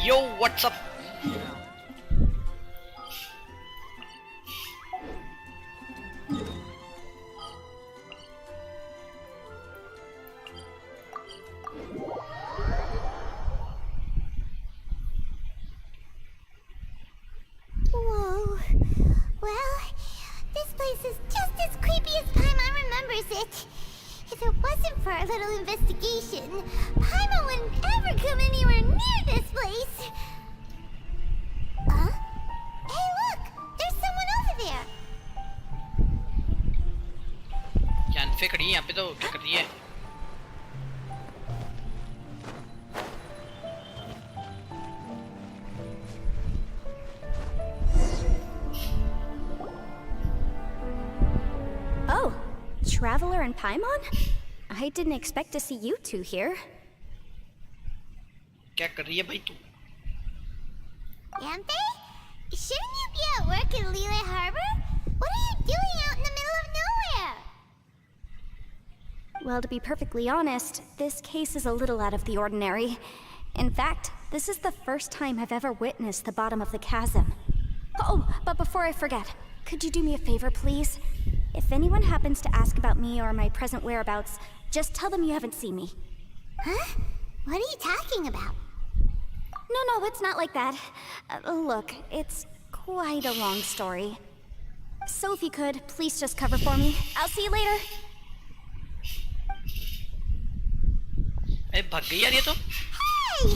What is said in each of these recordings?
Yo, what's up? Whoa. Well, this place is just as creepy as Paimon remembers it. If it wasn't for our little investigation, Paimon wouldn't ever come anywhere near this place. Huh? Hey, look! There's someone over there! जानफे खड़ी है यहाँ पे तो क्या कर रही है? Oh, Traveler and Paimon? I didn't expect to see you two here. क्या कर रही है भाई तू? Yampe? Shouldn't you be at work in Liyue Harbor? What are you doing out in the middle of nowhere? Well, to be perfectly honest, this case is a little out of the ordinary. In fact, this is the first time I've ever witnessed the bottom of the chasm. Oh, but before I forget, could you do me a favor, please? If anyone happens to ask about me or my present whereabouts, just tell them you haven't seen me. Huh? What are you talking about? No, it's not like that. Look, it's quite a long story. So if you could, please just cover for me. I'll see you later. अरे भाग गई यार ये तो. Hey!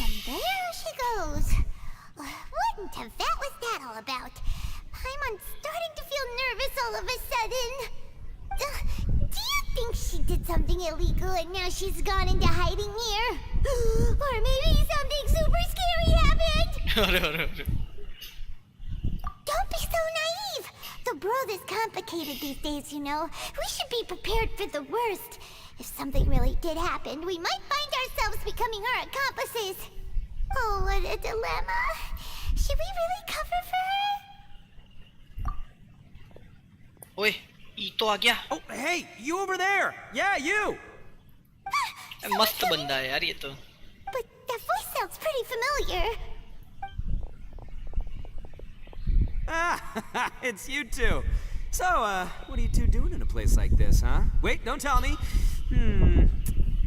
And there she goes. What in Tibet was that all about? Paimon's starting to feel nervous all of a sudden. Do you think she did something illegal and now she's gone into hiding here? Or maybe something super scary happened? अरे. Don't be so naive. The world is complicated these days, you know. We should be prepared for the worst. If something really did happen, we might find ourselves becoming our accomplices. Oh, what a dilemma. Should we really cover for her? ओए, ई तो आ गया. Oh, hey, you over there! Yeah, you! मस्त बंदा है यार ये तो. But that voice sounds pretty familiar. Ah, it's you two. So, what are you two doing in a place like this, huh? Wait, don't tell me.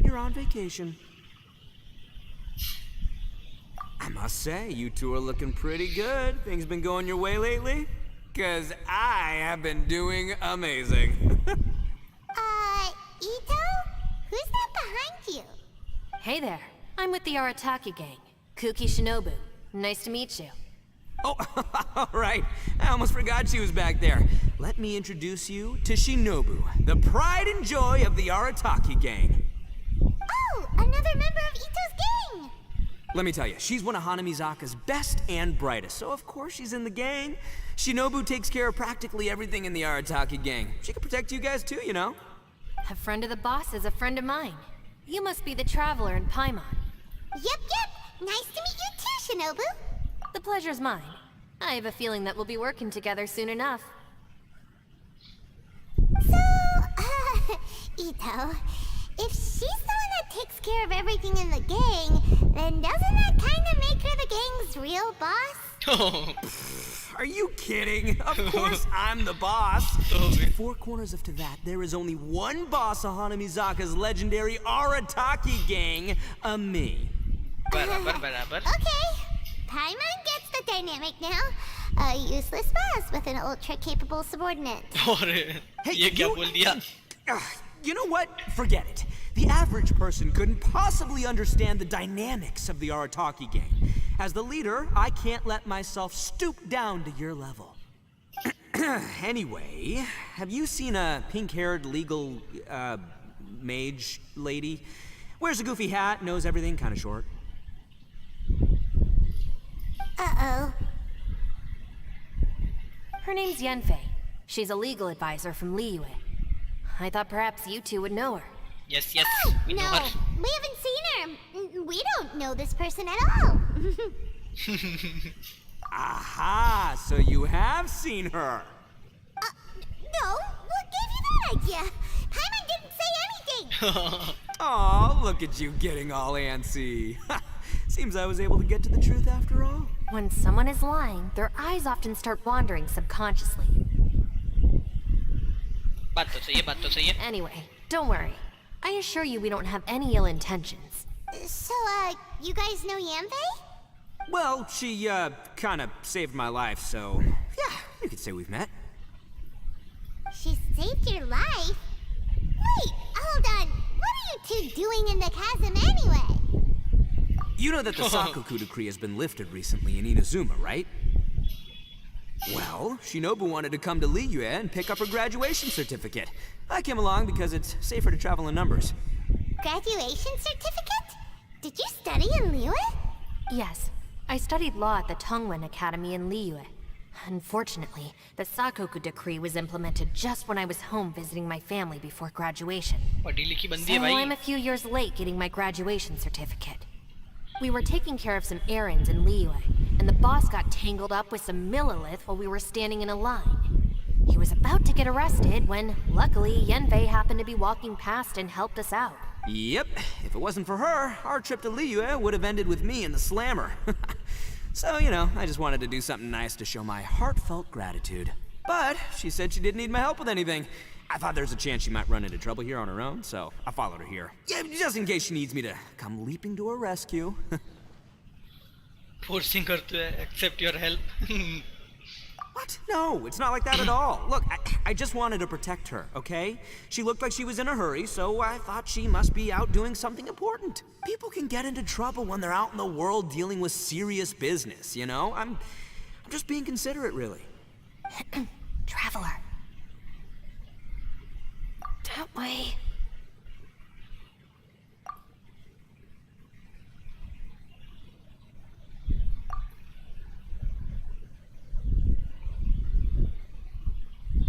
You're on vacation. I must say, you two are looking pretty good. Things been going your way lately? 'Cause I have been doing amazing. Ito? Who's that behind you? Hey there, I'm with the Arataki gang. Kuki Shinobu. Nice to meet you. Oh, all right. I almost forgot she was back there. Let me introduce you to Shinobu, the pride and joy of the Arataki gang. Oh, another member of Ito's gang! Let me tell you, she's one of Hanamizaka's best and brightest, so of course she's in the gang. Shinobu takes care of practically everything in the Arataki gang. She can protect you guys too, you know? A friend of the boss is a friend of mine. You must be the Traveler in Paimon. Yep. Nice to meet you too, Shinobu. The pleasure's mine. I have a feeling that we'll be working together soon enough. So, Ito, if she's the one that takes care of everything in the gang, then doesn't that kind of make her the gang's real boss? Are you kidding? Of course I'm the boss. To the four corners of Teyvat, there is only one boss of Hanamizaka's legendary Arataki gang, me. बराबर. Okay, Paimon gets the dynamic now. A useless boss with an ultra-capable subordinate. और ये क्या बोल दिया? You know what? Forget it. The average person couldn't possibly understand the dynamics of the Arataki gang. As the leader, I can't let myself stoop down to your level. Anyway, have you seen a pink-haired legal, mage lady? Wears a goofy hat, knows everything, kind of short. Uh-oh. Her name's Yenfei. She's a legal advisor from Liyue. I thought perhaps you two would know her. Yes, Oh, we know no, her. we haven't seen her. We don't know this person at all. Aha! So you have seen her. No, what gave you that idea? Paimon didn't say anything. Oh, look at you getting all antsy. Seems I was able to get to the truth after all. When someone is lying, their eyes often start wandering subconsciously. बात तो सही है. Anyway, don't worry. I assure you we don't have any ill intentions. So, you guys know Yanfei? Well, she, kinda saved my life, so... Yeah, you could say we've met. She saved your life? Wait, hold on. What are you two doing in the chasm anyway? You know that the Sakoku decree has been lifted recently in Inazuma, right? Well, Shinobu wanted to come to Liyue and pick up her graduation certificate. I came along because it's safer to travel in numbers. Graduation certificate? Did you study in Liyue? Yes, I studied law at the Tongwen Academy in Liyue. Unfortunately, the Sakoku decree was implemented just when I was home visiting my family before graduation. पढ़ी लिखी बंदी So है I'm भाई. a few years late getting my graduation certificate. We were taking care of some errands in Liyue, and the boss got tangled up with some Millilith while we were standing in a line. He was about to get arrested when, luckily, Yanfei happened to be walking past and helped us out. Yep, if it wasn't for her, our trip to Liyue would have ended with me and the Slammer. So, you know, I just wanted to do something nice to show my heartfelt gratitude. But she said she didn't need my help with anything. I thought there's a chance she might run into trouble here on her own, so I followed her here. Yeah, just in case she needs me to come leaping to her rescue. Forcing her to accept your help. What? No, it's not like that at all. Look, I just wanted to protect her, okay? She looked like she was in a hurry, so I thought she must be out doing something important. People can get into trouble when they're out in the world dealing with serious business, you know? I'm just being considerate, really. Traveler. That way.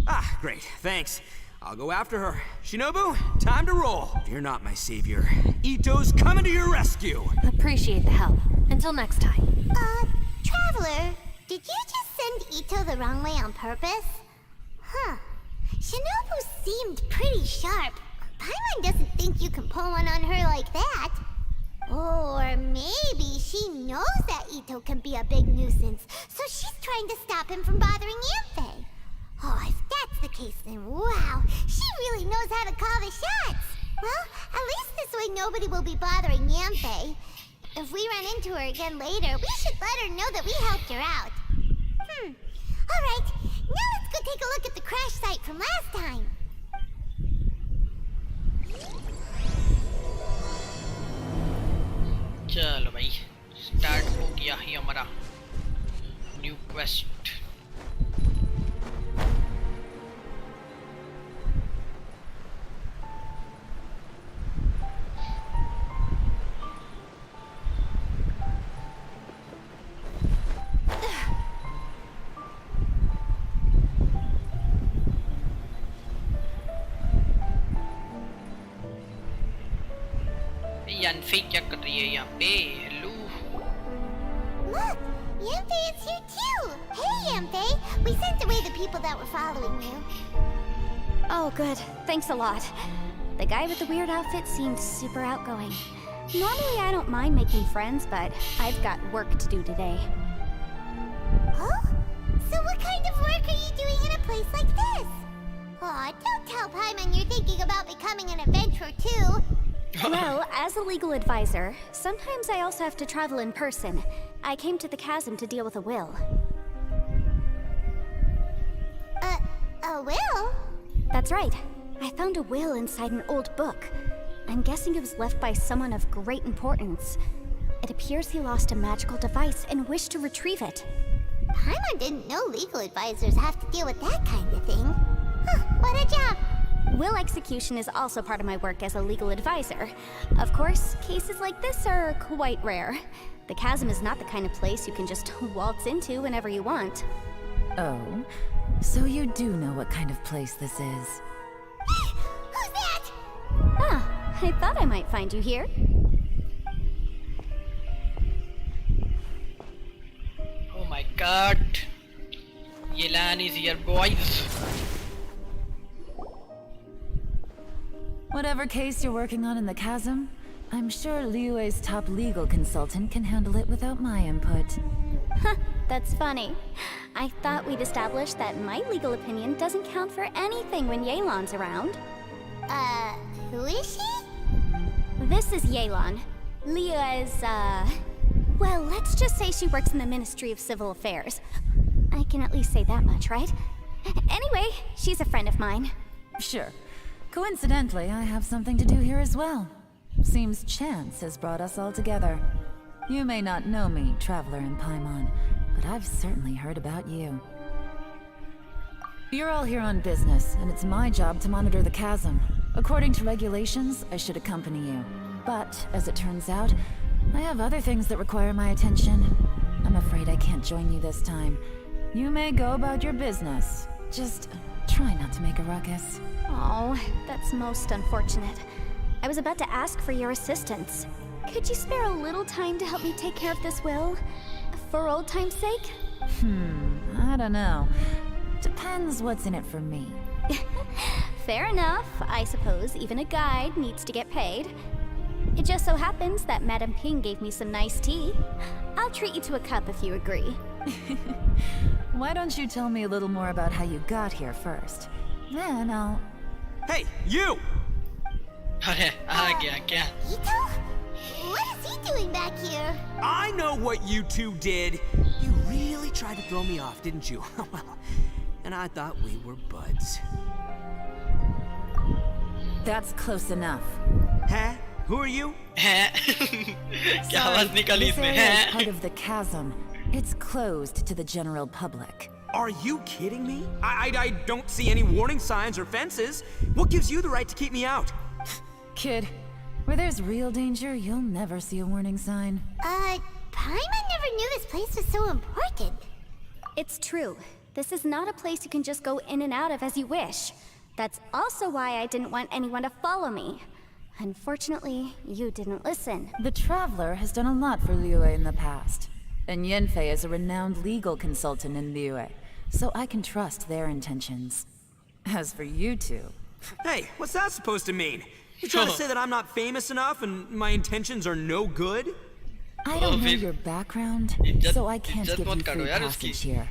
Ah, great, thanks. I'll go after her. Shinobu, time to roll. You're not my savior. Ito's coming to your rescue. Appreciate the help. Until next time. Traveler, did you just send Ito the wrong way on purpose? Huh. Shinobu seemed pretty sharp. Paimon doesn't think you can pull one on her like that. Or maybe she knows that Ito can be a big nuisance, so she's trying to stop him from bothering Yanfei. Oh, if that's the case, then wow, she really knows how to call the shots. Well, at least this way nobody will be bothering Yanfei. If we run into her again later, we should let her know that we helped her out. Alright, now let's go take a look at the crash site from last time. चलो भाई, start हो गया है हमारा new quest. Yanfei क्या कर रही है यहाँ पे? Hello. Look, Yanfei is here too. Hey, Yanfei, we sent away the people that were following you. Oh, good. Thanks a lot. The guy with the weird outfit seemed super outgoing. Normally, I don't mind making friends, but I've got work to do today. Huh? So what kind of work are you doing in a place like this? Aw, don't tell Paimon you're thinking about becoming an adventurer too. Well, as a legal advisor, sometimes I also have to travel in person. I came to the chasm to deal with a will. A will? That's right. I found a will inside an old book. I'm guessing it was left by someone of great importance. It appears he lost a magical device and wished to retrieve it. Paimon didn't know legal advisors have to deal with that kind of thing. Huh, what a job. Will execution is also part of my work as a legal advisor. Of course, cases like this are quite rare. The chasm is not the kind of place you can just waltz into whenever you want. Oh, so you do know what kind of place this is. Who's that? Ah, I thought I might find you here. Oh my god. YELAN is here, boys. Whatever case you're working on in the chasm, I'm sure Liyue's top legal consultant can handle it without my input. Huh, that's funny. I thought we'd established that my legal opinion doesn't count for anything when YELAN's around. Who is she? This is YELAN. Liyue's, well, let's just say she works in the Ministry of Civil Affairs. I can at least say that much, right? Anyway, she's a friend of mine. Sure. Coincidentally, I have something to do here as well. Seems chance has brought us all together. You may not know me, Traveler in Paimon, but I've certainly heard about you. You're all here on business, and it's my job to monitor the chasm. According to regulations, I should accompany you. But, as it turns out, I have other things that require my attention. I'm afraid I can't join you this time. You may go about your business. Just try not to make a ruckus. Oh, that's most unfortunate. I was about to ask for your assistance. Could you spare a little time to help me take care of this will? For old time's sake? I don't know. Depends what's in it for me. Fair enough. I suppose even a guide needs to get paid. It just so happens that Madame Ping gave me some nice tea. I'll treat you to a cup if you agree. Why don't you tell me a little more about how you got here first? Then I'll... Hey, you! अरे आ गया क्या? Ito? What is he doing back here? I know what you two did. You really tried to throw me off, didn't you? Well, and I thought we were buds. That's close enough. Huh? Who are you? हैं? क्या आवाज निकाली This इसने? area is हैं? part of the chasm. It's closed to the general public. Are you kidding me? I don't see any warning signs or fences. What gives you the right to keep me out? Kid, where there's real danger, you'll never see a warning sign. Paimon never knew this place was so important. It's true. This is not a place you can just go in and out of as you wish. That's also why I didn't want anyone to follow me. Unfortunately, you didn't listen. The Traveler has done a lot for Liyue in the past. And Yanfei is a renowned legal consultant in Liyue, so I can trust their intentions. As for you two... Hey, what's that supposed to mean? You trying to say that I'm not famous enough and my intentions are no good? I don't know फिर- your background, इज्जत- so I can't इज्जत give you मत करो free यार उसकी। passage here.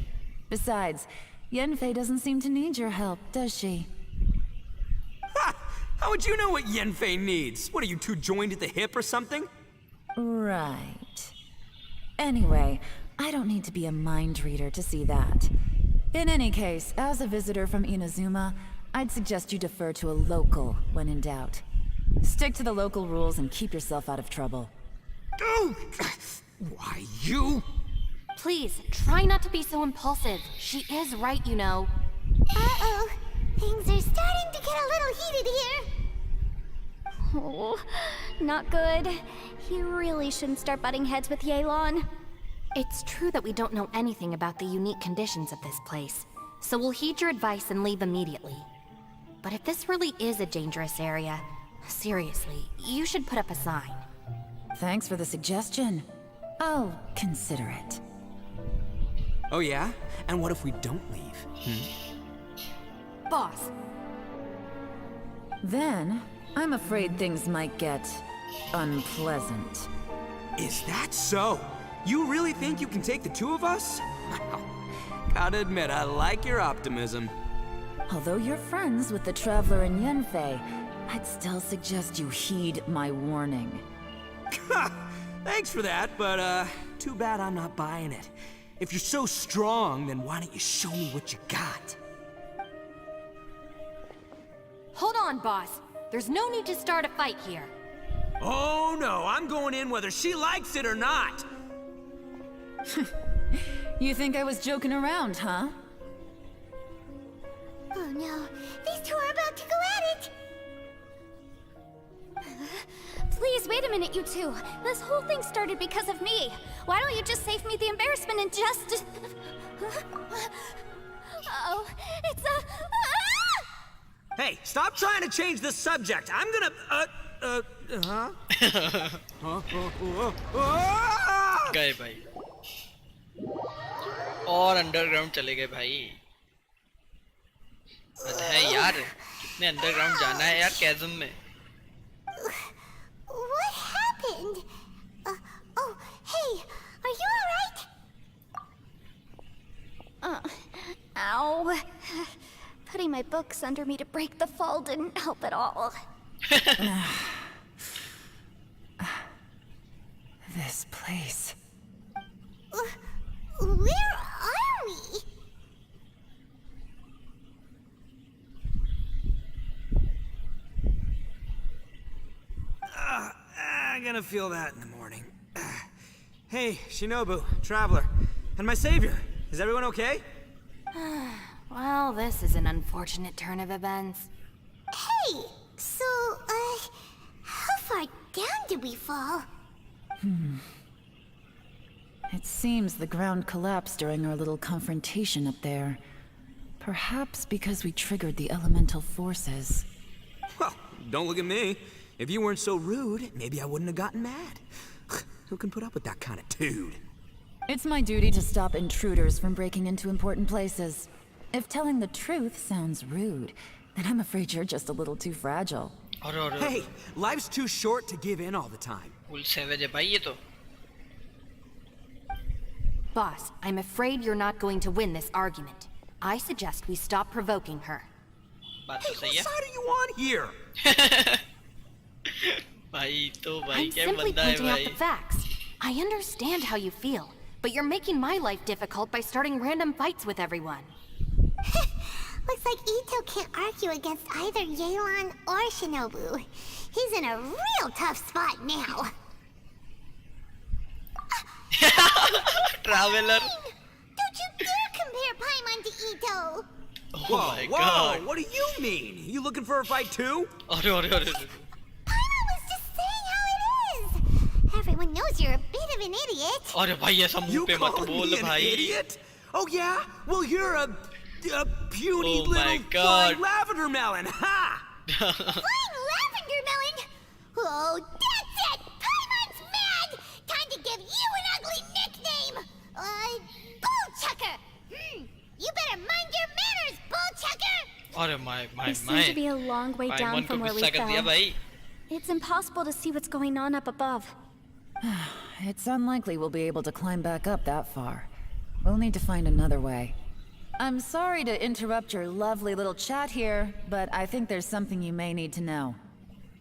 Besides, Yanfei doesn't seem to need your help, does she? Ha! How would you know what Yanfei needs? What are you two joined at the hip or something? Right. Anyway, I don't need to be a mind reader to see that. In any case, as a visitor from Inazuma, I'd suggest you defer to a local when in doubt. Stick to the local rules and keep yourself out of trouble. Oh, why you? Please, try not to be so impulsive. She is right, you know. Uh-oh. Things are starting to get a little heated here. Oh, not good. You really shouldn't start butting heads with YELAN. It's true that we don't know anything about the unique conditions of this place, so we'll heed your advice and leave immediately. But if this really is a dangerous area, seriously, you should put up a sign. Thanks for the suggestion. I'll consider it. Oh yeah? And what if we don't leave? Boss, Then, I'm afraid things might get unpleasant. Is that so? You really think you can take the two of us? Gotta admit, I like your optimism. Although you're friends with the Traveler and Yanfei, I'd still suggest you heed my warning. Thanks for that, but too bad I'm not buying it. If you're so strong, then why don't you show me what you got? hold on, boss. There's no need to start a fight here. Oh no, I'm going in whether she likes it or not. You think I was joking around, huh? Oh no, these two are about to go at it. Please, wait a minute, you two. This whole thing started because of me. Why don't you just save me the embarrassment and just... Oh, it's a... Hey, stop trying to change the subject. I'm gonna, गए भाई और underground चले गए भाई पता है यार कितने अंडरग्राउंड जाना है यार कैज़म में What my books under me to break the fall didn't help at all. This place. Where are we? I'm gonna feel that in the morning. Hey, Shinobu, Traveler, and my savior. Is everyone okay? Well, this is an unfortunate turn of events. Hey, so, how far down did we fall? It seems the ground collapsed during our little confrontation up there. Perhaps because we triggered the elemental forces. Well, don't look at me. If you weren't so rude, maybe I wouldn't have gotten mad. Who can put up with that kind of dude? It's my duty to stop intruders from breaking into important places. If telling the truth sounds rude, then I'm afraid you're just a little too fragile. और Hey, life's too short to give in all the time. Full savage है भाई ये तो. Boss, I'm afraid you're not going to win this argument. I suggest we stop provoking her. बात Hey, तो सही whose है. side are you on here? भाई तो भाई I'm क्या simply बंदा है pointing out भाई. the facts. I understand how you feel, but you're making my life difficult by starting random fights with everyone. Looks like Ito can't argue against either YELAN or Shinobu. He's in a real tough spot now. Traveler. Don't you dare compare Paimon to Ito! Oh my whoa, god. what do you mean? You looking for a fight too? अरे. Paimon was just saying how it is! Everyone knows you're a bit of an idiot. अरे भाई ऐसा मुंह You पे मत call बोल me an भाई. idiot? Oh yeah? Well, you're a puny Oh my little God. flying lavender melon. Ha! Flying lavender melon! Oh, that's it! Paimon's mad! Time to give you an ugly nickname! Bullchucker! You better mind your manners, Bullchucker! अरे my. We seem to be a long way down Paimon को from where we गुस्सा कर दिया fell. भाई. It's impossible to see what's going on up above. It's unlikely we'll be able to climb back up that far. We'll need to find another way. I'm sorry to interrupt your lovely little chat here, but I think there's something you may need to know.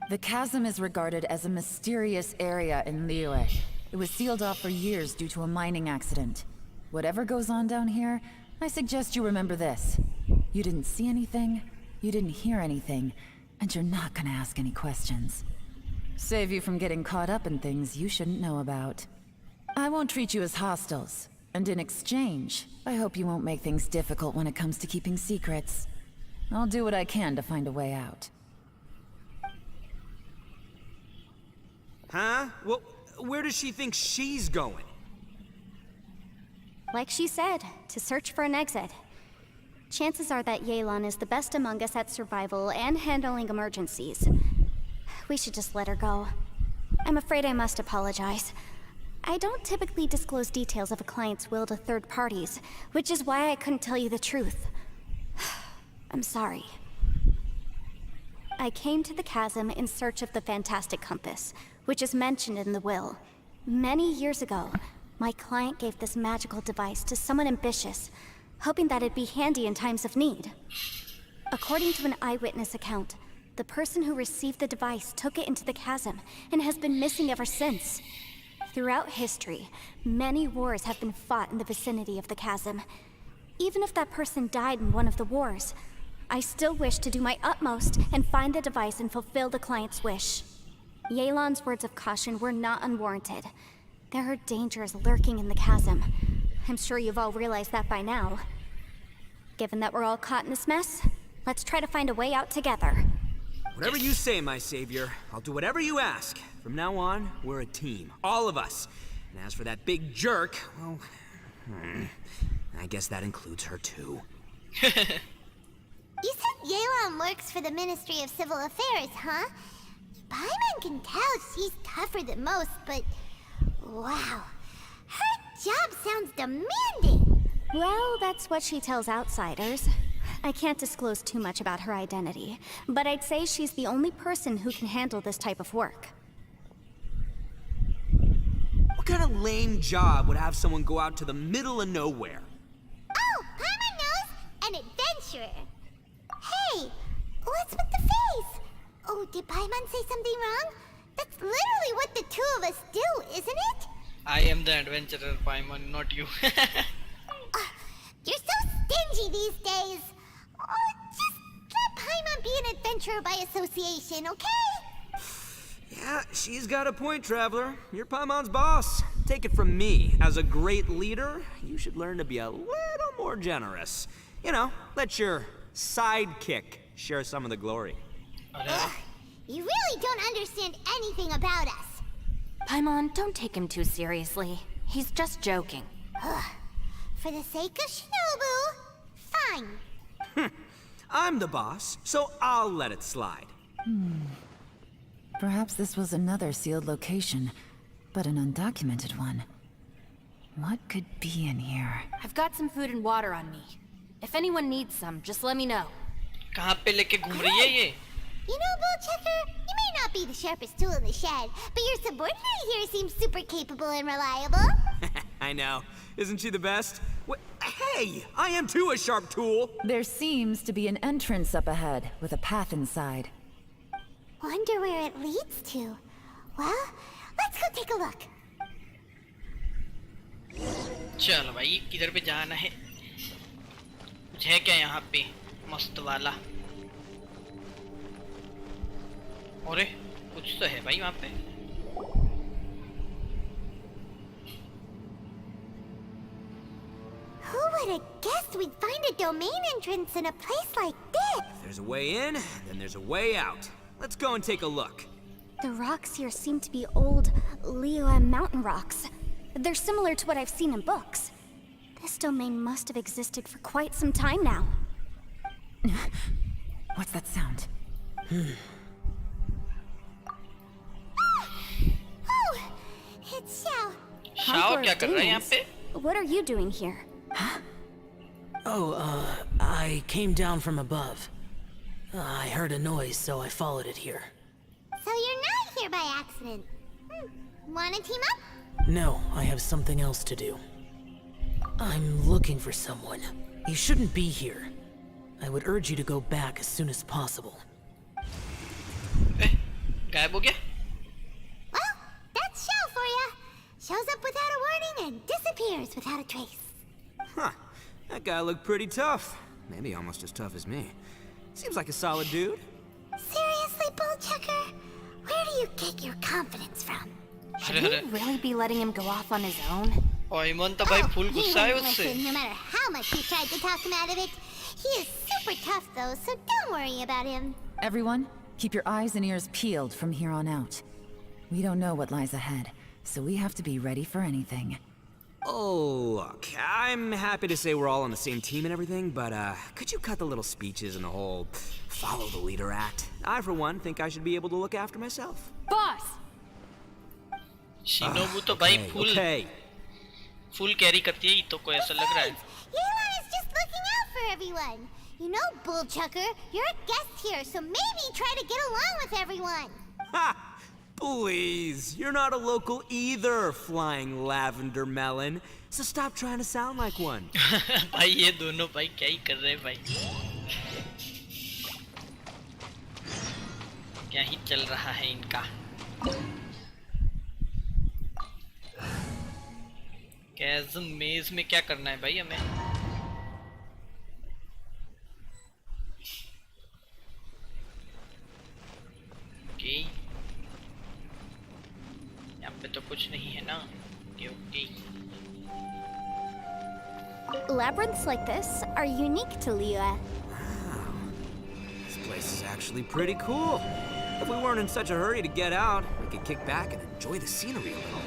The chasm is regarded as a mysterious area in Liyue. It was sealed off for years due to a mining accident. Whatever goes on down here, I suggest you remember this. You didn't see anything, you didn't hear anything, and you're not gonna ask any questions. Save you from getting caught up in things you shouldn't know about. I won't treat you as hostiles, and in exchange, I hope you won't make things difficult when it comes to keeping secrets. I'll do what I can to find a way out. Huh? Well, where does she think she's going? Like she said, to search for an exit. Chances are that YELAN is the best among us at survival and handling emergencies. We should just let her go. I'm afraid I must apologize. I don't typically disclose details of a client's will to third parties, which is why I couldn't tell you the truth. I'm sorry. I came to the chasm in search of the Fantastic Compass, which is mentioned in the will. Many years ago, my client gave this magical device to someone ambitious, hoping that it'd be handy in times of need. According to an eyewitness account, the person who received the device took it into the chasm and has been missing ever since. Throughout history, many wars have been fought in the vicinity of the chasm. Even if that person died in one of the wars, I still wish to do my utmost and find the device and fulfill the client's wish. YELAN's words of caution were not unwarranted. There are dangers lurking in the chasm. I'm sure you've all realized that by now. Given that we're all caught in this mess, let's try to find a way out together. Whatever you say, my savior. I'll do whatever you ask. From now on, we're a team. All of us. And as for that big jerk, well... I guess that includes her too. You said YELAN works for the Ministry of Civil Affairs, huh? Paimon can tell she's tougher than most, but... Wow. Her job sounds demanding. Well, that's what she tells outsiders. I can't disclose too much about her identity, but I'd say she's the only person who can handle this type of work. What kind of lame job would have someone go out to the middle of nowhere? Oh, Paimon knows! An adventurer. Hey, what's with the face? Oh, did Paimon say something wrong? That's literally what the two of us do, isn't it? I am the adventurer, Paimon, not you. You're so stingy these days. Oh, just let Paimon be an adventurer by association, okay? Yeah, she's got a point, Traveler. You're Paimon's boss. Take it from me. As a great leader, you should learn to be a little more generous. You know, let your sidekick share some of the glory. Ugh, you really don't understand anything about us. Paimon, don't take him too seriously. He's just joking. For the sake of Shinobu, fine. I'm the boss, so I'll let it slide. Perhaps this was another sealed location, but an undocumented one. What could be in here? I've got some food and water on me. If anyone needs some, just let me know. कहाँ पे लेके घूम रही है ये? You know, Bullchecker, you may not be the sharpest tool in the shed, but your subordinate here seems super capable and reliable. I know. Isn't she the best? Hey, I am too a sharp tool. There seems to be an entrance up ahead, with a path inside. Wonder where it leads to. Well, let's go take a look. चलो भाई, किधर पे जाना है? कुछ है क्या यहाँ पे मस्त वाला? अरे कुछ तो है भाई वहाँ पे. Who would have guessed we'd find a domain entrance in a place like this? If there's a way in, then there's a way out. Let's go and take a look. The rocks here seem to be old Liyue mountain rocks. They're similar to what I've seen in books. This domain must have existed for quite some time now. What's that sound? Oh, it's Xiao. Shao क्या कर रहा है यहाँ पे? What are you doing here? I came down from above. I heard a noise, so I followed it here. So you're not here by accident. Wanna team up? No, I have something else to do. I'm looking for someone. You shouldn't be here. I would urge you to go back as soon as possible. गायब हो गया? Well, that's Xiao for ya. Shows up without a warning and disappears without a trace. Huh. That guy looked pretty tough. Maybe almost as tough as me. Seems like a solid dude. Seriously, Bullchecker? Where do you get your confidence from? Should we really be letting him go off on his own? पाइमन तो भाई full he गुस्सा है won't उससे. listen, no matter how much you tried to talk him out of it. He is super tough though, so don't worry about him. Everyone, keep your eyes and ears peeled from here on out. We don't know what lies ahead, so we have to be ready for anything. Oh, look, I'm happy to say we're all on the same team and everything, but could you cut the little speeches and the whole follow the leader act? I, for one, think I should be able to look after myself. Boss! Shinobu तो भाई Okay. Full carry करती है ये तो को ऐसा लग रहा है. YELAN is just looking out for everyone. You know, Bullchucker, you're a guest here, so maybe try to get along with everyone. Ha! Please, you're not a local either, flying lavender melon. So stop trying to sound like one. भाई ये दोनों भाई क्या ही कर रहे हैं भाई? क्या ही चल रहा है इनका? कैज़न मेज में क्या करना है भाई हमें? ओके, यहाँ पे तो कुछ नहीं है ना? Okay. Labyrinths like this are unique to Liyue. This place is actually pretty cool. If we weren't in such a hurry to get out, we could kick back and enjoy the scenery a little.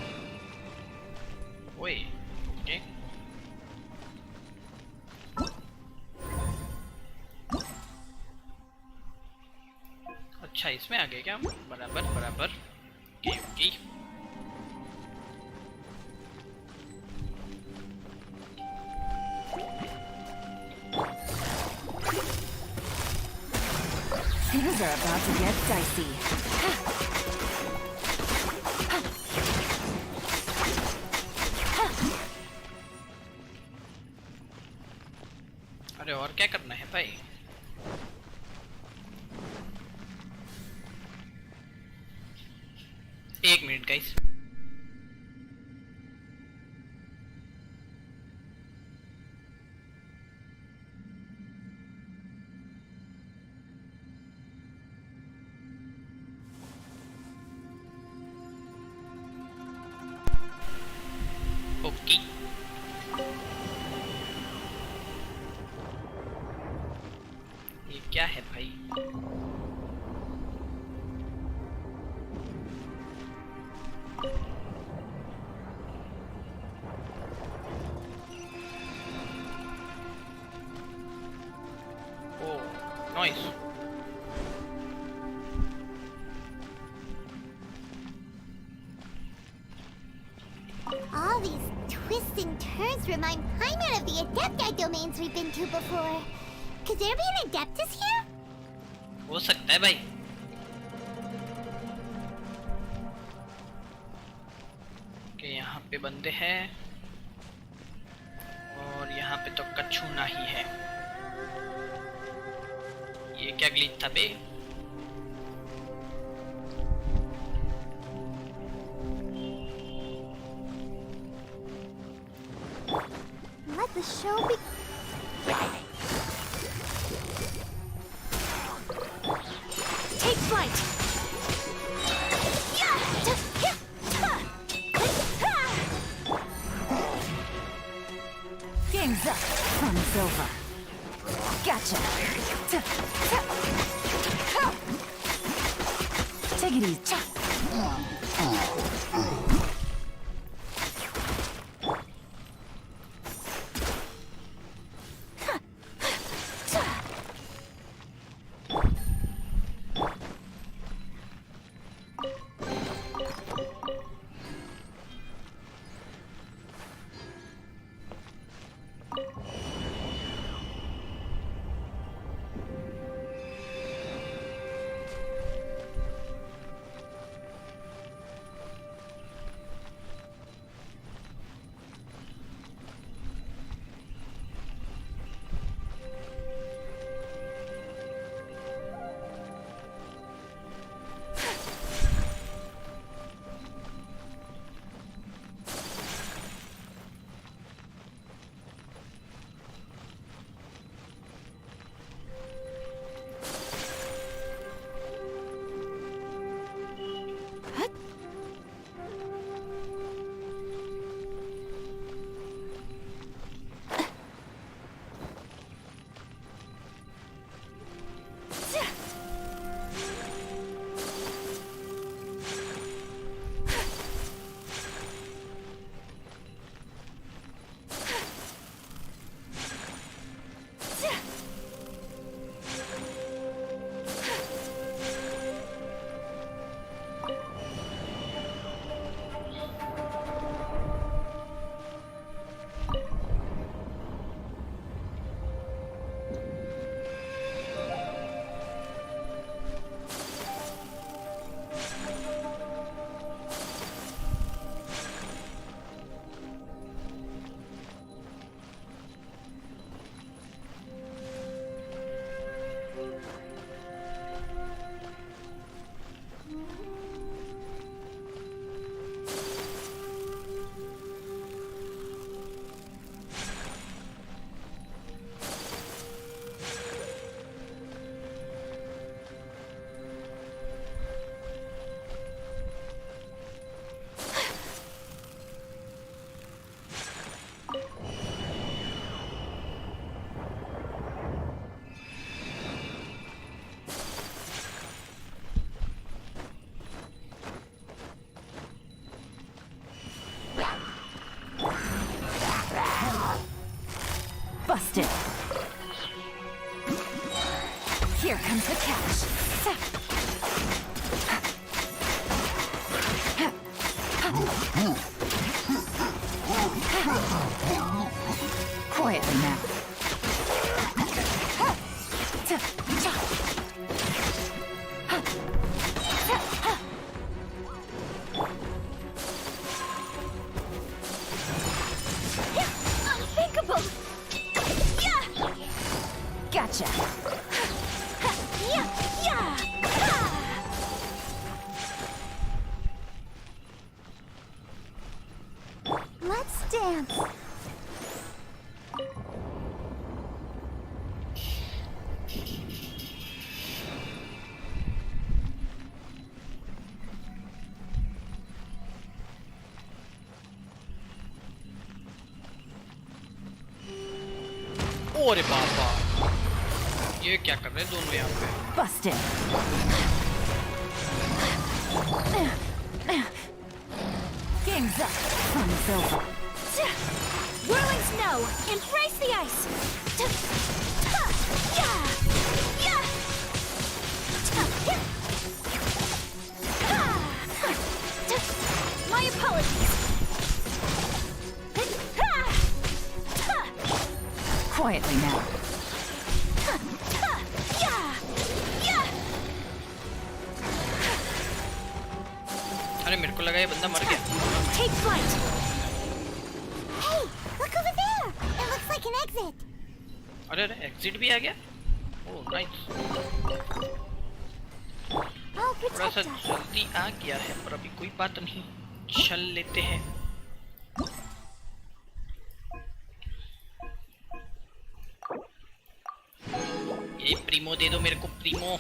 ओए, okay. अच्छा इसमें आ गए क्या? बराबर बराबर. Okay okay. Things are about to get dicey. अरे और क्या करना है भाई? एक मिनट गाइस। ओके ये क्या है भाई? Oh, nice. All these twists and turns remind Paimon of the Adepti domains we've been to before. Could there be an Adeptus here? हो सकता है भाई। कि यहाँ पे बंदे हैं और यहाँ पे तो कछु नहीं है। ये क्या ग्लिच था बे? Let the show be. Take flight! Game's up. Fun's over. Gotcha. Take it easy. Busted. Here comes the catch. Quietly now. Unthinkable! Gotcha. dance. ओरे बाबा, ये क्या कर रहे हैं दोनों यहाँ पे? Busted. Game's up. Fun's over. Whirling snow, embrace the ice. My apologies. Quietly now. अरे मेरे को लगा ये बंदा मर गया। Take flight. Hey, look over there! It looks like an exit. अरे अरे एग्जिट भी आ गया। Oh nice. Oh, थोड़ा सा protect us. जल्दी आ गया है पर अभी कोई बात नहीं, चल लेते हैं। ये प्रीमो दे दो मेरे को, प्रीमो।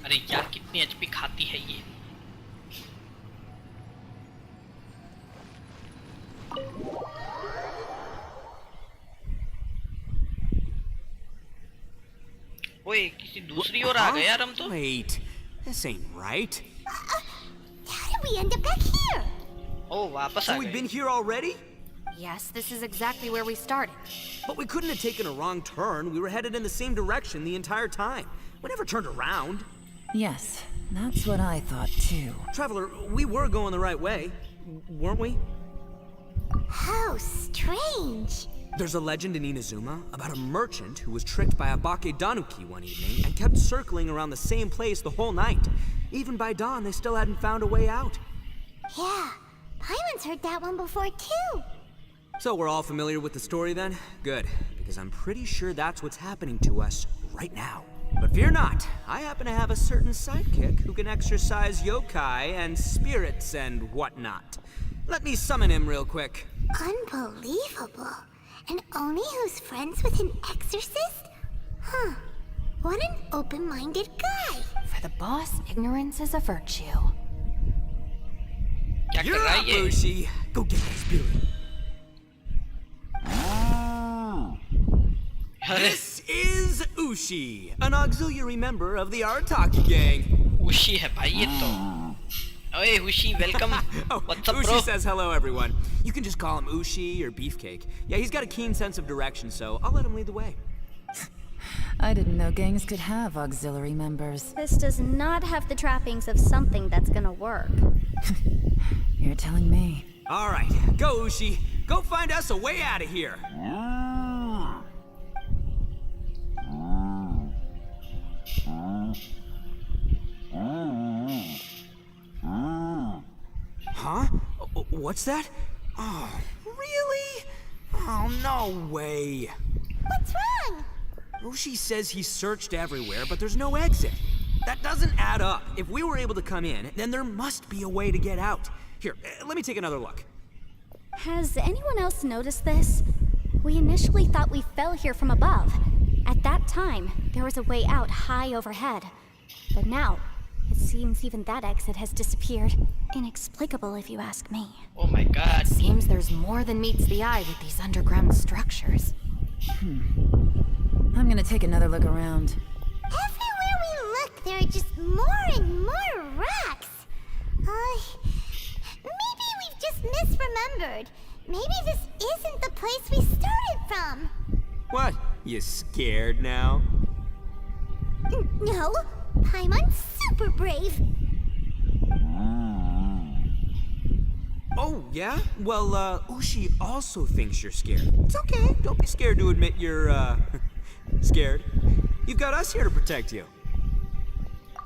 अरे यार कितनी एचपी खाती है ये। ओए किसी दूसरी ओर आ गए यार हम तो। Wait, this ain't right. How did we end up back here? ओह वापस आ So we've गए। been here already? Yes, this is exactly where we started. But we couldn't have taken a wrong turn. We were headed in the same direction the entire time. We never turned around. Yes, that's what I thought too. Traveler, we were going the right way, weren't we? How strange. There's a legend in Inazuma about a merchant who was tricked by a Bake Danuki one evening and kept circling around the same place the whole night. Even by dawn, they still hadn't found a way out. Yeah, Paimon's heard that one before too. So we're all familiar with the story then? Good, because I'm pretty sure that's what's happening to us right now. But fear not, I happen to have a certain sidekick who can exercise yokai and spirits and whatnot. Let me summon him real quick. Unbelievable. And Oni who's friends with an exorcist? Huh. What an open-minded guy. For the boss, ignorance is a virtue. क्या कर You're रहा up, है ये? Lucy. Go get that spirit. अरे This is Ushi, an auxiliary member of the Arataki gang. उशी है भाई ये तो। ओए उशी welcome. Oh, What's up Ushi bro? says hello, everyone. You can just call him Ushi or Beefcake. Yeah, he's got a keen sense of direction, so I'll let him lead the way. I didn't know gangs could have auxiliary members. This does not have the trappings of something that's gonna work. You're telling me. All right, go Ushi. Go find us a way out of here. Huh? What's that? Oh, really? Oh, no way. What's wrong? Ushi says he searched everywhere, but there's no exit. That doesn't add up. If we were able to come in, then there must be a way to get out. Here, let me take another look. Has anyone else noticed this? We initially thought we fell here from above. At that time, there was a way out high overhead. But now, it seems even that exit has disappeared. Inexplicable if you ask me. Oh my god। Seems there's more than meets the eye with these underground structures. I'm gonna take another look around. Everywhere we look, there are just more and more rocks. Maybe we've just misremembered. Maybe this isn't the place we started from. What? You scared now? No, Paimon's super brave. Oh, yeah? Well, Ushi also thinks you're scared. It's okay. Don't be scared to admit you're, scared. You've got us here to protect you.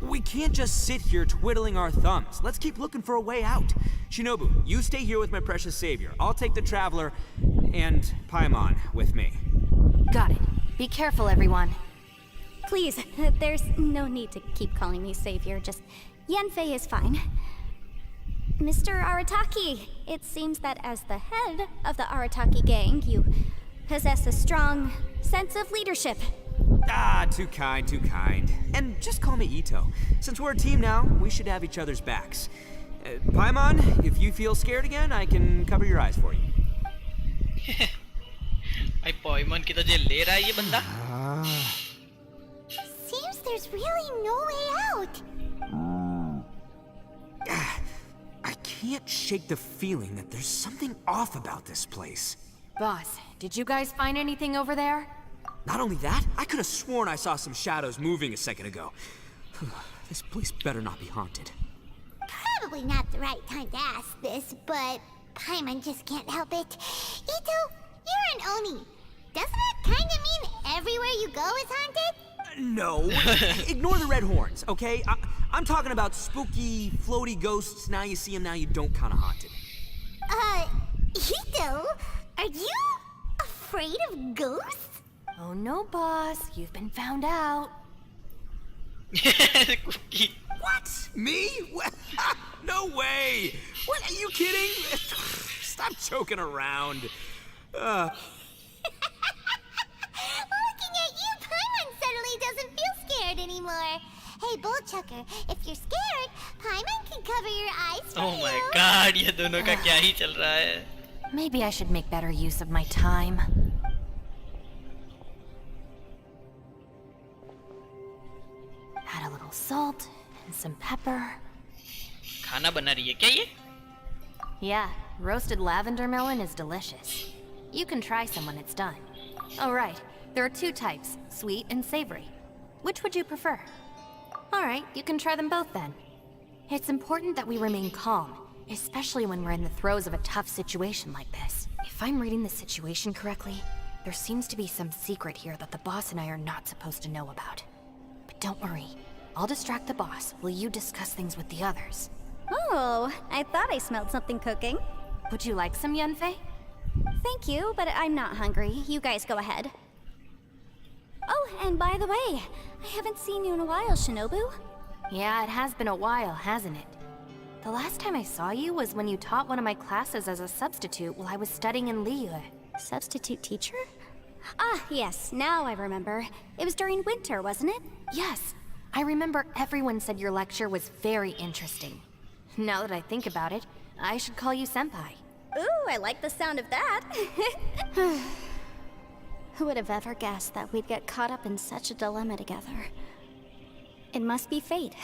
We can't just sit here twiddling our thumbs. Let's keep looking for a way out. Shinobu, you stay here with my precious savior. I'll take the Traveler and Paimon with me. Got it. Be careful, everyone. Please, there's no need to keep calling me savior. Just Yanfei is fine. Mr. Arataki, it seems that as the head of the Arataki gang, you possess a strong sense of leadership. Ah, too kind, too kind. And just call me Ito. Since we're a team now, we should have each other's backs. Paimon, if you feel scared again, I can cover your eyes for you. भाई पॉइमन की तो jail ले रहा है ये बंदा. Seems there's really no way out. I can't shake the feeling that there's something off about this place. Boss, did you guys find anything over there? Not only that, I could have sworn I saw some shadows moving a second ago. This place better not be haunted. Probably not the right time to ask this, but Paimon just can't help it. Ito, you're an Oni. Doesn't that kinda mean everywhere you go is haunted? No. Ignore the red horns, okay? I'm talking about spooky, floaty ghosts. Now you see them, now you don't kinda haunted. Ito, are you afraid of ghosts? Oh no, boss. You've been found out. Cookie. What? Me? No way! What? Are you kidding? Stop joking around. Looking at you, Paimon suddenly doesn't feel scared anymore. Hey, Bullchucker, if you're scared, Paimon can cover your eyes for Oh you. my god, ये दोनों का क्या ही चल रहा है. Maybe I should make better use of my time. Add a little salt and some pepper. खाना बना रही है क्या ये? Yeah, roasted lavender melon is delicious. You can try some when it's done. Oh right, there are two types, sweet and savory. Which would you prefer? Alright, you can try them both then. It's important that we remain calm, especially when we're in the throes of a tough situation like this. If I'm reading the situation correctly, there seems to be some secret here that the boss and I are not supposed to know about. But don't worry, I'll distract the boss while you discuss things with the others. Oh, I thought I smelled something cooking. Would you like some, Yanfei? Thank you, but I'm not hungry. You guys go ahead. Oh, and by the way, I haven't seen you in a while, Shinobu. Yeah, it has been a while, hasn't it? The last time I saw you was when you taught one of my classes as a substitute while I was studying in Liyue. Substitute teacher? Ah, yes, now I remember. It was during winter, wasn't it? Yes, I remember everyone said your lecture was very interesting. Now that I think about it, I should call you Senpai. Ooh, I like the sound of that. Who would have ever guessed that we'd get caught up in such a dilemma together? It must be fate.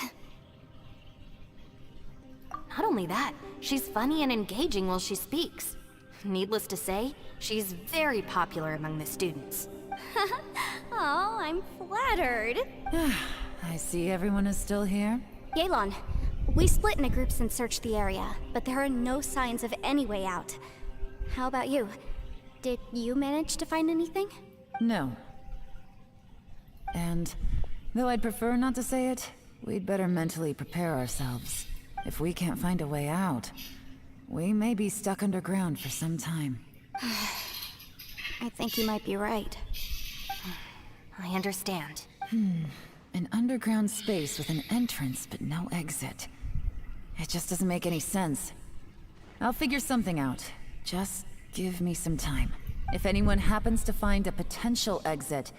Not only that, she's funny and engaging while she speaks. Needless to say, she's very popular among the students. Oh, I'm flattered. I see everyone is still here. YELAN, we split into groups and searched the area, but there are no signs of any way out. How about you? Did you manage to find anything? No. And though I'd prefer not to say it, we'd better mentally prepare ourselves. If we can't find a way out, we may be stuck underground for some time. I think you might be right. I understand. An underground space with an entrance but no exit. It just doesn't make any sense. I'll figure something out. Just give me some time. If anyone happens to find a potential exit,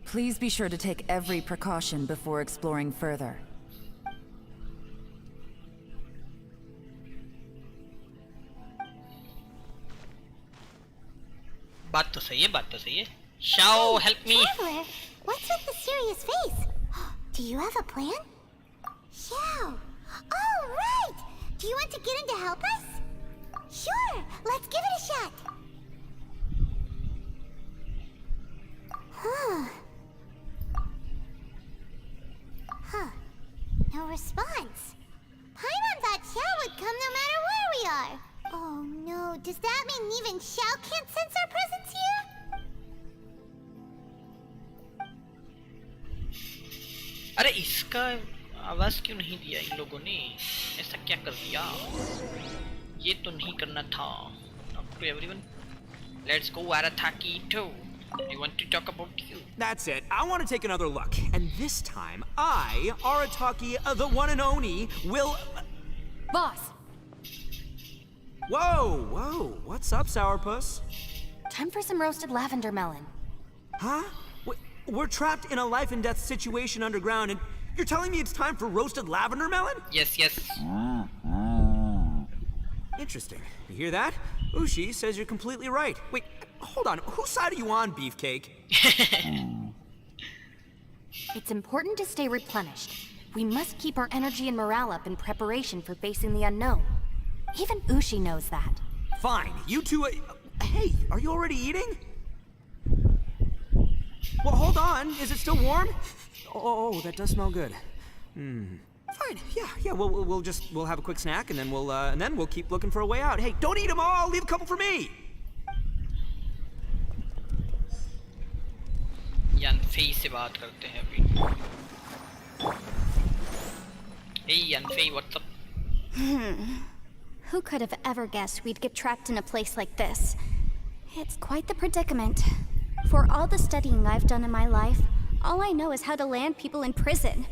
please be sure to take every precaution before exploring further. बात तो सही है, बात तो सही है. Shao, help me. Traveler, what's with the serious face? Do you have a plan? Xiao. Oh, right! Do you want to get in to help us? Sure, let's give it a shot. No response. Paimon thought Xiao would come no matter where we are. Oh no, does that mean even Xiao can't sense our presence here? अरे इसका आवाज क्यों नहीं दिया इन लोगों ने? ऐसा क्या कर दिया? ये तो नहीं करना था. Up to everyone. Let's go Arataki too. I want to talk about you. That's it. I want to take another look. And this time, I, Arataki, the one and only, will... Boss! Whoa, whoa. What's up, Sourpuss? Time for some roasted lavender melon. Huh? We're trapped in a life and death situation underground, and you're telling me it's time for roasted lavender melon? Yes, yes. Interesting. You hear that? Ushi says you're completely right. Wait, hold on. Whose side are you on, Beefcake? It's important to stay replenished. We must keep our energy and morale up in preparation for facing the unknown. Even Ushi knows that. Fine. You two... hey, are you already eating? Well, hold on. Is it still warm? Oh, that does smell good. Fine. Yeah. We'll have a quick snack, and then we'll keep looking for a way out. Hey, don't eat them all. Leave a couple for me. Yanfei से बात करते हैं अभी. Hey Yanfei, what's up? Who could have ever guessed we'd get trapped in a place like this? It's quite the predicament. For all the studying I've done in my life, all I know is how to land people in prison.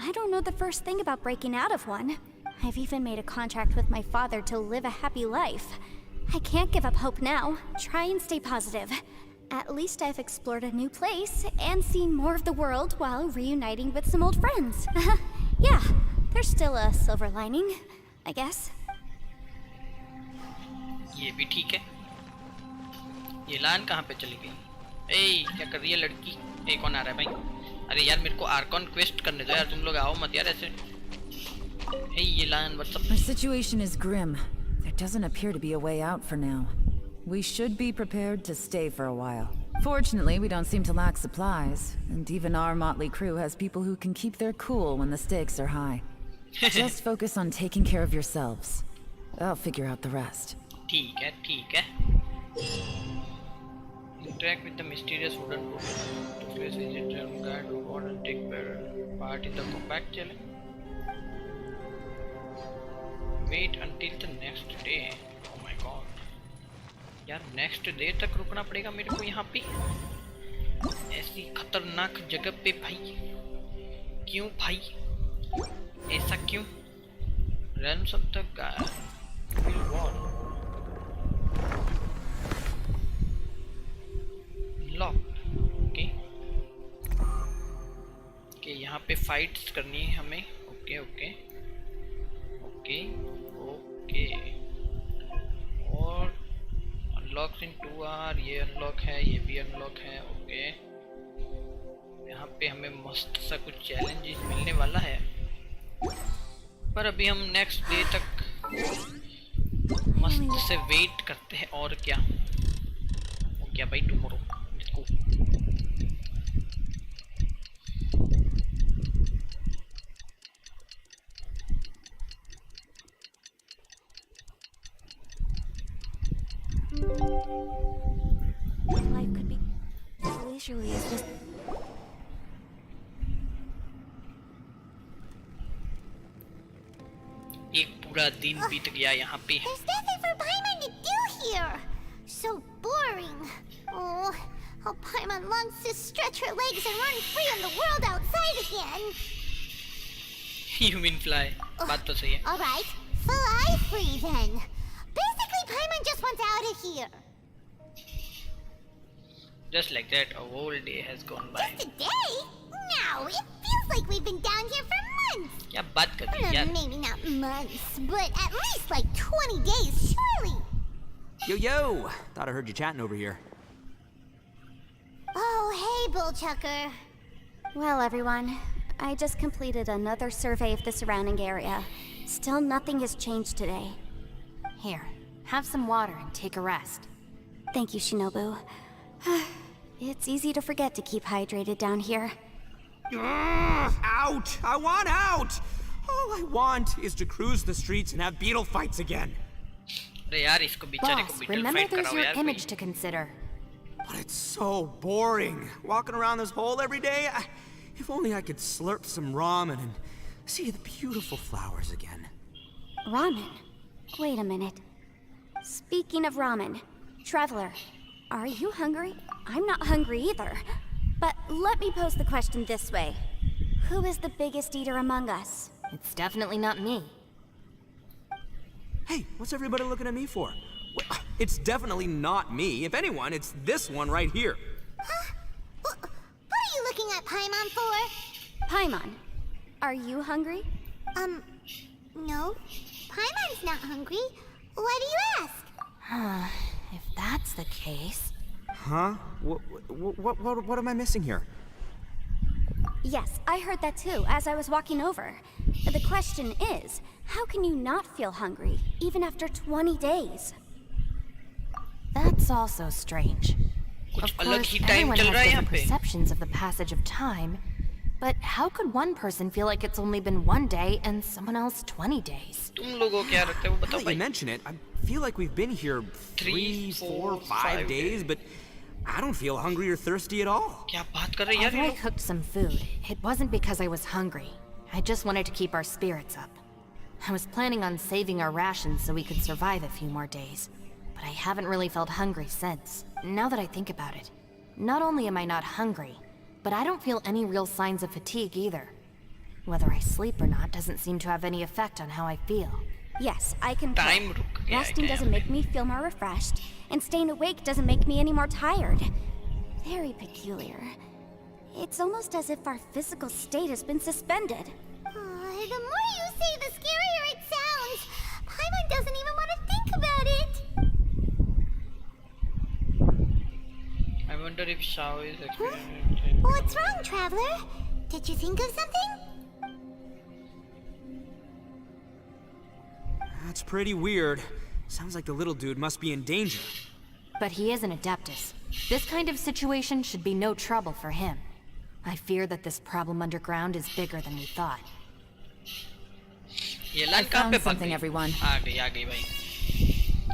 I don't know the first thing about breaking out of one. I've even made a contract with my father to live a happy life. I can't give up hope now. Try and stay positive. At least I've explored a new place and seen more of the world while reuniting with some old friends. Yeah, there's still a silver lining, I guess. ये भी ठीक है. येलान कहाँ पे चली गई? ए, क्या कर रही है लड़की? ए, कौन आ रहा है भाई? अरे यार मेरे को आर्कॉन क्वेस्ट करने दो यार, तुम लोग आओ मत यार ऐसे. Hey YELAN, what's up? Our situation is grim. There doesn't appear to be a way out for now. We should be prepared to stay for a while. Fortunately, we don't seem to lack supplies, and even our motley crew has people who can keep their cool when the stakes are high. Just focus on taking care of yourselves. I'll figure out the rest. ठीक है, ठीक है. Interact with the mysterious wooden book to face a guide who want to take part in the combat challenge. Wait until the next day. Oh my god. यार next day तक रुकना पड़ेगा मेरे को यहाँ पे ऐसी खतरनाक जगह पे भाई. क्यों भाई? ऐसा क्यों? Realms of the wall. Locked. Okay. Okay, यहाँ पे fights करनी है हमें. Okay, okay. Okay, okay. और unlocks in 2 hour, ये unlock है, ये भी unlock है. Okay. यहाँ पे हमें मस्त सा कुछ challenges मिलने वाला है. पर अभी हम next day तक मस्त से wait करते हैं और क्या. वो क्या भाई tomorrow. Let's go. Life could be leisurely as this. एक पूरा दिन बीत गया यहाँ पे. There's nothing for Paimon to do here. So boring. Oh, how Paimon longs to stretch her legs and run free in the world outside again. You mean fly? बात तो सही है. All right, fly free then. Basically, Paimon just wants out of here. Just like that, a whole day has gone by. Just a day? No, it feels like we've been down here for months. क्या बात कर रही है यार? Maybe not months, but at least like 20 days, surely. Yo! Thought I heard you chatting over here. Oh, hey, Bullchucker. Well, everyone, I just completed another survey of the surrounding area. Still nothing has changed today. Here, have some water and take a rest. Thank you, Shinobu. It's easy to forget to keep hydrated down here. Out! I want out! All I want is to cruise the streets and have beetle fights again. अरे यार इसको बेचारे को Boss, beetle remember fight there's कराओ your यार image कोई. to consider. But it's so boring. Walking around this hole every day. If only I could slurp some ramen and see the beautiful flowers again. Ramen? Wait a minute. Speaking of ramen, Traveler, Are you hungry? I'm not hungry either. But let me pose the question this way. Who is the biggest eater among us? It's definitely not me. Hey, what's everybody looking at me for? It's definitely not me. If anyone, it's this one right here. Huh? What are you looking at Paimon for? Paimon, are you hungry? No. Paimon's not hungry. Why do you ask? If that's the case... Huh? What am I missing here? Yes, I heard that too, as I was walking over. The question is, how can you not feel hungry, even after 20 days? That's also strange. कुछ Of अलग course, ही time everyone चल has रहा है यहाँ different पे. perceptions of the passage of time, but how could one person feel like it's only been 1 day and someone else 20 days? तुम लोगों क्या रखते हो Now बताओ that you भाई. mention it, I feel like we've been here 3, 4, 5 days, but I don't feel hungry or thirsty at all. क्या बात कर रहे हैं यार Although ये I लोग? cooked some food, it wasn't because I was hungry. I just wanted to keep our spirits up. I was planning on saving our rations so we could survive a few more days. But I haven't really felt hungry since. Now that I think about it, not only am I not hungry, but I don't feel any real signs of fatigue either. Whether I sleep or not doesn't seem to have any effect on how I feel. Yes, I can Time tell. रुक गया है Resting क्या doesn't यहाँ make me feel more refreshed, and staying awake doesn't make me any more tired. Very peculiar. It's almost as if our physical state has been suspended. The more you say, the scarier it sounds. Paimon doesn't even want to think about it. पे? I wonder if Shao is experiencing. What's wrong, traveler? Did you think of something? That's pretty weird. Sounds like the little dude must be in danger. But he is an Adeptus. This kind of situation should be no trouble for him. I fear that this problem underground is bigger than we thought. YELAN I कहाँ found पे भाग something, गई? everyone. आ गई भाई.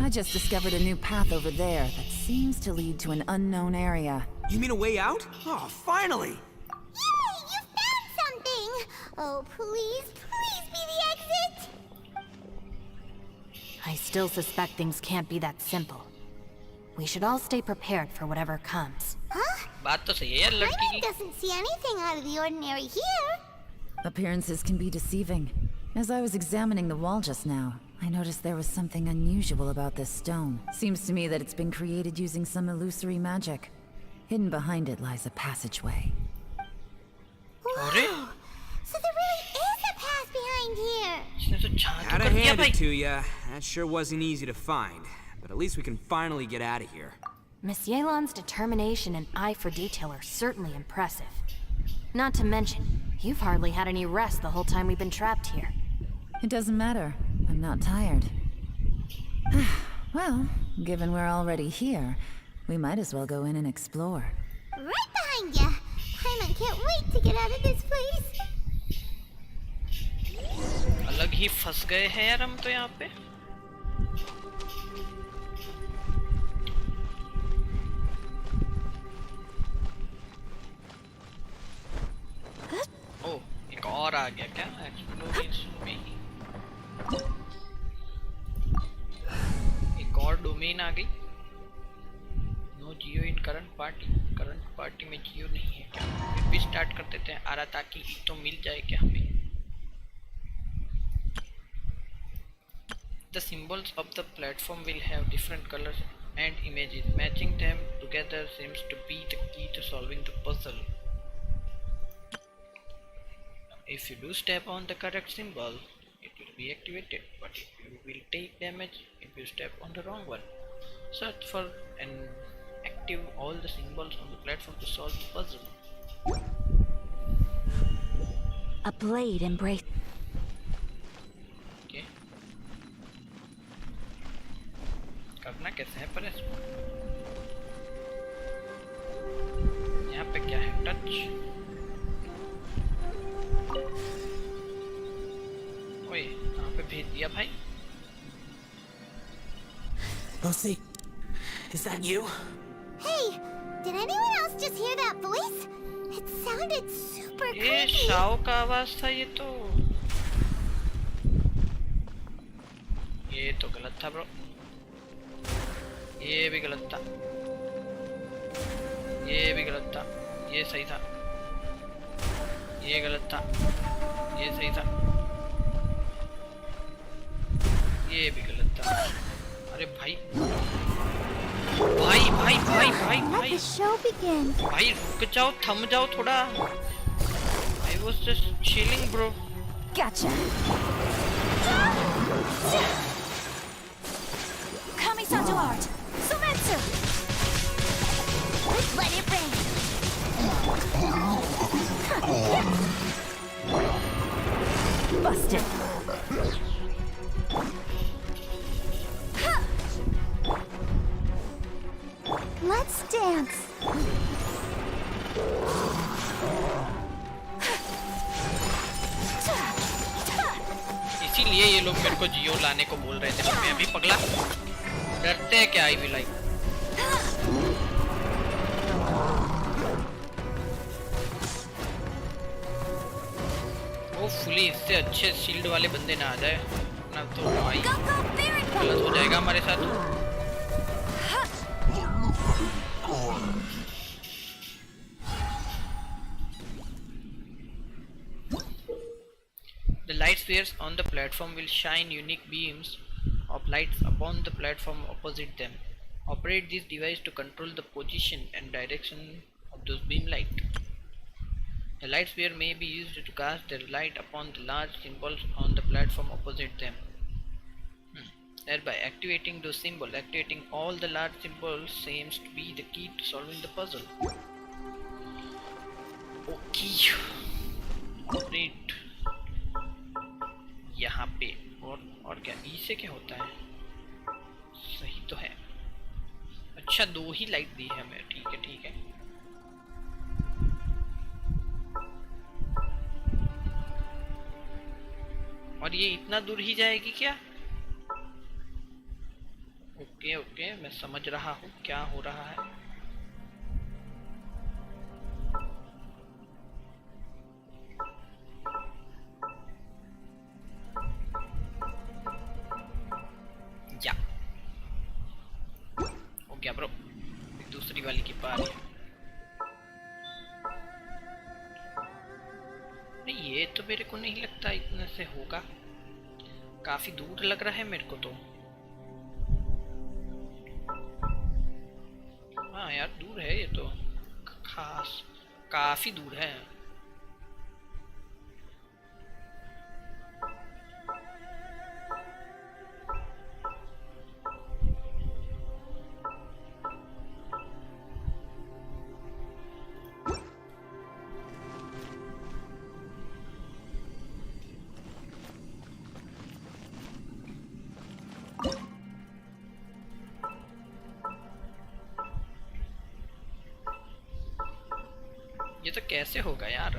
I just discovered a new path over there that seems to lead to an unknown area. You mean a way out? Oh, finally! Yay! You found something! Oh, please, please be the exit! I still suspect things can't be that simple. We should all stay prepared for whatever comes. Huh? बात तो सही है यार लड़की Paimon की. doesn't see anything out of the ordinary here. Appearances can be deceiving. As I was examining the wall just now, I noticed there was something unusual about this stone. Seems to me that it's been created using some illusory magic. Hidden behind it lies a passageway. अरे So there really is a path behind here. इसने तो झांक Gotta कर दिया hand भाई. it to ya. That sure wasn't easy to find. But at least we can finally get out of here. Miss YELAN's determination and eye for detail are certainly impressive. Not to mention, you've hardly had any rest the whole time we've been trapped here. It doesn't matter. I'm not tired. Well, given we're already here, we might as well go in and explore. Right behind ya. Paimon can't wait to get out of this place. अलग ही फंस गए हैं यार हम तो यहाँ पे. ओ एक और आ गया क्या? एक्सप्लोरेशन में ही एक और डोमेन आ गई. नो जियो इन करंट पार्टी में जियो नहीं है क्या? फिर भी स्टार्ट कर देते हैं आरा ताकि तो मिल जाए क्या हमें. The symbols of the platform will have different colors and images. Matching them together seems to be the key to solving the puzzle. If you do step on the correct symbol, it will be activated, but you will take damage if you step on the wrong one. Search for and active all the symbols on the platform to solve the puzzle. A blade embrace. Okay. करना कैसे है पर इसको? यहाँ पे क्या है? Touch. ओए कहाँ पे भेज दिया भाई? Lucy, is that you? Hey, did anyone else just hear that voice? It sounded super ये creepy. शाओ का आवाज था ये तो. ये तो गलत था ब्रो. ये भी गलत था. ये भी गलत था, ये सही था, ये गलत था, ये सही था, ये भी गलत था। अरे भाई भाई भाई भाई भाई Let भाई the show begin. भाई रुक जाओ, थम जाओ थोड़ा। I was just chilling, bro. Gotcha. Kami-san's art. Sumetsu. Let it rain. Busted. Let's dance. इसीलिए ये लोग मेरे को जियो लाने को बोल रहे थे, पर मैं अभी पगला। डरते हैं क्या? आई भी लाइक वो फुली इससे अच्छे शील्ड वाले बंदे ना आ जाए ना, तो भाई गलत हो जाएगा हमारे साथ। The light spheres on the platform will shine unique beams of lights upon the platform opposite them. Operate this device to control the position and direction of those beam light. The light sphere may be used to cast their light upon the large symbols on the platform opposite them. Thereby activating those symbols. Activating all the large symbols seems to be the key to solving the puzzle. Okay. Great. यहाँ पे और क्या ई से क्या होता है? सही तो है। अच्छा 2 ही लाइट दी है हमें, ठीक है ठीक है। और ये इतना दूर ही जाएगी क्या? ओके ओके, मैं समझ रहा हूँ क्या हो रहा है। या हो गया ब्रो, दूसरी वाली की पार है। नहीं ये तो मेरे को नहीं लगता इतने से होगा, काफी दूर लग रहा है मेरे को तो। हाँ यार दूर है ये तो, खास काफी दूर है। ये तो कैसे होगा यार?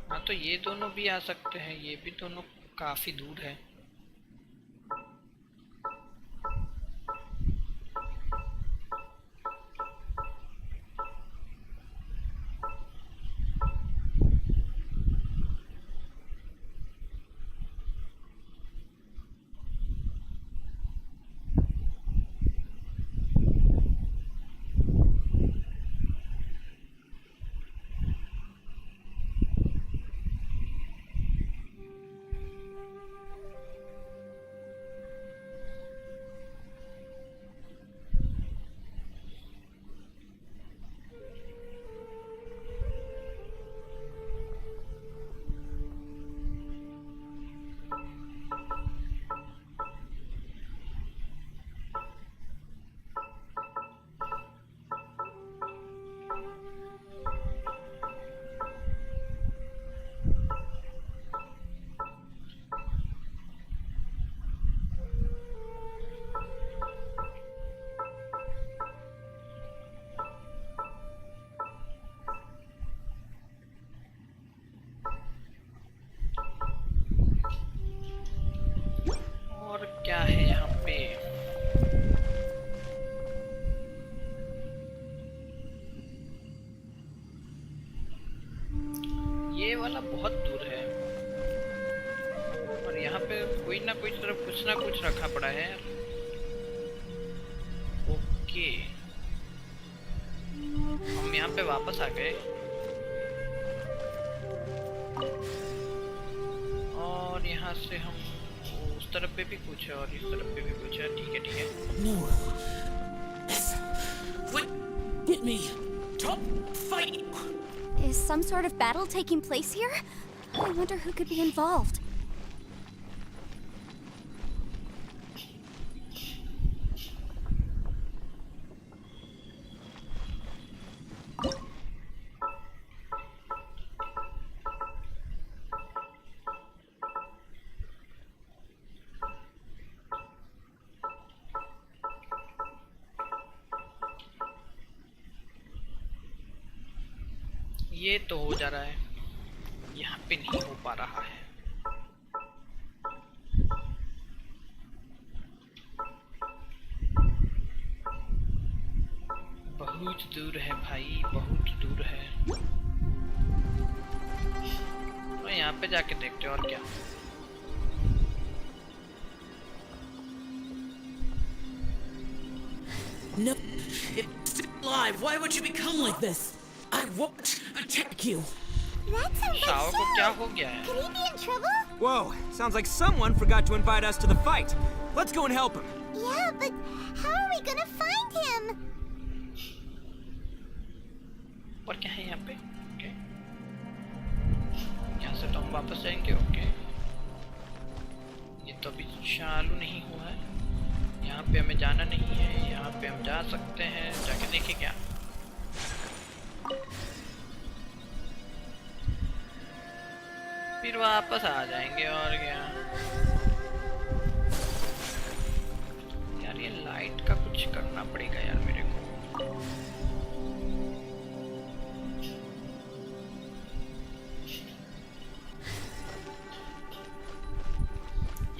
हाँ तो ये दोनों भी आ सकते हैं, ये भी दोनों काफी दूर है। क्या है यहाँ पे? ये वाला बहुत दूर है और यहाँ पे कोई ना कोई तरफ कुछ ना कुछ रखा पड़ा है। ओके, हम यहाँ पे वापस आ गए और यहाँ से हम उस तरफ पे भी कुछ है और इस तरफ पे भी कुछ है। ठीक है ठीक है। No. Yes. What? Get me. Don't fight. Is some sort of battle taking place here? I wonder who could be involved. ये तो हो जा रहा है, यहाँ पे नहीं हो पा रहा है। बहुत दूर है भाई, बहुत दूर है। तो यहाँ पे जाके देखते हैं और क्या। No. It's still alive. Why would you become like this? I won't attack you. That sounds Shao like को क्या Shao. हो गया है? Could he be in trouble? Whoa, sounds like someone forgot to invite us to the fight. Let's go and help him. Yeah, but how are we gonna find him? और क्या है यहाँ पे? ओके, यहाँ से तो हम वापस जाएंगे। ओके, ये तो अभी चालू नहीं हुआ है। यहाँ पे हमें जाना नहीं है, यहाँ पे हम जा सकते हैं। जाके देखें क्या। फिर वापस आ जाएंगे और क्या। यार ये लाइट का कुछ करना पड़ेगा यार मेरे को।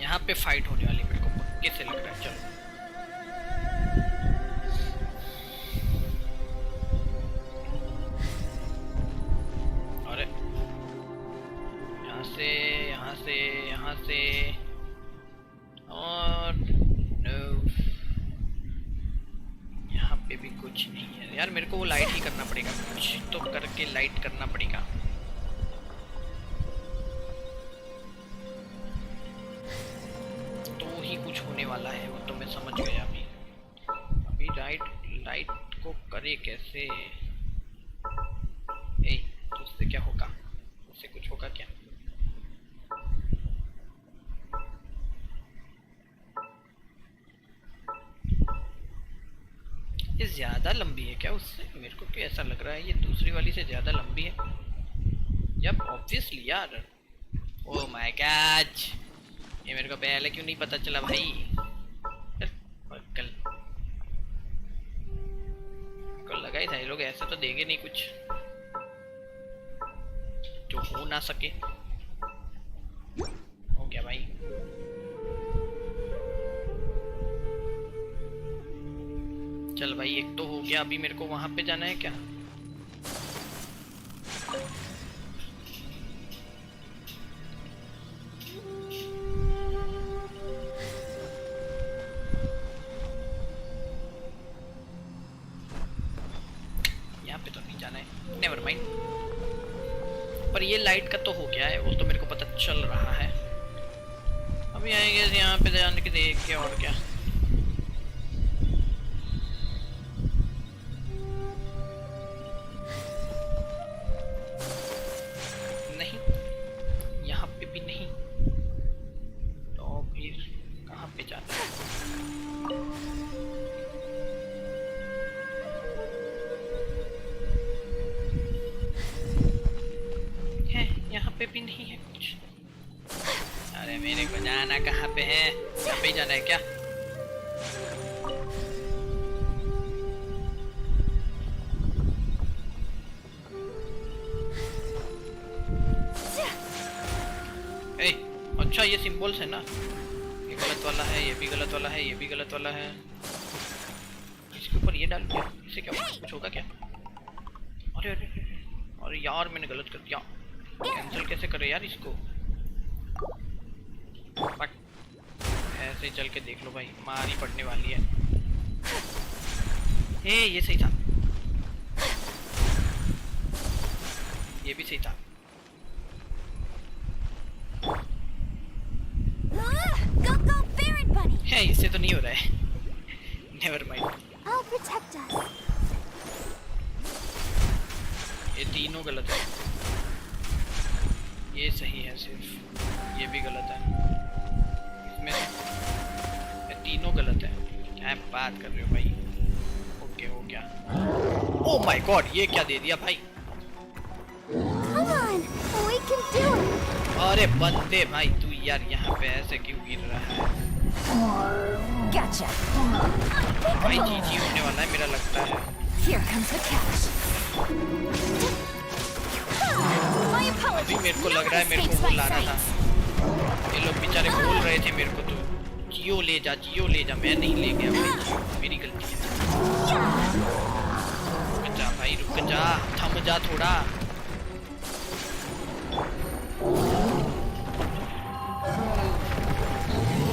यहाँ पे फाइट होने वाली मेरे को पक्के से लग रहा है। चलो अरे यहाँ से और नो, यहाँ पे भी कुछ नहीं है यार। मेरे को वो लाइट ही करना पड़ेगा, कुछ तो करके लाइट करना पड़ेगा। तो ही कुछ होने वाला है, वो तो मैं समझ गया। अभी लाइट को करे कैसे? ए, तो उससे क्या होगा? उससे कुछ होगा क्या? ये ज्यादा लंबी है क्या उससे? मेरे को क्यों ऐसा लग रहा है ये दूसरी वाली से ज्यादा लंबी है। यप, ऑब्वियसली यार। ओह माय गॉड, ये मेरे को पहले क्यों नहीं पता चला भाई? कल को लगा ही था ये लोग ऐसा तो देंगे नहीं कुछ जो हो ना सके। हो गया भाई। चल भाई, एक तो हो गया। अभी मेरे को वहां पे जाना है क्या? यहाँ पे तो नहीं जाना है, नेवर माइंड। पर ये लाइट का तो हो गया है, वो तो मेरे को पता चल रहा है। अभी आएंगे यहाँ पे जाने के देख के और क्या। पे भी नहीं है कुछ। अरे मेरे को जाना कहाँ पे है? यहाँ पे ही जाना है क्या? ए, अच्छा ये सिंबल्स है ना, ये गलत वाला है, ये भी गलत वाला है, ये भी गलत वाला है। इसके ऊपर ये डाल दिया, इससे क्या होगा? कुछ होगा क्या? अरे अरे अरे यार, मैंने गलत कर दिया। कैंसिल कैसे करे यार इसको? बट ऐसे चल के देख लो भाई, मार ही पड़ने वाली है। ये सही था, ये भी सही था। Go, Baron Bunny! है, इससे तो नहीं हो रहा है। Never mind. I'll protect us. ये तीनों गलत है, ये सही है सिर्फ, ये भी गलत है, इसमें ये तीनों गलत है। क्या बात कर रहे हो भाई? ओके हो गया। ओह माय गॉड, ये क्या दे दिया भाई? Come on, we can do it. अरे बंदे भाई, तू यार यहाँ पे ऐसे क्यों गिर रहा है? Gotcha. भाई जीजी होने वाला है मेरा लगता है। Here comes the catch. My अभी apologies. मेरे को No लग रहा है one मेरे को escapes वो my लाना था। sight. ये लोग बेचारे बोल रहे थे मेरे को, तो जियो ले जा, जियो ले जा, मैं नहीं ले गया भाई, मेरी गलती है। रुक जा भाई, रुक जा, थम जा थोड़ा।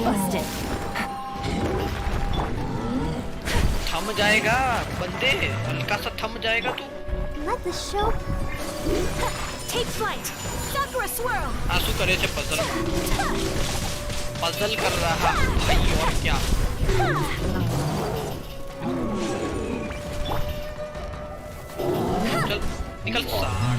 Busted. थम जाएगा बंदे, हल्का सा थम जाएगा तू। Let the show take flight. Sakura swirl. आंसू करे थे पजल, पजल कर रहा भाई, और क्या। चल निकल साड़।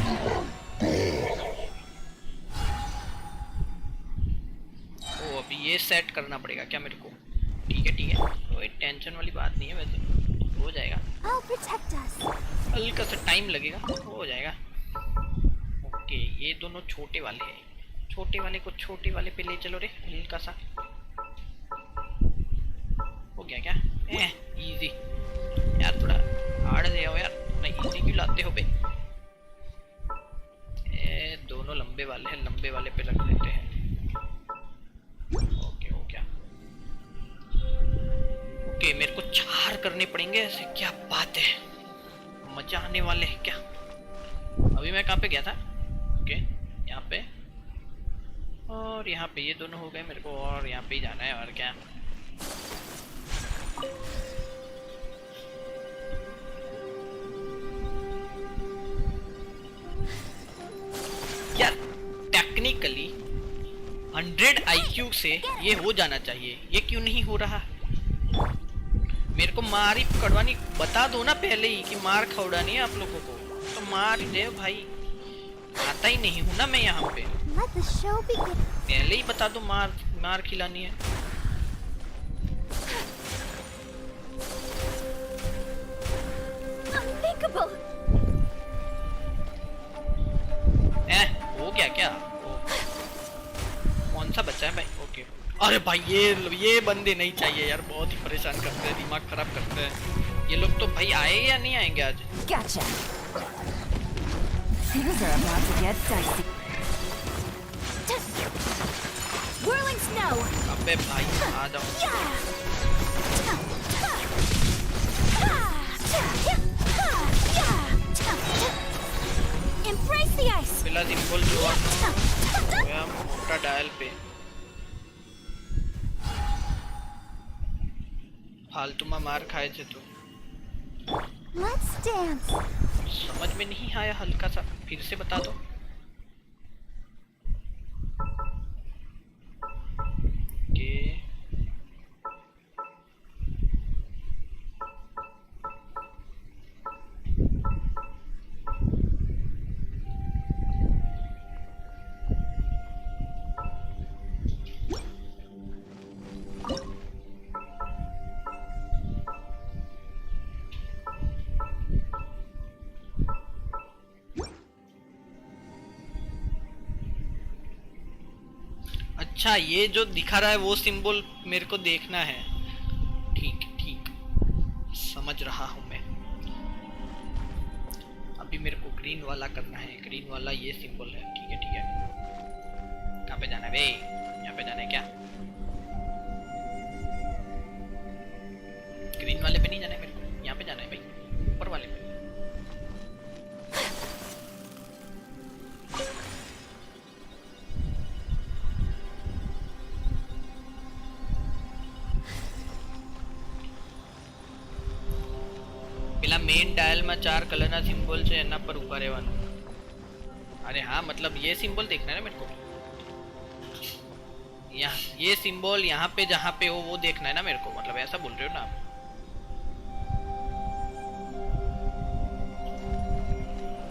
ओ अभी ये सेट करना पड़ेगा क्या मेरे को? ठीक है ठीक है, कोई टेंशन वाली बात नहीं है, वैसे हो जाएगा। I'll protect us. हल्का सा टाइम लगेगा, हो जाएगा। ओके, ये दोनों छोटे वाले हैं, छोटे वाले को छोटे वाले पे ले चलो रे, हल्का सा। हो गया क्या? इजी यार, थोड़ा हार्ड ले आओ यार, नहीं इजी क्यों लाते हो बे? दोनों लंबे वाले हैं, लंबे वाले पे रख लेते हैं। ओके हो गया। ओके, मेरे को 4 करने पड़ेंगे ऐसे, क्या बात है, मजा आने वाले है क्या? अभी मैं कहाँ पे गया था? ओके, यहाँ पे और यहाँ पे, ये दोनों हो गए मेरे को, और यहाँ पे ही जाना है, और क्या। यार टेक्निकली 100 IQ से ये हो जाना चाहिए, ये क्यों नहीं हो रहा? मेरे को मार ही पकड़वानी, बता दो ना पहले ही कि मार खवड़ानी है आप लोगों को, तो मार ही दे भाई। आता ही नहीं हूँ ना मैं यहाँ पे, Let the show begin. पहले ही बता दो मार खिलानी है। Unthinkable. हो गया क्या? कौन सा बच्चा है भाई? ओके, अरे भाई ये बंदे नहीं चाहिए यार, बहुत ही परेशान करते हैं, दिमाग खराब करते हैं ये लोग। तो भाई आए या नहीं आएंगे आज? Gotcha. Things are about to get dicey. Whirling snow. अबे भाई आ जाओ। Embrace the ice. पहला सिंबल जो है मोटा डायल पे, फालतू में मार खाए थे तो Let's dance. समझ में नहीं आया, हल्का सा फिर से बता दो। कि अच्छा, ये जो दिखा रहा है वो सिंबल मेरे को देखना है। ठीक ठीक, समझ रहा हूँ मैं। अभी मेरे को ग्रीन वाला करना है, ग्रीन वाला ये सिंबल है। ठीक है ठीक है, कहाँ पे जाना है बे? यहाँ पे जाना है क्या? ग्रीन वाले पे नहीं जाना है मेरे को, यहाँ पे जाना है भाई, ऊपर वाले पे। એલા મેઇન ડાયલ માં 4 કલરના સિમ્બોલ છે એના પર ઊભા રહેવાનું. अरे हाँ मतलब ये सिंबल देखना है ना मेरे को. यहाँ ये सिंबल यहाँ पे जहाँ पे हो वो देखना है ना मेरे को, मतलब ऐसा बोल रहे हो ना आप.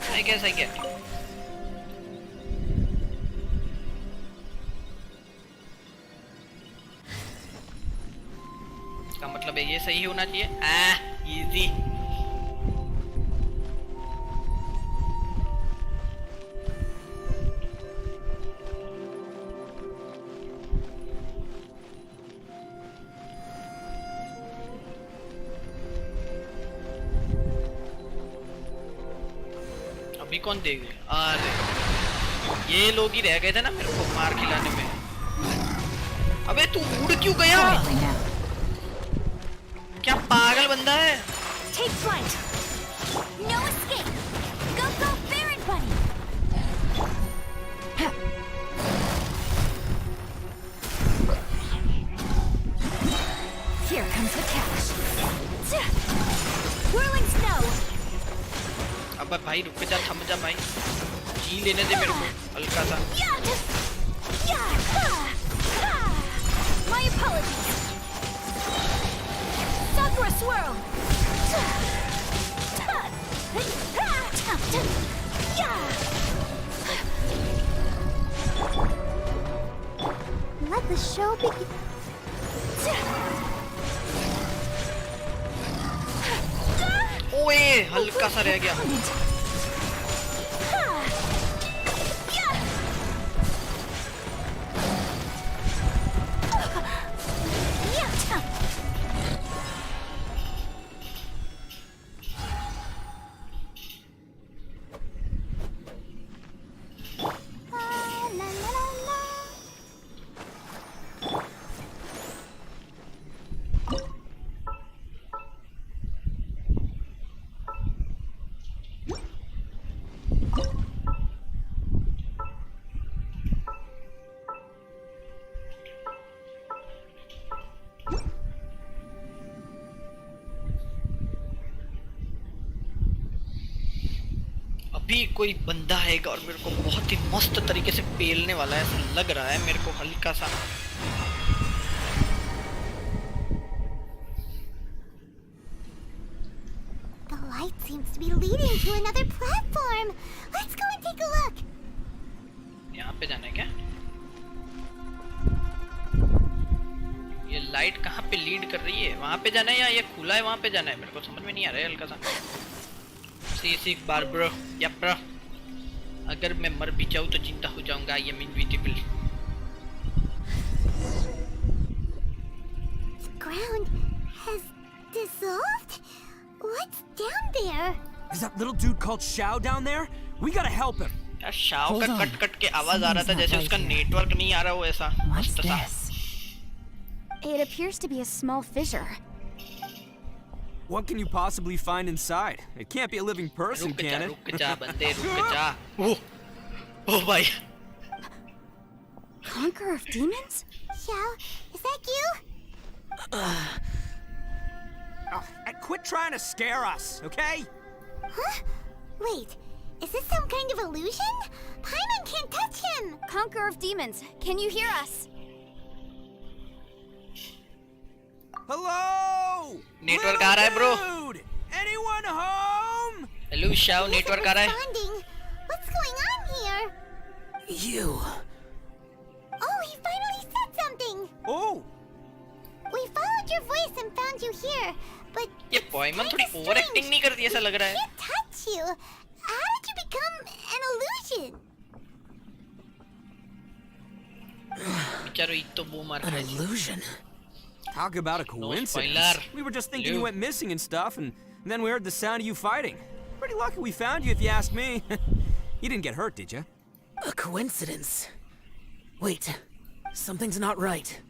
सही क्या सही क्या. इसका मतलब है ये सही होना चाहिए. इजी. कौन देगा? अरे ये लोग ही रह गए थे ना मेरे को मार खिलाने में. अबे तू उड़ क्यों गया? क्या पागल बंदा है? Take flight. No escape. Go go Baron Bunny. Here comes the cash. Whirling snow. अब भाई रुक जा, थम जा भाई, जी लेने दे मेरे को हल्का सा. My apologies. Sakura swirl. Let the show begin. ओए हल्का सा रह गया. अभी कोई बंदा आएगा और मेरे को बहुत ही मस्त तरीके से पेलने वाला है, ऐसा लग रहा है मेरे को हल्का सा. The light seems to be leading to another platform. Let's go and take a look. यहाँ पे जाना है क्या? ये लाइट कहाँ पे लीड कर रही है? वहाँ पे जाना है या ये खुला है वहाँ पे जाना है? मेरे को समझ में नहीं आ रहा है हल्का सा. एक बार ब्रो या ब्रो, अगर मैं मर भी जाऊँ तो चिंता हो जाऊंगा. I am invisible. The ground has dissolved? What's down there? Is that little dude called Shao down there? We gotta help him. यार शाओ का कट कट के आवाज आ रहा था जैसे उसका नेटवर्क नहीं आ रहा हो ऐसा. What's this? It appears to be a small fissure. What can you possibly find inside? It can't be a living person, can it? रुक जा बंदे रुक जा. ओह भाई. Conqueror of demons? Xiao, is that you? Quit trying to scare us, okay? Huh? Wait, is this some kind of illusion? Paimon can't touch him! Conqueror of demons, can you hear us? Hello? Network आ रहा है bro. Anyone home? Hello Xiao, network आ रहा है. Responding. What's going on here? You. Oh, he finally said something! Oh, We followed your voice and found you here, but ये पॉइमन थोड़ी over acting नहीं करती ऐसा लग रहा है. can't touch you. How did you become an illusion? बेचारो एक तो वो मार An खाया. illusion. talk about a coincidence. spoiler. We were just thinking Lou. you went missing and stuff, and then we heard the sound of you fighting. Pretty lucky we found you, if you ask me. You didn't get hurt, did you? A coincidence. Wait, something's not right.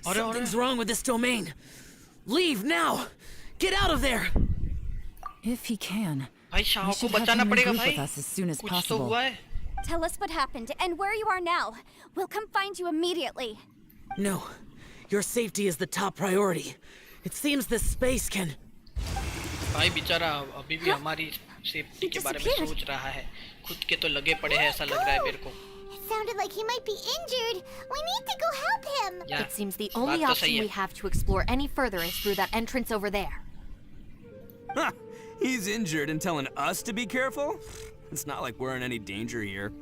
Something's wrong with this domain. Leave now! Get out of there! If he can, भाई we Shao को should have बचाना him पड़ेगा regroup भाई. with us as soon as कुछ तो possible. हुआ है. Tell us what happened and where you are now. We'll come find you immediately. No, your safety is the top priority. It seems this space can... भाई बेचारा अभी भी हमारी safety के बारे में सोच रहा है, खुद के तो लगे पड़े हैं ऐसा लग रहा है मेरे को। It sounded like he might be injured. We need to go help him. Yeah, It seems the बात only तो option सही we है। have to explore any further is through that entrance over there. Huh, he's injured and telling us to be careful? It's not like we're in any danger here.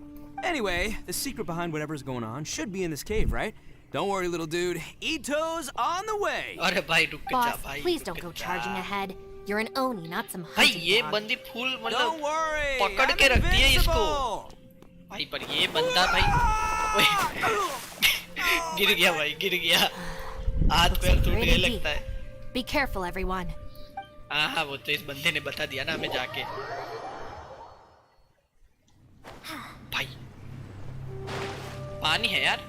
Anyway, the secret behind whatever's going on should be in this cave, right? Don't worry, little dude. Ito's on the way. अरे भाई रुक जा Boss, भाई, please रुक don't go जा। charging ahead. You're an Oni, not some भाई hunted ये dog. बंदी फुल Don't मतलब worry. पकड़ I'm के रखती है इसको। invincible. भाई पर ये बंदा भाई ओए, गिर गया भाई, गिर गया, हाथ Looks पैर like टूट you're गए in लगता है। deep. Be careful, everyone. हाँ वो तो इस बंदे ने बता दिया ना हमें जाके। भाई पानी है यार,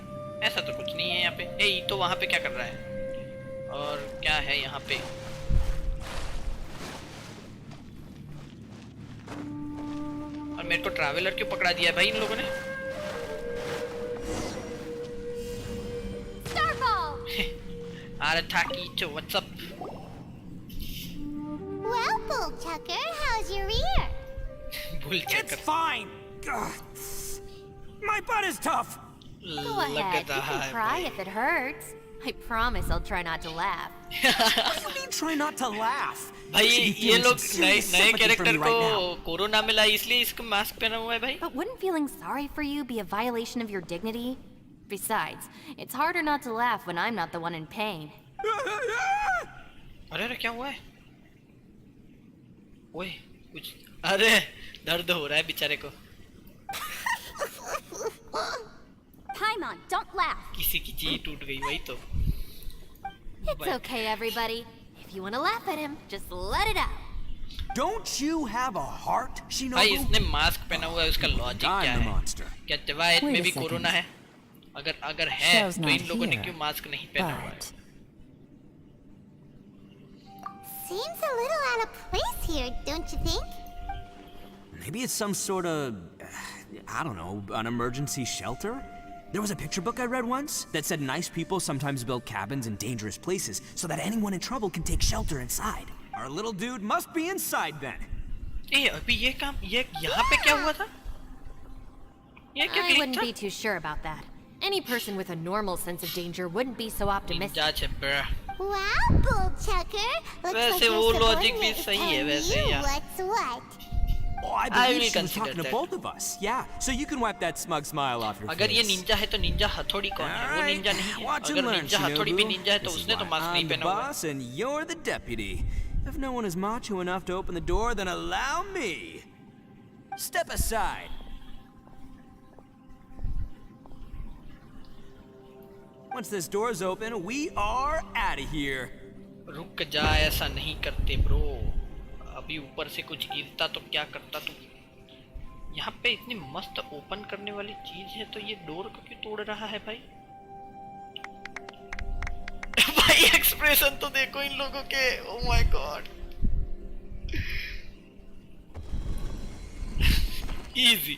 ऐसा तो कुछ नहीं है यहाँ पे। ए तो वहाँ पे क्या कर रहा है और क्या है यहाँ पे? और मेरे को ट्रैवलर क्यों पकड़ा दिया है भाई इन लोगों ने? अरे था कीचो, what's up? Well, Bullchucker, how's your ear? भूल It's चक्कर fine. Ugh. My butt is tough. Go ahead. You लगता can है cry भाई। if it hurts. I promise I'll try not to laugh. What do you mean try not to laugh? भाई You should be ये feeling लोग some नए serious नए sympathy for character me को right now. Corona मिला इसलिए इसको mask पहना हुआ है भाई। But wouldn't feeling sorry for you be a violation of your dignity? Besides, it's harder not to laugh when I'm not the one in pain. अरे अरे क्या हुआ है? ओए कुछ, अरे दर्द हो रहा है बेचारे को। Paimon, don't laugh. किसी की चीज टूट गई वही तो। It's okay, everybody. If you want to laugh at him, just let it out. Don't you have a heart, भाई Shinobu? इसने मास्क पहना हुआ है, उसका लॉजिक क्या I'm the है? monster. क्या जवायत Wait में a भी second. कोरोना है? अगर है Show's तो not इन लोगों ने here, क्यों मास्क नहीं पहना हुआ है? But Seems a little out of place here, don't you think? Maybe it's some sort of, I don't know, an emergency shelter? There was a picture book I read once that said nice people sometimes build cabins in dangerous places so that anyone in trouble can take shelter inside. Our little dude must be inside then. ए अभी ये काम ये यहाँ पे क्या हुआ था? ये क्या I क्लिक wouldn't था? be too sure about that. Any person with a normal sense of danger wouldn't be so optimistic. Ninja चेपर। Wow, Bullchucker! Looks वैसे like वो your logic भी subordinate is सही है telling वैसे you यार। what's what. Oh, I I believe will she was consider talking to that. both of us. Yeah, so you can wipe that smug smile off your अगर ये face. Ninja है तो Ninja हथौड़ी कौन है? वो Alright, निंजा नहीं है। watch and अगर learn, निंजा हथौड़ी भी Shinobu. निंजा है तो This is उसने तो why मास्क नहीं I'm the पहना हुआ है। boss and you're the deputy. If no one is macho enough to open the door, then allow me. Step aside. Once this door's open, we are out of here. रुक जा, ऐसा नहीं करते bro. अभी ऊपर से कुछ गिरता तो क्या करता तू? यहाँ पे इतनी मस्त ओपन करने वाली चीज है तो ये डोर को क्यों तोड़ रहा है भाई? भाई एक्सप्रेशन तो देखो इन लोगों के, ओह माय गॉड। इजी।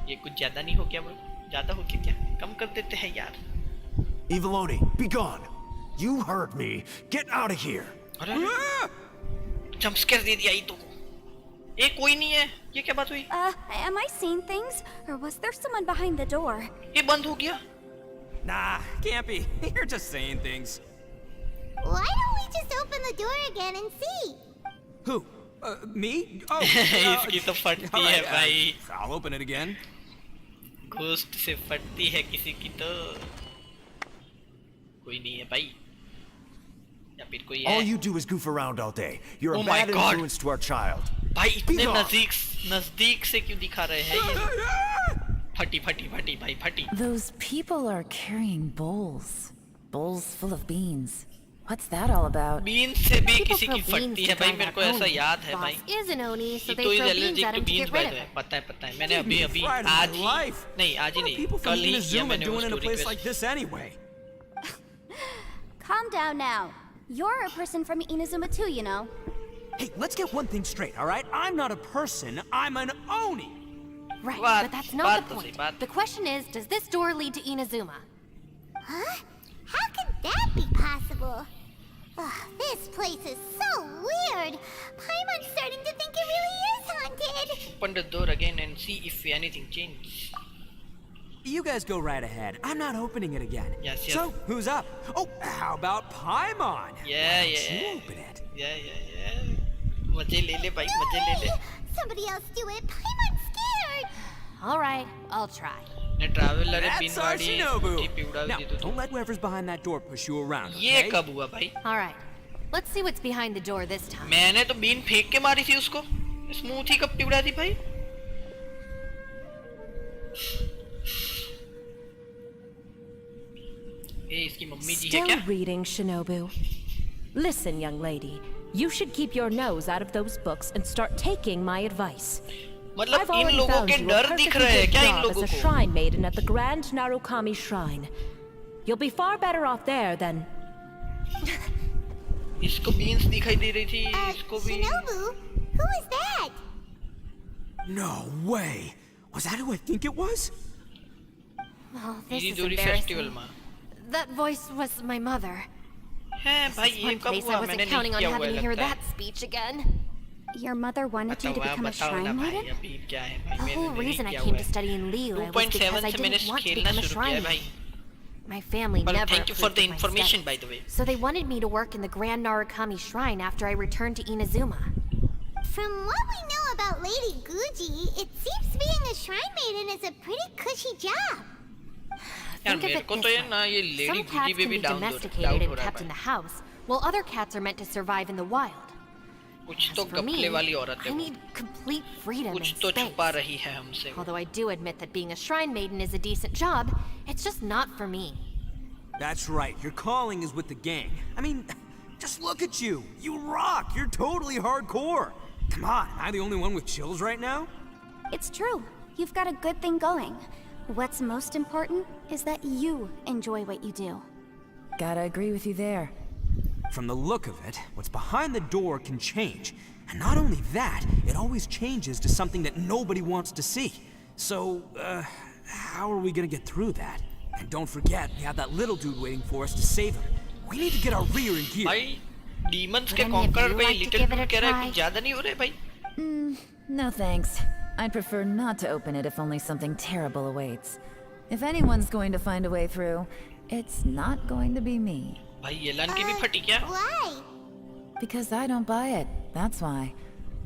ये कुछ ज्यादा नहीं हो गया ब्रो? ज्यादा हो गया क्या? कम कर देते हैं यार। Eviloni, be gone! You heard me. Get out of here. अरे जंप स्केयर दे दिया ये तो। ए कोई नहीं है, ये क्या बात हुई? Am I seeing things? Or was there someone behind the door? ये बंद हो गया? Nah, can't be. You're just saying things. Why don't we just open the door again and see? Who? Me? Oh, इसकी तो फटती all है right, भाई। I'll open it again. Ghost से फटती है किसी की तो। कोई नहीं है भाई, या फिर कोई है? All you do is goof around all day. You're Oh a my bad God. influence to our child. भाई इतने Be gone. नजदीक से क्यों दिखा रहे हैं ये? फटी फटी फटी भाई फटी। those people are carrying bowls. Bowls full of beans. What's that all about? Bean से भी People किसी की throw beans फटती to है भाई, drive मेरे out को ऐसा Oni. याद है भाई। Boss is an Oni, so ये they तो is throw beans allergic at to him to beans get by rid the of way. it. पता है मैंने Give me अभी a fright of आज my ही life. नहीं, आज ही What are नहीं, people from कल ही किया Inazuma मैंने वो doing in a story place पे। like this anyway? Calm down now. You're a person from Inazuma too, you know. Hey, let's get one thing straight, all right? I'm not a person, I'm an Oni. Right, बात- but that's बात not the तो सही, point. बात- The question is, does this door lead to Inazuma? Huh? How could that be possible? This place is so weird. Paimon's starting to think it really is haunted. Open the door again and see if anything changes. You guys go right ahead. I'm not opening it again. Yes. So, who's up? Oh, how about Paimon? Yeah. You open it. Yeah. मजे ले ले भाई, मजे ले ले. Somebody else do it. Paimon's scared. All right, I'll try. ने traveler That's pin our वाली Shinobu. पिवड़ा Now, भी दे don't let whoever's behind that door push you around, ये okay? कब हुआ भाई? All right, let's see what's behind the door this time. मैंने तो been फेंक के मारी थी उसको. स्मूथ ही कब पिवड़ा थी भाई? ये इसकी मम्मी जी है Still क्या? reading, Shinobu. Listen, young lady. You should keep your nose out of those books and start taking my advice. मतलब I've इन already लोगों found के you a डर दिख perfectly रहे हैं good क्या इन job लोगों as a को? shrine maiden at the Grand Narukami Shrine. You'll be far better off there than... इसको बीन्स दिखाई दे रही थी, इसको भी. Shinobu? Who is that? No way. Was that who I think it was? Oh, this इसी is दूरी festival embarrassing. में. That voice was my mother. हैं भाई This ये one कब place हुआ? I wasn't मैंने counting नहीं on किया हुआ having to hear लगता है. that speech again. Your mother wanted you to become a बताओ ना shrine भाई maiden? अभी क्या है भाई The मैंने whole नहीं reason I किया came हुआ to है. study in Liyue was because 2.7 I से मैंने didn't want to खेलना become a शुरू किया है shrine भाई. maiden. My family Well, never thank you for approved the of my information, studies. by the way. So they wanted me to work in the Grand Narukami Shrine after I returned to Inazuma. From what we know about Lady Guji, it seems being a shrine maiden is a pretty cushy job. यार Think of मेरे it को this तो ये way. ना ये lady Some Guzzi cats पे can भी be doubt domesticated हो and रहा kept in है the house, while other cats are meant to survive in the wild. कुछ As तो for me, गपले वाली औरत I है वो. need complete freedom कुछ and तो छुपा space. रही है हमसे वो. Although I do admit that being a shrine maiden is a decent job, it's just not for me. That's right. Your calling is with the gang. I mean, just look at you. You rock. You're totally hardcore. Come on, am I the only one with chills right now? It's true. You've got a good thing going. What's most important is that you enjoy what you do. Gotta agree with you there. From the look of it, what's behind the door can change. And not only that, it always changes to something that nobody wants to see. So, how are we gonna get through that? And don't forget, we have that little dude waiting for us to save him. We need to get our rear in gear. भाई demons Would के any of conqueror you पे like to little give it dude a कह रहा है try? कि ज्यादा नहीं हो रहे भाई. No thanks. I'd prefer not to open it if only something terrible awaits. If anyone's going to find a way through, it's not going to be me. भाई येलान की भी फटी क्या? Why? Because I don't buy it, that's why.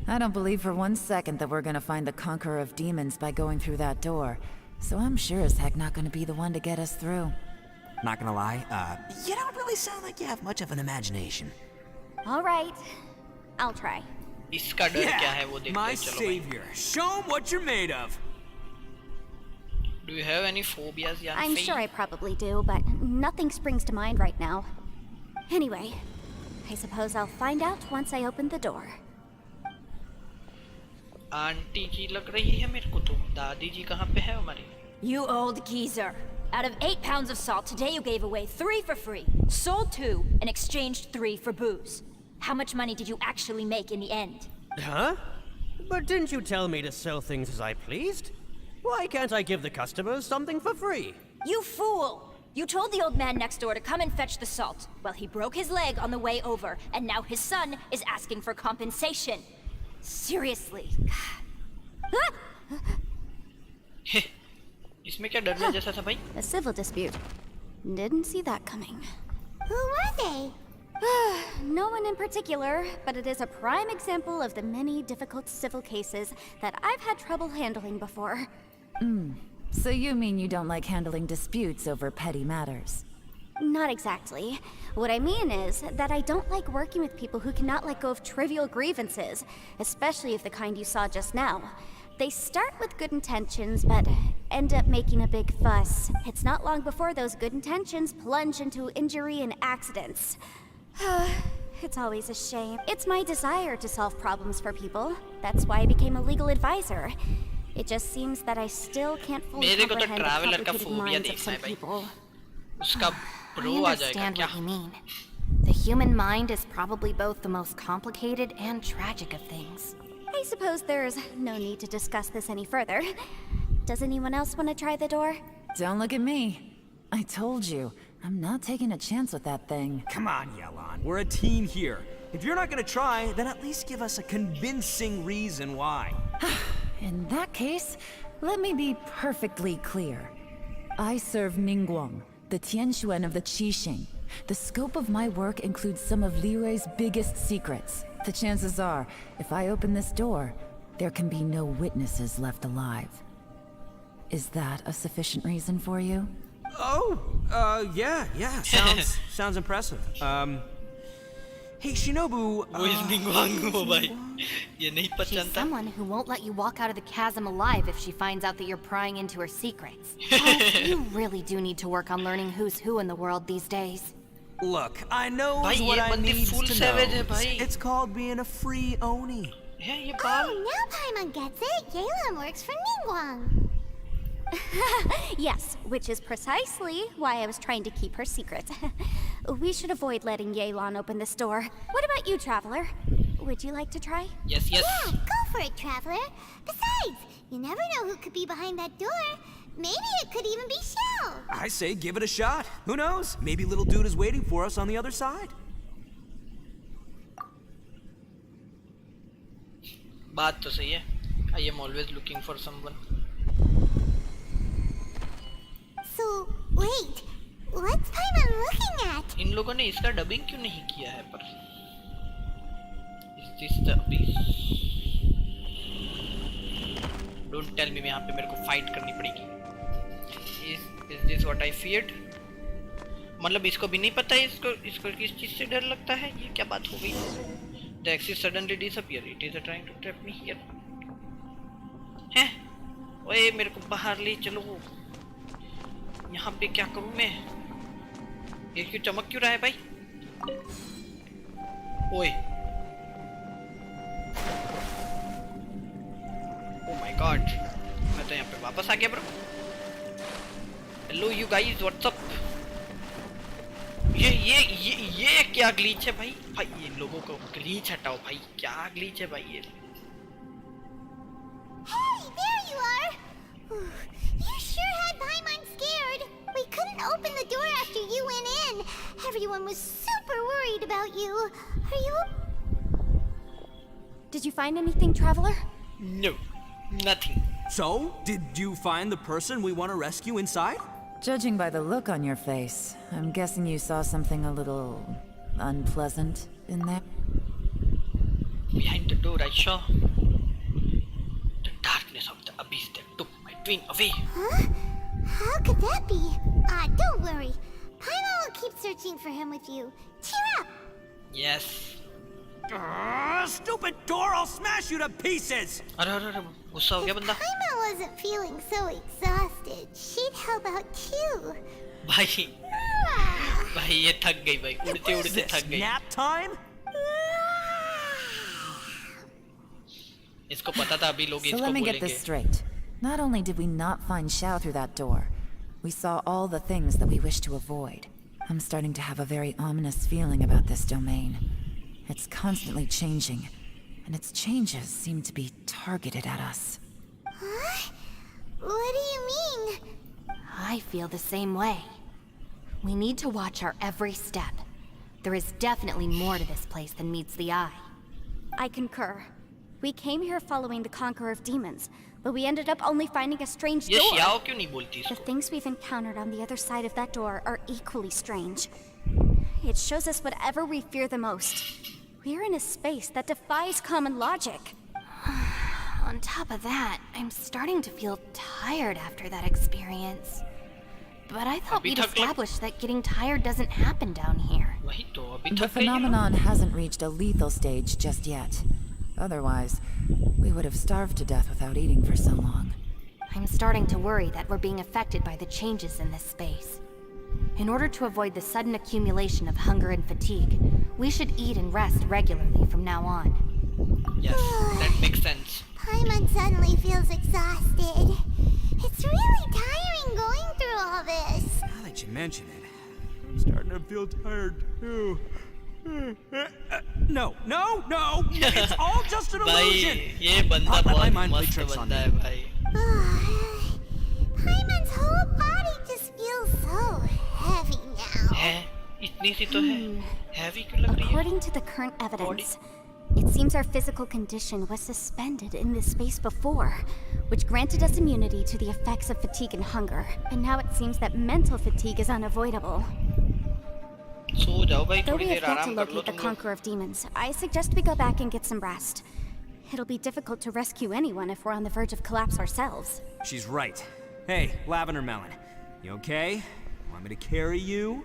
I don't believe for 1 second that we're gonna find the conqueror of demons by going through that door. So I'm sure as heck not gonna be the one to get us through. Not gonna lie, you don't really sound like you have much of an imagination. All right. I'll try. इसका डर क्या है वो देखते my हैं चलो भाई. savior. Show him what you're made of. Do you have any phobias या I'm sure I probably do, but nothing springs to mind right now. Anyway, I suppose I'll find out once I open the door. Aunty ji लग रही है मेरे को तो. दादी जी कहाँ पे है हमारी? You old geezer. Out of 8 pounds of salt, today you gave away 3 for free, sold 2, and exchanged 3 for booze. How much money did you actually make in the end? Huh? But didn't you tell me to sell things as I pleased? Why can't I give the customers something for free? You fool! You told the old man next door to come and fetch the salt. Well, he broke his leg on the way over, and now his son is asking for compensation. Seriously. इसमें क्या डरने जैसा था भाई? A civil dispute. Didn't see that coming. Who were they? No one in particular, but it is a prime example of the many difficult civil cases that I've had trouble handling before. So you mean you don't like handling disputes over petty matters? Not exactly. What I mean is that I don't like working with people who cannot let go of trivial grievances, especially of the kind you saw just now. They start with good intentions, but end up making a big fuss. It's not long before those good intentions plunge into injury and accidents. It's always a shame. It's my desire to solve problems for people. That's why I became a legal advisor. It just seems that I still can't fully मेरे को तो comprehend the traveller का complicated phobia minds of देखना some है भाई. people. उसका I pro आ जाएगा understand क्या? what you mean. The human mind is probably both the most complicated and tragic of things. I suppose there's no need to discuss this any further. Does anyone else want to try the door? Don't look at me. I told you, I'm not taking a chance with that thing. Come on, Yelan. We're a team here. If you're not gonna try, then at least give us a convincing reason why. In that case, let me be perfectly clear. I serve Ningguang, the Tianxuan of the Qixing. The scope of my work includes some of Liyue's biggest secrets. The chances are, if I open this door, there can be no witnesses left alive. Is that a sufficient reason for you? Oh, yeah. Sounds impressive. Hey, Shinobu, वो इस निंगवांग हो भाई ये नहीं She's पहचानता someone who won't let you walk out of the chasm alive if she finds out that you're prying into her secrets. You really do need to work on learning who's who in the world these days. Look, I know भाई what ये I बंदी need full to savage है know. भाई It's called being a free Oni. है ये बाल Oh, now Paimon gets it. Yelan works for Ningguang. Yes, which is precisely why I was trying to keep her secret. We should avoid letting Yelan open this door. What about you, Traveler? Would you like to try? yes Yeah, go for it, Traveler. Besides, you never know who could be behind that door. Maybe it could even be Shell. I say give it a shot. Who knows? Maybe little dude is waiting for us on the other side. बात तो सही है I am always looking for someone So, wait. What's Paimon looking at? इन लोगों ने इसका dubbing क्यों नहीं किया है पर Is this the abyss? Don't tell me यहाँ पे मेरे को फाइट करनी पड़ेगी Is this what I feared? मतलब इसको भी नहीं पता है इसको किस चीज से डर लगता है ये क्या बात हो गई The axis suddenly disappear. It is trying to trap me here. हैं? ओए मेरे को बाहर ले चलो यहाँ पे क्या करूँ मैं ये क्यों चमक क्यों रहा है भाई ओए Oh my God मैं तो यहाँ पे वापस आ गया bro Hello you guys what's up ये क्या ग्लीच है भाई ये लोगों को ग्लीच हटाओ भाई क्या ग्लीच है भाई ये Hey, there you are. You sure had Paimon scared. We couldn't open the door after you went in. Everyone was super worried about you. Are you... Did you find anything, Traveler? No nothing So, did you find the person we want to rescue inside? Judging by the look on your face, I'm guessing you saw something a little unpleasant in there. Behind the door I saw the darkness of the abyss that took my twin away. Huh? How could that be? Don't worry. Paimon will keep searching for him with you. Cheer up. Yes. Stupid door! I'll smash you to pieces! अरे गुस्सा हो गया बंदा Paimon wasn't feeling so exhausted. She'd help out too. भाई ये थक गई भाई उड़ते उड़ते थक गई Nap time? इसको पता था अभी लोग So इसको let me get बोलेंगे this straight. Not only did we not find Xiao through that door, we saw all the things that we wish to avoid. I'm starting to have a very ominous feeling about this domain. It's constantly changing, and its changes seem to be targeted at us. Huh? What do you mean? I feel the same way. We need to watch our every step. There is definitely more to this place than meets the eye. I concur. We came here following the Conqueror of Demons, but we ended up only finding a strange ये door. श्याओ क्यों नहीं बोलती The इसको things we've encountered on the other side of that door are equally strange. It shows us whatever we fear the most. We're in a space that defies common logic. On top of that, I'm starting to feel tired after that experience. But I thought अभी we'd थक लग- established that getting tired doesn't happen down here. वही तो अभी The थक गई हो। phenomenon hasn't reached a lethal stage just yet. Otherwise, we would have starved to death without eating for so long. I'm starting to worry that we're being affected by the changes in this space. In order to avoid the sudden accumulation of hunger and fatigue, we should eat and rest regularly from now on. Yes, that makes sense. Paimon suddenly feels exhausted. It's really tiring going through all this. Now that you mention it, I'm starting to feel tired too. No! It's all just an illusion! भाई ये बंदा I'll let my बहुत mind play मस्त tricks on बंदा है me. भाई Paimon's whole body just feels so heavy now. इतनी सी तो है हैवी क्यों लग रही है According to the current evidence, it seems our physical condition was suspended in this space before, which granted us immunity to the effects of fatigue and hunger. But now it seems that mental fatigue is unavoidable. सो जाओ भाई Though थोड़ी we have there yet to आराम कर लो locate the तुम लोग Conqueror of Demons, I suggest we go back and get some rest. It'll be difficult to rescue anyone if we're on the verge of collapse ourselves. She's right. Hey, Lavender Melon. You okay? Want me to carry you?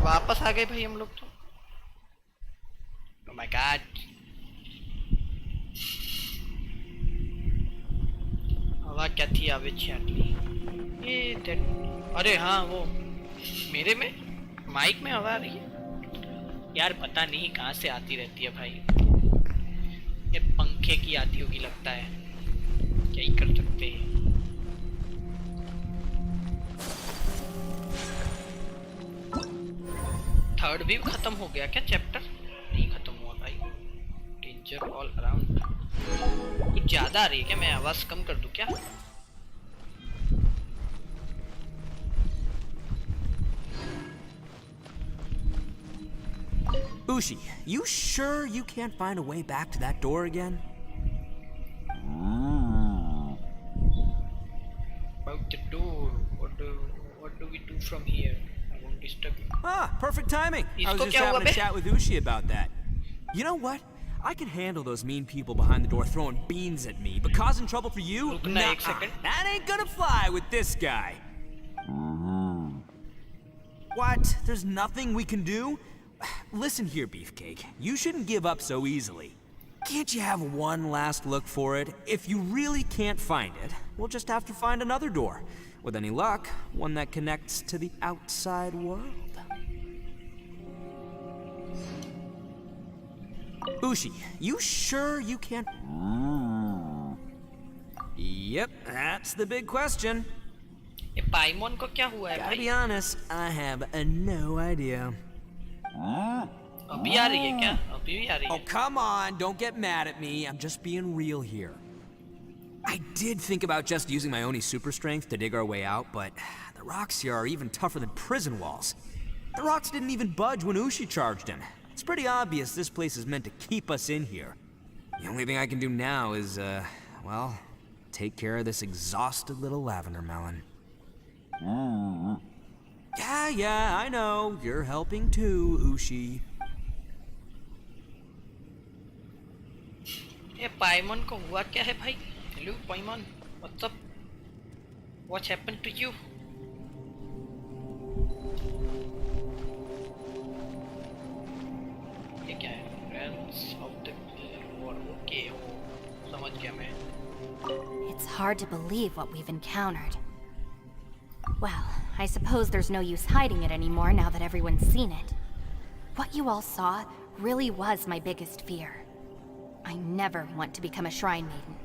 वापस आ गए भाई हम लोग तो oh my God हवा क्या थी आवे छाटली ये अरे हाँ वो मेरे में माइक में हवा आ रही है यार पता नहीं कहाँ से आती रहती है भाई ये पंखे की आती होगी लगता है क्या ही कर सकते हैं थर्ड भी खत्म हो गया क्या चैप्टर नहीं खत्म हुआ भाई डेंजर ऑल अराउंड कुछ ज्यादा आ रही है क्या मैं आवाज कम कर दूं क्या Ushi, you sure you can't find a way back to that door again? About the door what do we do from here I won't disturb you Ah, perfect timing. I was इसको just क्या हुआ having a bay chat with Ushi about that. You know what? I can handle those mean people behind the door throwing beans at me, but causing trouble for you? रुकना एक Nuh-uh. second. That ain't gonna fly with this guy. What? There's nothing we can do? Listen here, Beefcake. You shouldn't give up so easily. Can't you have one last look for it? If you really can't find it, we'll just have to find another door. With any luck, one that connects to the outside world. Ushi, you sure you can't... Yep, that's the big question. ये पाइमोन को क्या हुआ है Gotta भाई be honest, I have no idea. अभी आ रही है क्या अभी भी आ रही Oh, है come on, don't get mad at me. I'm just being real here. I did think about just using my Oni super strength to dig our way out, but the rocks here are even tougher than prison walls. The rocks didn't even budge when Ushi charged him. It's pretty obvious this place is meant to keep us in here. The only thing I can do now is, well, take care of this exhausted little lavender melon. Yeah, I know. You're helping too, Ushi. ये पाइमोन को हुआ क्या है भाई hello Paimon what's up what's happened to you ये क्या है friends of the okay समझ गया मैं It's hard to believe what we've encountered. Well, I suppose there's no use hiding it anymore now that everyone's seen it. What you all saw really was my biggest fear. I never want to become a shrine maiden.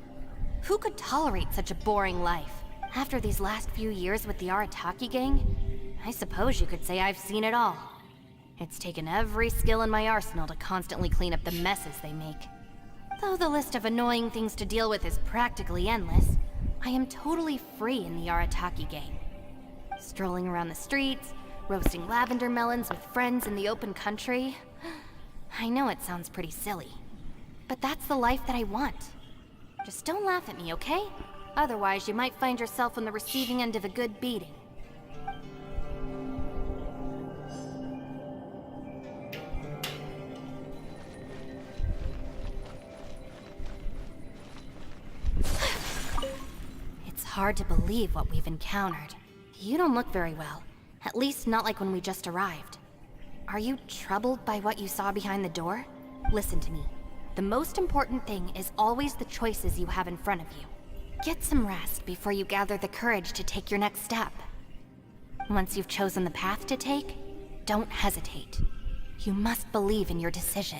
Who could tolerate such a boring life? After these last few years with the Arataki gang, I suppose you could say I've seen it all. It's taken every skill in my arsenal to constantly clean up the messes they make. Though the list of annoying things to deal with is practically endless, I am totally free in the Arataki gang. Strolling around the streets, roasting lavender melons with friends in the open country. I know it sounds pretty silly, but that's the life that I want. Just don't laugh at me, okay? Otherwise, you might find yourself on the receiving end of a good beating. It's hard to believe what we've encountered. You don't look very well. At least not like when we just arrived. Are you troubled by what you saw behind the door? Listen to me. The most important thing is always the choices you have in front of you. Get some rest before you gather the courage to take your next step. Once you've chosen the path to take, don't hesitate. You must believe in your decision.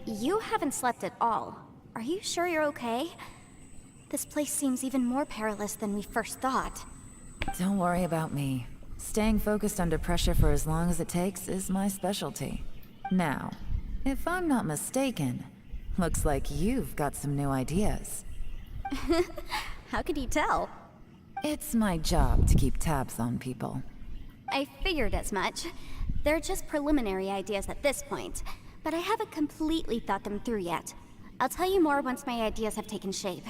You haven't slept at all. Are you sure you're okay? This place seems even more perilous than we first thought. Don't worry about me. Staying focused under pressure for as long as it takes is my specialty. Now, if I'm not mistaken, looks like you've got some new ideas. How could you tell? It's my job to keep tabs on people. I figured as much. They're just preliminary ideas at this point, but I haven't completely thought them through yet. I'll tell you more once my ideas have taken shape.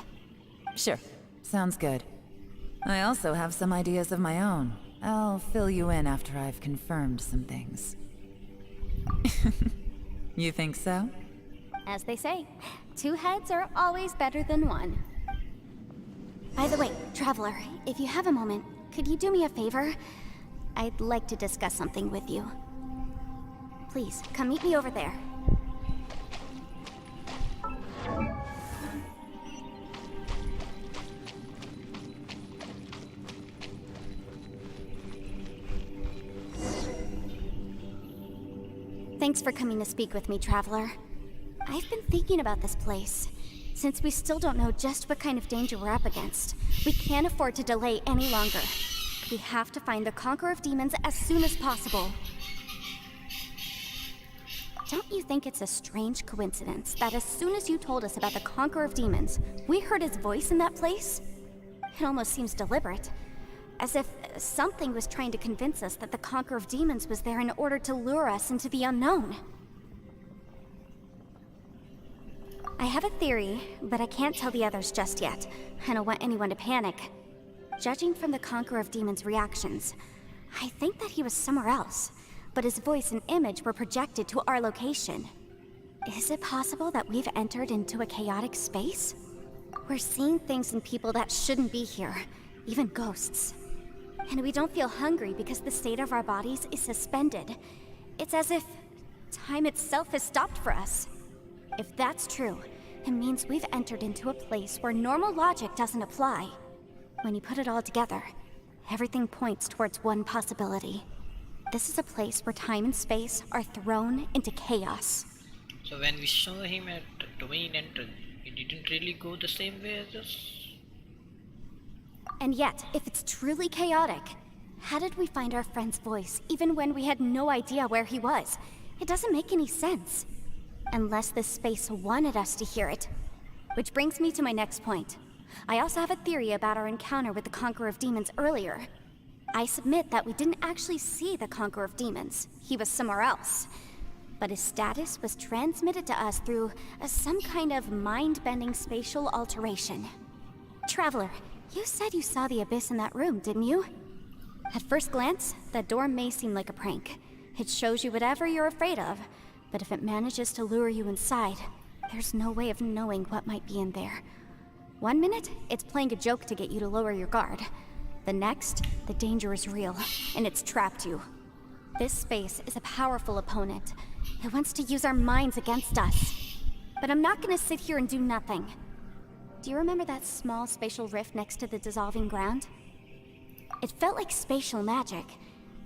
Sure, sounds good. I also have some ideas of my own. I'll fill you in after I've confirmed some things. You think so? As they say, 2 heads are always better than 1. By the way, Traveler, if you have a moment, could you do me a favor? I'd like to discuss something with you. Please, come meet me over there. Thanks for coming to speak with me, Traveler. I've been thinking about this place. Since we still don't know just what kind of danger we're up against, we can't afford to delay any longer. We have to find the Conqueror of Demons as soon as possible. Don't you think it's a strange coincidence that as soon as you told us about the Conqueror of Demons, we heard his voice in that place? It almost seems deliberate. As if something was trying to convince us that the Conqueror of Demons was there in order to lure us into the unknown. I have a theory, but I can't tell the others just yet. I don't want anyone to panic. Judging from the Conqueror of Demons' reactions, I think that he was somewhere else, but his voice and image were projected to our location. Is it possible that we've entered into a chaotic space? We're seeing things and people that shouldn't be here, even ghosts. And we don't feel hungry because the state of our bodies is suspended. It's as if time itself has stopped for us. If that's true, it means we've entered into a place where normal logic doesn't apply. When you put it all together, everything points towards one possibility. This is a place where time and space are thrown into chaos. So when we saw him at the domain entrance, he didn't really go the same way as us. And yet, if it's truly chaotic, how did we find our friend's voice even when we had no idea where he was? It doesn't make any sense. Unless this space wanted us to hear it. Which brings me to my next point. I also have a theory about our encounter with the Conqueror of Demons earlier. I submit that we didn't actually see the Conqueror of Demons. He was somewhere else. But his status was transmitted to us through some kind of mind-bending spatial alteration. Traveler, you said you saw the abyss in that room, didn't you? At first glance, that door may seem like a prank. It shows you whatever you're afraid of, but if it manages to lure you inside, there's no way of knowing what might be in there. One minute, it's playing a joke to get you to lower your guard. The next, the danger is real, and it's trapped you. This space is a powerful opponent. It wants to use our minds against us. But I'm not gonna sit here and do nothing. Do you remember that small spatial rift next to the dissolving ground? It felt like spatial magic,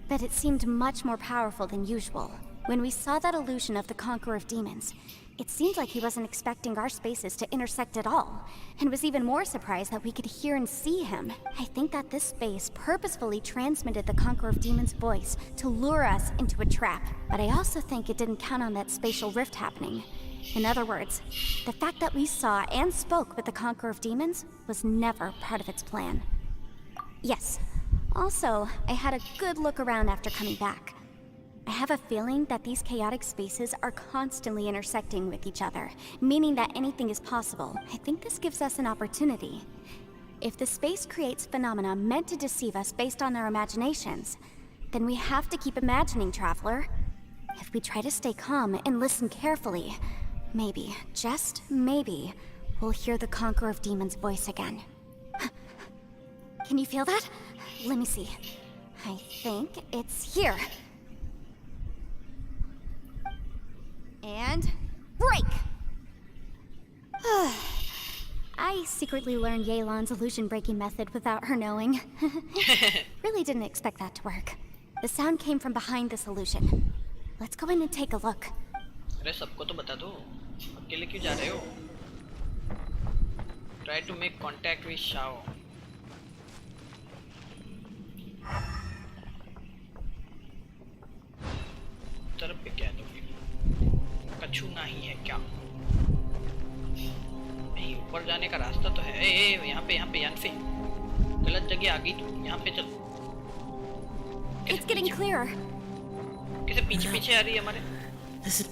but it seemed much more powerful than usual. When we saw that illusion of the Conqueror of Demons, it seemed like he wasn't expecting our spaces to intersect at all, and was even more surprised that we could hear and see him. I think that this space purposefully transmitted the Conqueror of Demons' voice to lure us into a trap, but I also think it didn't count on that spatial rift happening. In other words, the fact that we saw and spoke with the Conqueror of Demons was never part of its plan. Yes. Also, I had a good look around after coming back. I have a feeling that these chaotic spaces are constantly intersecting with each other, meaning that anything is possible. I think this gives us an opportunity. If the space creates phenomena meant to deceive us based on our imaginations, then we have to keep imagining, Traveler. If we try to stay calm and listen carefully, maybe, just maybe, we'll hear the Conqueror of Demons' voice again. Can you feel that? Let me see. I think it's here. And break! I secretly learned YELAN's illusion-breaking method without her knowing. Really didn't expect that to work. The sound came from behind this illusion. Let's go in and take a look. अरे सबको तो बता दो, अकेले क्यों जा रहे हो? Try to make contact with Shao. तरफ पे क्या दोगे? कछु नहीं है क्या? नहीं, ऊपर जाने का रास्ता तो है। यहाँ पे यानफे गलत जगह आ गई तू। यहाँ पे चल। It's getting clearer. कैसे पीछे आ रही है हमारे? This is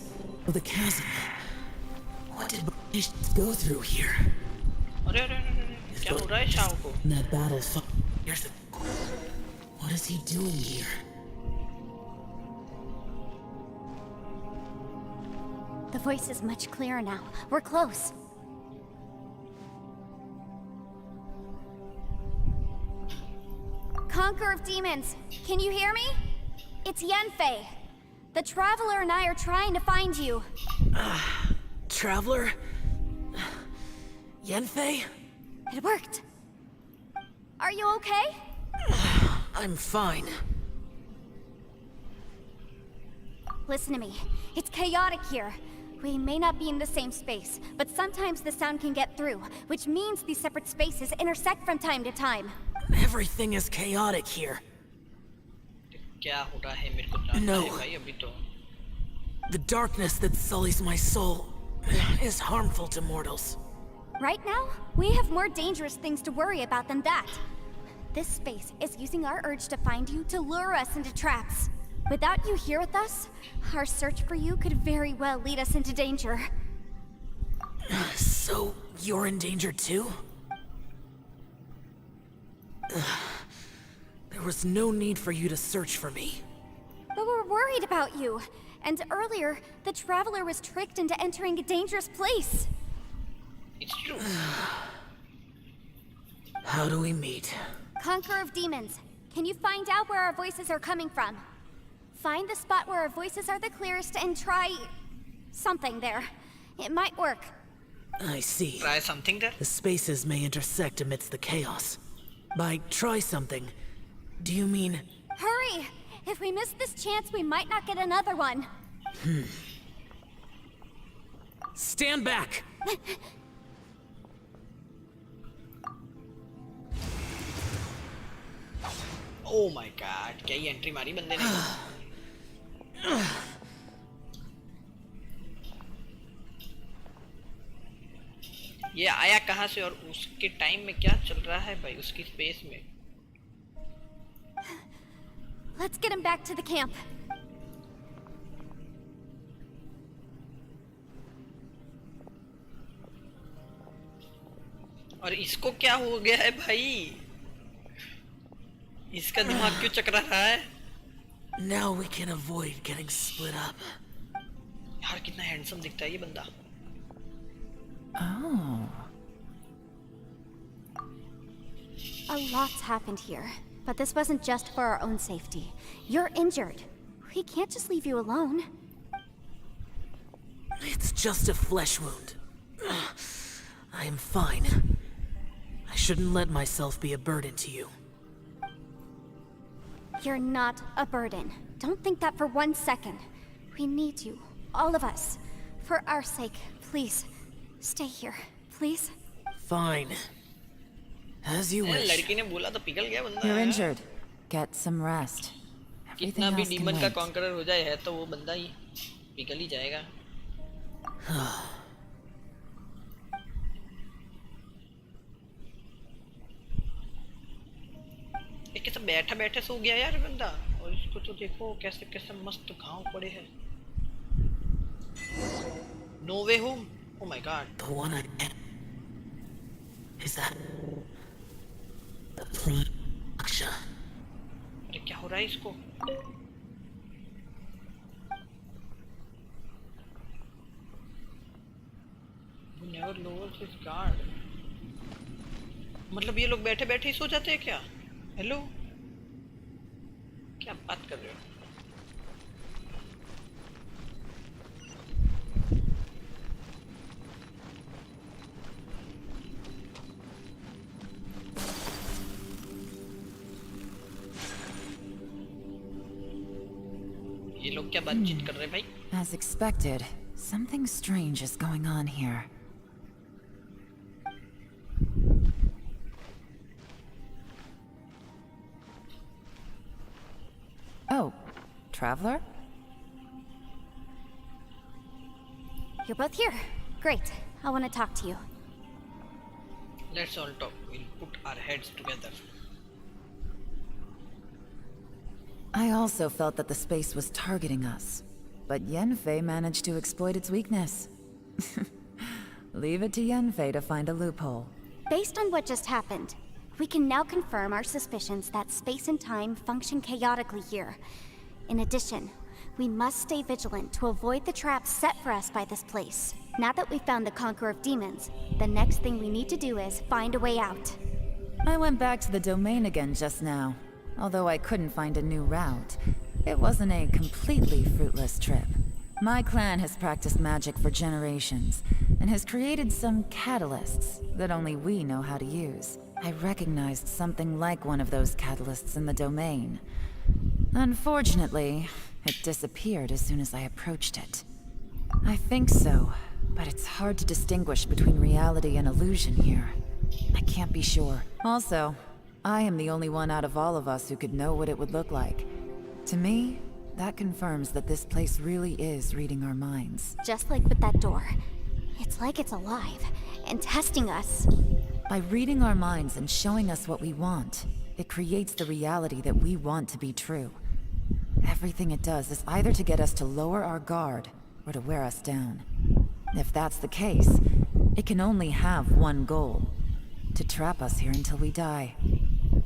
the chasm. What did British go through here? अरे क्या हो रहा है शाओ को? That battle years ago. What is he doing here? The voice is much clearer now. We're close. Conqueror of Demons, can you hear me? It's Yenfei. The Traveler and I are trying to find you. Traveler? Yenfei? It worked. Are you okay? I'm fine. Listen to me. It's chaotic here. We may not be in the same space, but sometimes the sound can get through, which means these separate spaces intersect from time to time. Everything is chaotic here. क्या हो रहा है मेरे को जानना है भाई अभी तो. The darkness that sullies my soul is harmful to mortals. Right now, we have more dangerous things to worry about than that. This space is using our urge to find you to lure us into traps. Without you here with us, our search for you could very well lead us into danger. So, you're in danger too? There was no need for you to search for me. But we're worried about you. And earlier, the Traveler was tricked into entering a dangerous place. It's true. How do we meet? Conqueror of Demons, can you find out where our voices are coming from? Find the spot where our voices are the clearest and try... something there. It might work. I see. Try something there? The spaces may intersect amidst the chaos. By try something, do you mean... Hurry! If we miss this chance, we might not get another one. Stand back! Oh my god, क्या ही entry मारी बंदे ने. ये आया कहाँ से और उसके टाइम में क्या चल रहा है भाई उसकी स्पेस में. Let's get him back to the camp. और इसको क्या हो गया है भाई? इसका दिमाग क्यों चकरा रहा है? Now we can avoid getting split up. यार कितना हैंडसम दिखता है ये बंदा. Oh. A lot's happened here, but this wasn't just for our own safety. You're injured. We can't just leave you alone. It's just a flesh wound. I am fine. I shouldn't let myself be a burden to you. You're not a burden. Don't think that for 1 second. We need you, all of us. For our sake, please. Stay here, please. Fine. As you wish. लड़की ने बोला तो पिघल गया बंदा. You're injured. Get some rest. कितना Everything भी else can demon का wait. कॉन्करर हो जाए है तो वो बंदा ही पिघल ही जाएगा. ये कैसे बैठा बैठे सो गया यार बंदा. और इसको तो देखो कैसे कैसे मस्त घाव पड़े हैं. No way home. Oh my god. The one I am. Is that the Aksha? अरे क्या हो रहा है इसको? He never lowers his guard. मतलब ये लोग बैठे बैठे ही सो जाते हैं क्या? हेलो? क्या बात कर रहे हो? ये लोग क्या बातचीत कर रहे हैं भाई? As expected, something strange is going on here. traveler? You're both here. Great. I want to talk to you. Let's all talk. We'll put our heads together. I also felt that the space was targeting us, but Yenfei managed to exploit its weakness. Leave it to Yenfei to find a loophole. Based on what just happened, we can now confirm our suspicions that space and time function chaotically here. In addition, we must stay vigilant to avoid the traps set for us by this place. Now that we've found the Conqueror of Demons, the next thing we need to do is find a way out. I went back to the domain again just now. Although I couldn't find a new route, it wasn't a completely fruitless trip. My clan has practiced magic for generations, and has created some catalysts that only we know how to use. I recognized something like one of those catalysts in the domain. Unfortunately, it disappeared as soon as I approached it. I think so, but it's hard to distinguish between reality and illusion here. I can't be sure. Also, I am the only one out of all of us who could know what it would look like. To me, that confirms that this place really is reading our minds. Just like with that door. It's like it's alive, and testing us. By reading our minds and showing us what we want, it creates the reality that we want to be true. Everything it does is either to get us to lower our guard, or to wear us down. If that's the case, it can only have one goal. To trap us here until we die.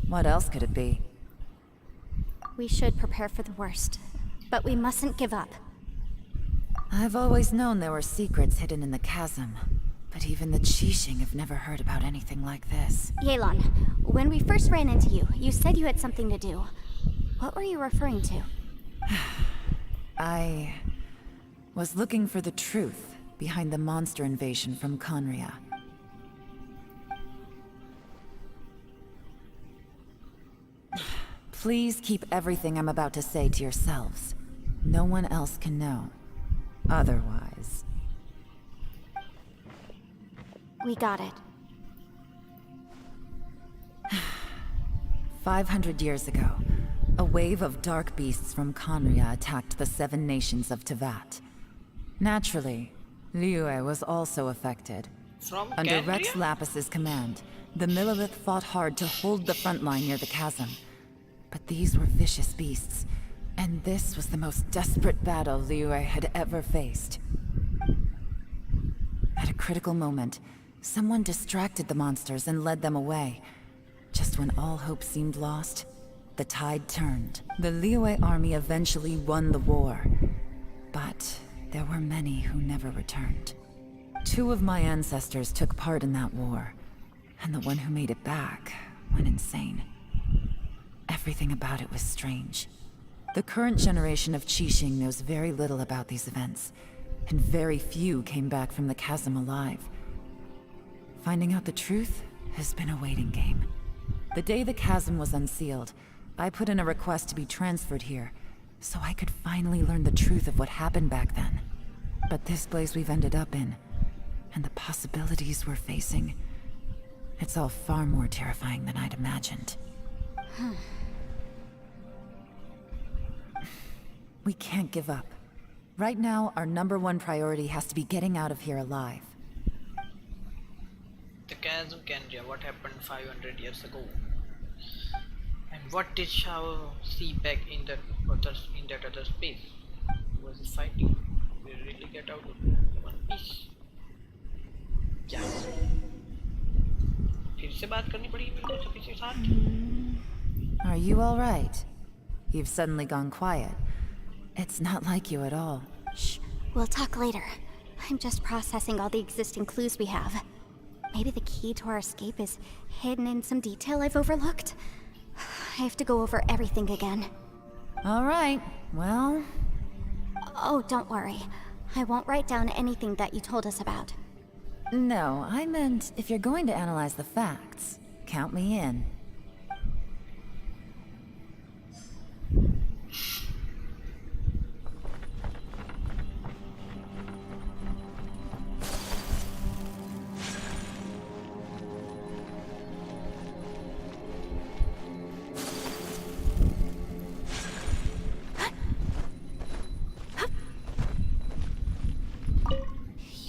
What else could it be? We should prepare for the worst, but we mustn't give up. I've always known there were secrets hidden in the chasm, but even the Qixing have never heard about anything like this. YELAN, when we first ran into you, you said you had something to do. What were you referring to? I was looking for the truth behind the monster invasion from Conria. Please keep everything I'm about to say to yourselves. No one else can know. Otherwise... We got it. 500 years ago, a wave of dark beasts from Conria attacked the 7 nations of Tevat. Naturally, Liyue was also affected. From Under Canria? Rex Lapis's command, the Millelith fought hard to hold the front line near the chasm. But these were vicious beasts, and this was the most desperate battle Liyue had ever faced. At a critical moment, someone distracted the monsters and led them away. Just when all hope seemed lost, the tide turned. The Liyue army eventually won the war, but there were many who never returned. 2 of my ancestors took part in that war, and the one who made it back went insane. Everything about it was strange. The current generation of Qixing knows very little about these events, and very few came back from the chasm alive. Finding out the truth has been a waiting game. The day the chasm was unsealed, I put in a request to be transferred here, so I could finally learn the truth of what happened back then. But this place we've ended up in, and the possibilities we're facing, it's all far more terrifying than I'd imagined. We can't give up. Right now, our #1 priority has to be getting out of here alive. The chasm Canria, what happened 500 years ago? And what did Shao see back in that other space? Who was he fighting? Will we really get out of one piece? Yeah. फिर से बात करनी पड़ी मेरे को सभी के साथ. Are you all right? You've suddenly gone quiet. It's not like you at all. Shh, we'll talk later. I'm just processing all the existing clues we have. Maybe the key to our escape is hidden in some detail I've overlooked. I have to go over everything again. All right, well... Oh, don't worry. I won't write down anything that you told us about. No, I meant if you're going to analyze the facts, count me in.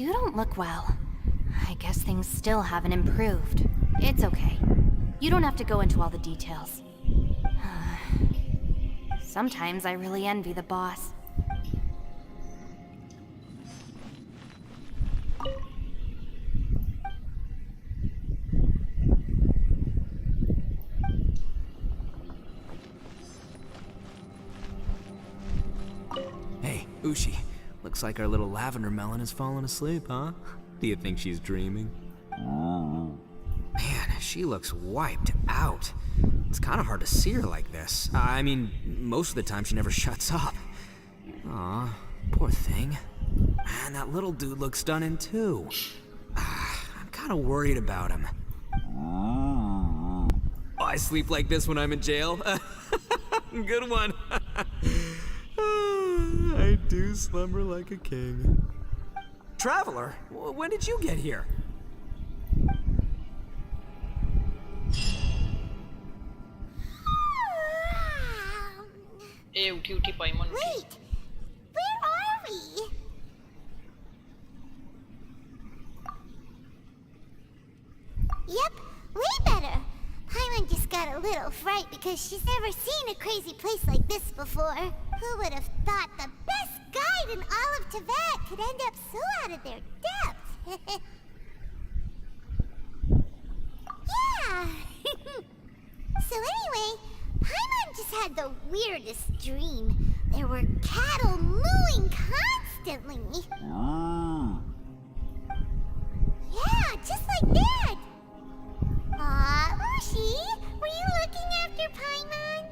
You don't look well. I guess things still haven't improved. It's okay. You don't have to go into all the details. Sometimes I really envy the boss. Hey, Ushi. Looks like our little lavender melon has fallen asleep, huh? Do you think she's dreaming? Man, she looks wiped out. It's kind of hard to see her like this. I mean, most of the time she never shuts up. Aw, poor thing. Man, that little dude looks stunning too. I'm kind of worried about him. Oh, I sleep like this when I'm in jail? Good one. I do slumber like a king. Traveler, when did you get here? ए उठी उठी पाइमन उठी। Wait, where are we? Yep, way better. Paimon just got a little fright because she's never seen a crazy place like this before. Who would have thought the best guide in all of Tibet could end up so out of their depth? Yeah. So anyway, Paimon just had the weirdest dream. There were cattle mooing constantly. Yeah, just like that. Aw, Ushi, were you looking after Paimon?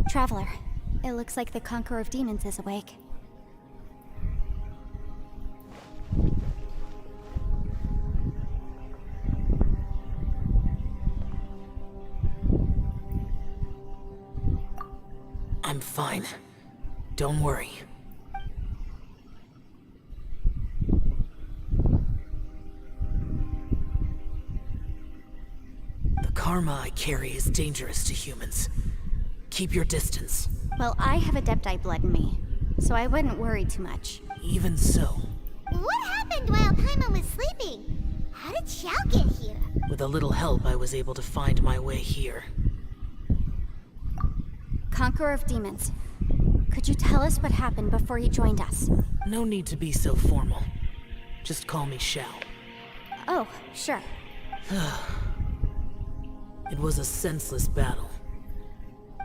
Traveler, it looks like the Conqueror of Demons is awake. I'm fine. Don't worry. The karma I carry is dangerous to humans. Keep your distance. Well, I have Adepti blood in me, so I wouldn't worry too much. Even so, What happened while Paimon was sleeping? How did Xiao get here? with a little help, I was able to find my way here. Conqueror of Demons, could you tell us what happened before you joined us? No need to be so formal. Just call me Xiao. Oh, sure. It was a senseless battle.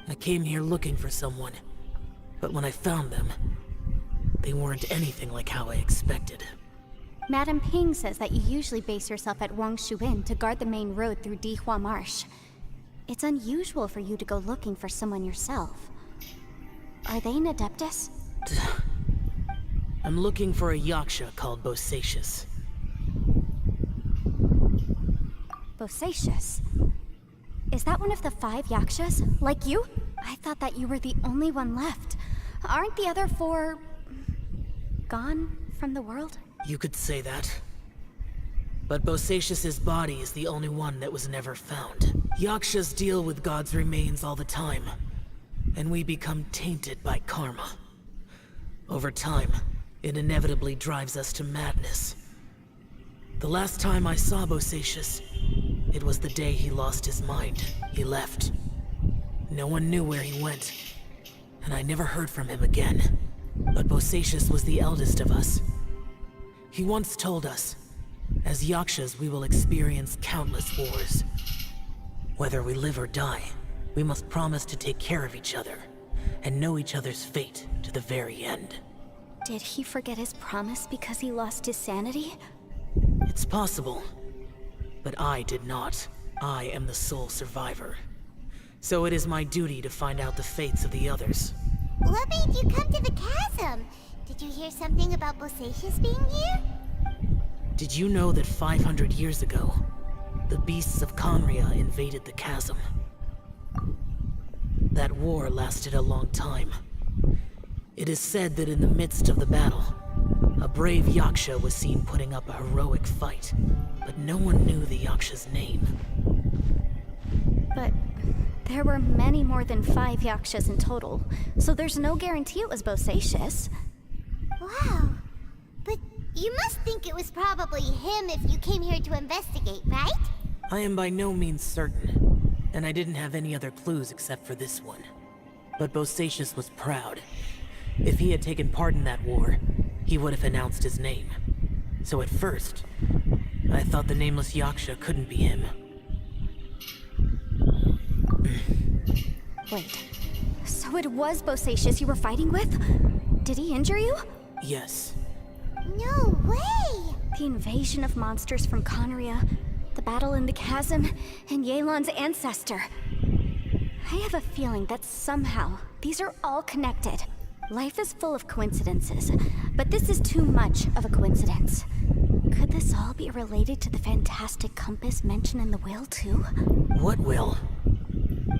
I came here looking for someone, but when I found them, they weren't anything like how I expected. Madam Ping says that you usually base yourself at Wangshu Inn to guard the main road through Dihua Marsh. It's unusual for you to go looking for someone yourself. Are they an Adeptus? I'm looking for a Yaksha called Bosacius. Bosacius? Is that one of the 5 Yakshas? Like you? I thought that you were the only one left. Aren't the other 4... gone from the world? You could say that. But Bosacius's body is the only one that was never found. Yakshas deal with God's remains all the time, and we become tainted by karma. Over time, it inevitably drives us to madness. The last time I saw Bosacius, it was the day he lost his mind. He left. No one knew where he went, and I never heard from him again. But Bosacius was the eldest of us. He once told us, as Yakshas we will experience countless wars. Whether we live or die, we must promise to take care of each other, and know each other's fate to the very end. Did he forget his promise because he lost his sanity? It's possible, but I did not. I am the sole survivor. So it is my duty to find out the fates of the others. What made you come to the chasm? Did you hear something about Bosacius being here? Did you know that 500 years ago, the beasts of Conria invaded the chasm? That war lasted a long time. It is said that in the midst of the battle, a brave Yaksha was seen putting up a heroic fight, but no one knew the Yaksha's name. But there were many more than 5 Yakshas in total, so there's no guarantee it was Bosacius. Wow. But you must think it was probably him if you came here to investigate, right? I am by no means certain, and I didn't have any other clues except for this one. But Bosacius was proud. If he had taken part in that war, he would have announced his name. So at first, I thought the nameless Yaksha couldn't be him. Wait, so it was Bosacius you were fighting with? Did he injure you? Yes. No way! The invasion of monsters from Conria, the battle in the chasm, and YELAN's ancestor. I have a feeling that somehow these are all connected. Life is full of coincidences, but this is too much of a coincidence. Could this all be related to the fantastic compass mentioned in the will, too? What will?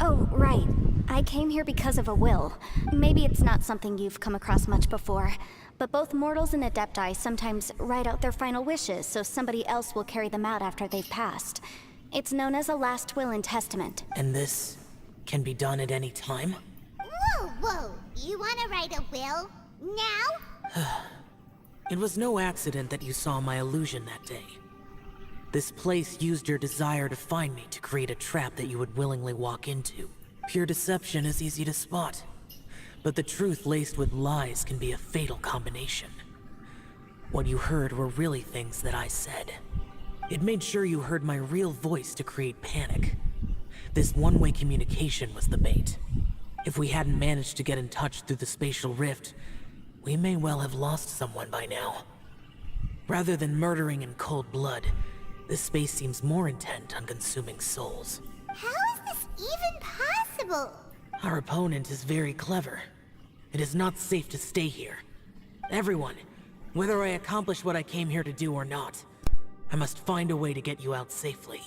Oh, right. I came here because of a will. Maybe it's not something you've come across much before, but both mortals and adepti sometimes write out their final wishes so somebody else will carry them out after they've passed. It's known as a last will and testament. And this can be done at any time? Whoa. You wanna write a will? Now? It was no accident that you saw my illusion that day. This place used your desire to find me to create a trap that you would willingly walk into. Pure deception is easy to spot, but the truth laced with lies can be a fatal combination. What you heard were really things that I said. It made sure you heard my real voice to create panic. This one-way communication was the bait. If we hadn't managed to get in touch through the spatial rift, we may well have lost someone by now. Rather than murdering in cold blood, this space seems more intent on consuming souls. How is this even possible? Our opponent is very clever. It is not safe to stay here. Everyone, whether I accomplish what I came here to do or not, I must find a way to get you out safely.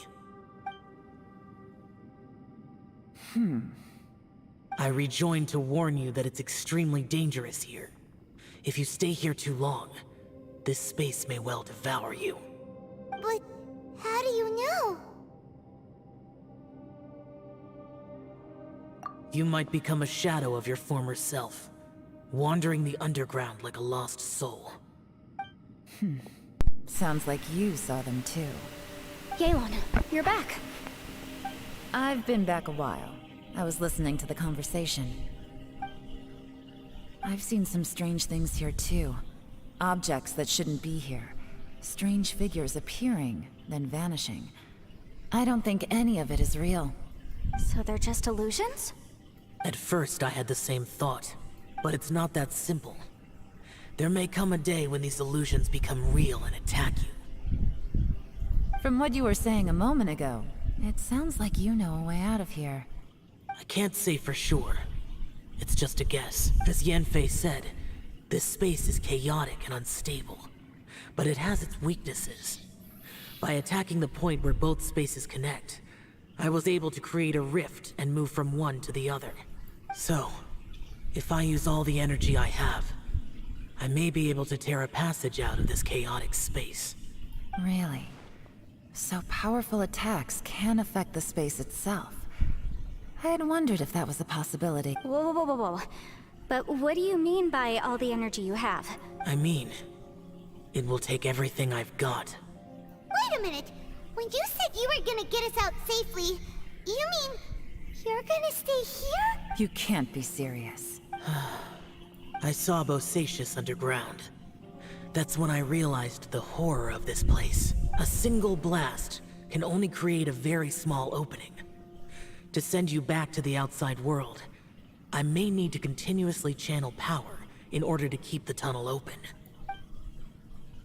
I rejoined to warn you that it's extremely dangerous here. If you stay here too long, this space may well devour you. But how do you know? You might become a shadow of your former self, wandering the underground like a lost soul. Sounds like you saw them too. YELAN, you're back. I've been back a while. I was listening to the conversation. I've seen some strange things here too. Objects that shouldn't be here. Strange figures appearing, then vanishing. I don't think any of it is real. So they're just illusions? At first I had the same thought, but it's not that simple. There may come a day when these illusions become real and attack you. From what you were saying a moment ago, it sounds like you know a way out of here. I can't say for sure. It's just a guess. As Yenfei said, this space is chaotic and unstable, but it has its weaknesses. By attacking the point where both spaces connect, I was able to create a rift and move from one to the other. So, if I use all the energy I have, I may be able to tear a passage out of this chaotic space. Really? So powerful attacks can affect the space itself. I had wondered if that was a possibility. Whoa. But what do you mean by all the energy you have? I mean, it will take everything I've got. Wait a minute. When you said you were gonna get us out safely, you mean you're gonna stay here? You can't be serious. I saw Bosacius underground. That's when I realized the horror of this place. A single blast can only create a very small opening. To send you back to the outside world, I may need to continuously channel power in order to keep the tunnel open.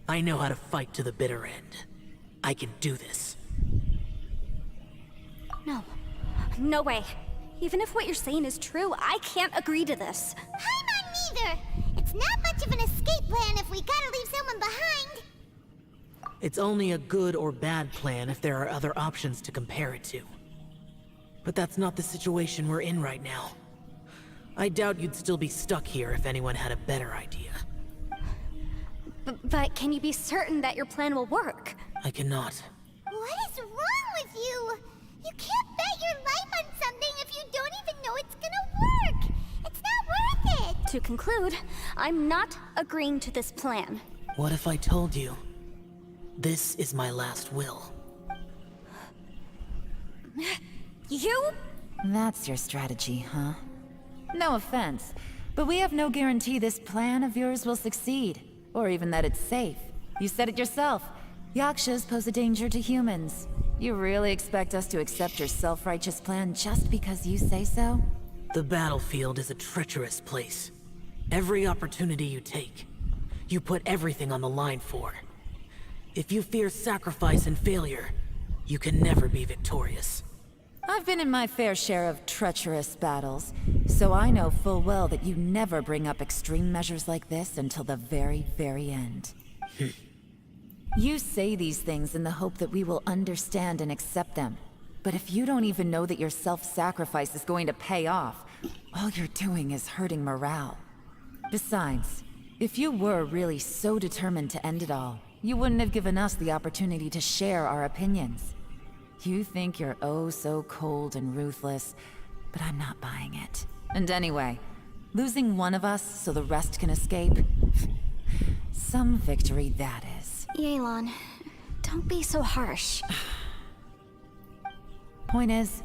I know how to fight to the bitter end. I can do this. No way. Even if what you're saying is true, I can't agree to this. I'm not neither. It's not much of an escape plan if we gotta leave someone behind. It's only a good or bad plan if there are other options to compare it to. But that's not the situation we're in right now. I doubt you'd still be stuck here if anyone had a better idea. But can you be certain that your plan will work? I cannot. What is wrong with you? You can't bet your life on something if you don't even know it's gonna work. It's not worth it. To conclude, I'm not agreeing to this plan. What if I told you? This is my last will. You? That's your strategy, huh? No offense, but we have no guarantee this plan of yours will succeed, or even that it's safe. You said it yourself. Yakshas pose a danger to humans. You really expect us to accept your self-righteous plan just because you say so? The battlefield is a treacherous place. Every opportunity you take, you put everything on the line for. If you fear sacrifice and failure, you can never be victorious. I've been in my fair share of treacherous battles, so I know full well that you never bring up extreme measures like this until the very, very end. You say these things in the hope that we will understand and accept them. But if you don't even know that your self-sacrifice is going to pay off, all you're doing is hurting morale. Besides, if you were really so determined to end it all, you wouldn't have given us the opportunity to share our opinions. You think you're oh so cold and ruthless, but I'm not buying it. And anyway, losing one of us so the rest can escape? Some victory that is. YELAN, don't be so harsh. Point is,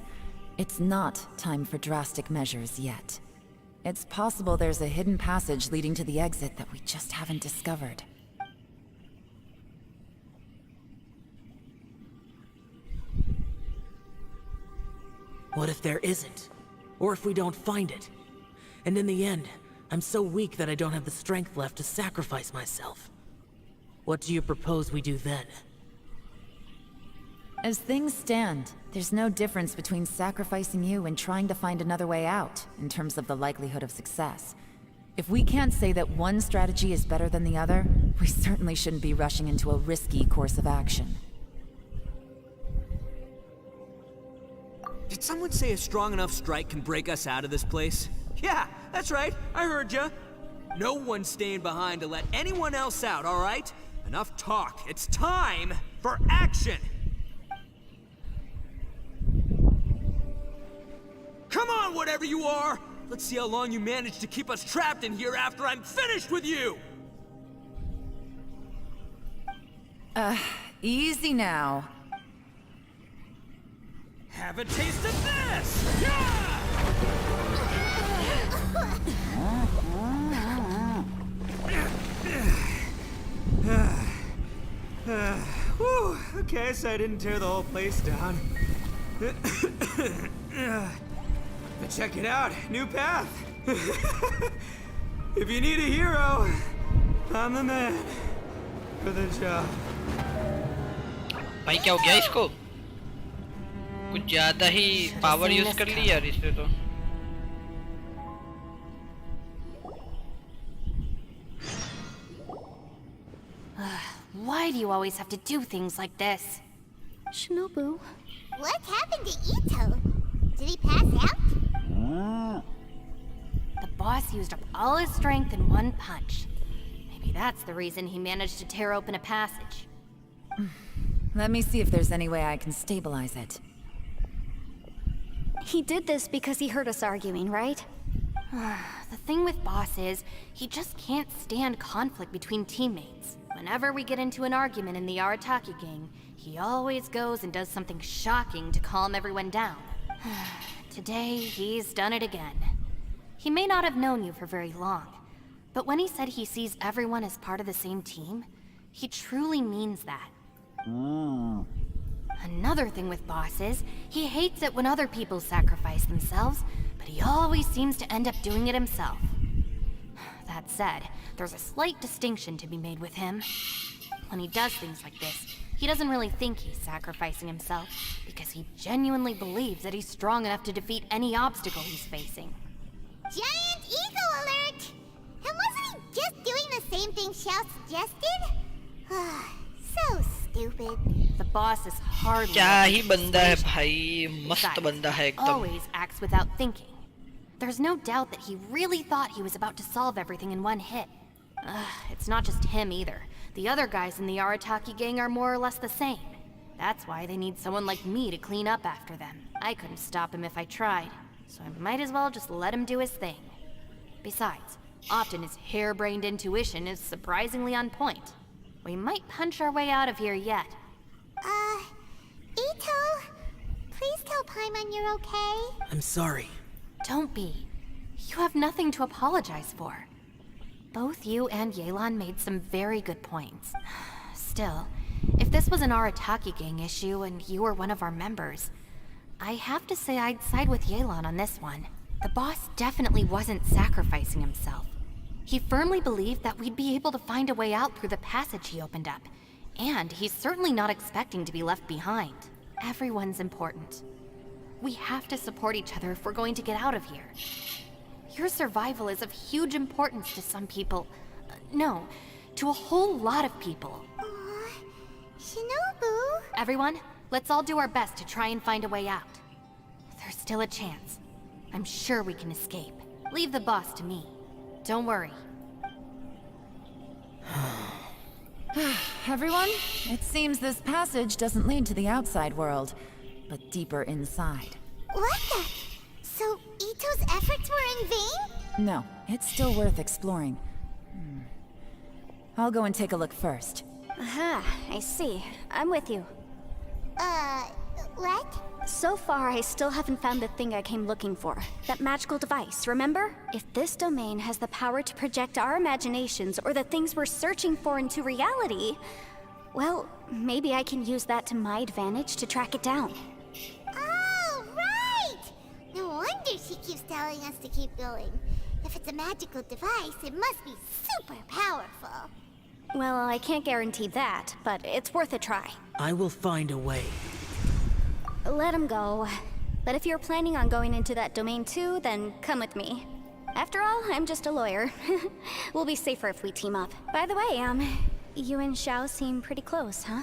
it's not time for drastic measures yet. It's possible there's a hidden passage leading to the exit that we just haven't discovered. What if there isn't? Or if we don't find it? And in the end, I'm so weak that I don't have the strength left to sacrifice myself. What do you propose we do then? As things stand, there's no difference between sacrificing you and trying to find another way out, in terms of the likelihood of success. If we can't say that one strategy is better than the other, we certainly shouldn't be rushing into a risky course of action. Did someone say a strong enough strike can break us out of this place? Yeah, that's right, I heard ya. No one's staying behind to let anyone else out, all right? Enough talk, it's time for action! Come on, whatever you are! Let's see how long you manage to keep us trapped in here after I'm finished with you! Easy now. Have a taste of this! Yeah! Whew, okay, so I didn't tear the whole place down. But check it out, new path. If you need a hero, I'm the man for the job. भाई क्या हो गया इसको? कुछ ज्यादा ही power use कर ली यार इसने तो. Why do you always have to do things like this? Shinobu. What happened to Ito? Did he pass out? The boss used up all his strength in one punch. Maybe that's the reason he managed to tear open a passage. Let me see if there's any way I can stabilize it. He did this because he heard us arguing, right? The thing with Boss is, he just can't stand conflict between teammates. Whenever we get into an argument in the Arataki gang, he always goes and does something shocking to calm everyone down. Today, he's done it again. He may not have known you for very long, but when he said he sees everyone as part of the same team, he truly means that. Another thing with Boss is, he hates it when other people sacrifice themselves, but he always seems to end up doing it himself. That said, there's a slight distinction to be made with him. When he does things like this, he doesn't really think he's sacrificing himself, because he genuinely believes that he's strong enough to defeat any obstacle he's facing. Giant ego alert! And wasn't he just doing the same thing Xiao suggested? So stupid. The boss is hardly... क्या ही बंदा है भाई, मस्त बंदा है एकदम. Always acts without thinking. There's no doubt that he really thought he was about to solve everything in one hit. It's not just him either. The other guys in the Arataki gang are more or less the same. That's why they need someone like me to clean up after them. I couldn't stop him if I tried, so I might as well just let him do his thing. Besides, often his harebrained intuition is surprisingly on point. We might punch our way out of here yet. Ito, please tell Paimon you're okay. I'm sorry. Don't be. You have nothing to apologize for. Both you and YELAN made some very good points. Still, if this was an Arataki gang issue and you were one of our members, I have to say I'd side with YELAN on this one. The boss definitely wasn't sacrificing himself. He firmly believed that we'd be able to find a way out through the passage he opened up, and he's certainly not expecting to be left behind. Everyone's important. We have to support each other if we're going to get out of here. Your survival is of huge importance to some people. No, to a whole lot of people. Aw, Shinobu. Everyone, let's all do our best to try and find a way out. There's still a chance. I'm sure we can escape. Leave the boss to me. Don't worry. Everyone, it seems this passage doesn't lead to the outside world, but deeper inside. What the? So Ito's efforts were in vain? No, it's still worth exploring. I'll go and take a look first. Aha, I see. I'm with you. What? So far, I still haven't found the thing I came looking for. That magical device, remember? If this domain has the power to project our imaginations or the things we're searching for into reality, well, maybe I can use that to my advantage to track it down. Oh, right! No wonder she keeps telling us to keep going. If it's a magical device, it must be super powerful. Well, I can't guarantee that, but it's worth a try. I will find a way. Let him go. But if you're planning on going into that domain too, then come with me. After all, I'm just a lawyer. We'll be safer if we team up. By the way, you and Xiao seem pretty close, huh?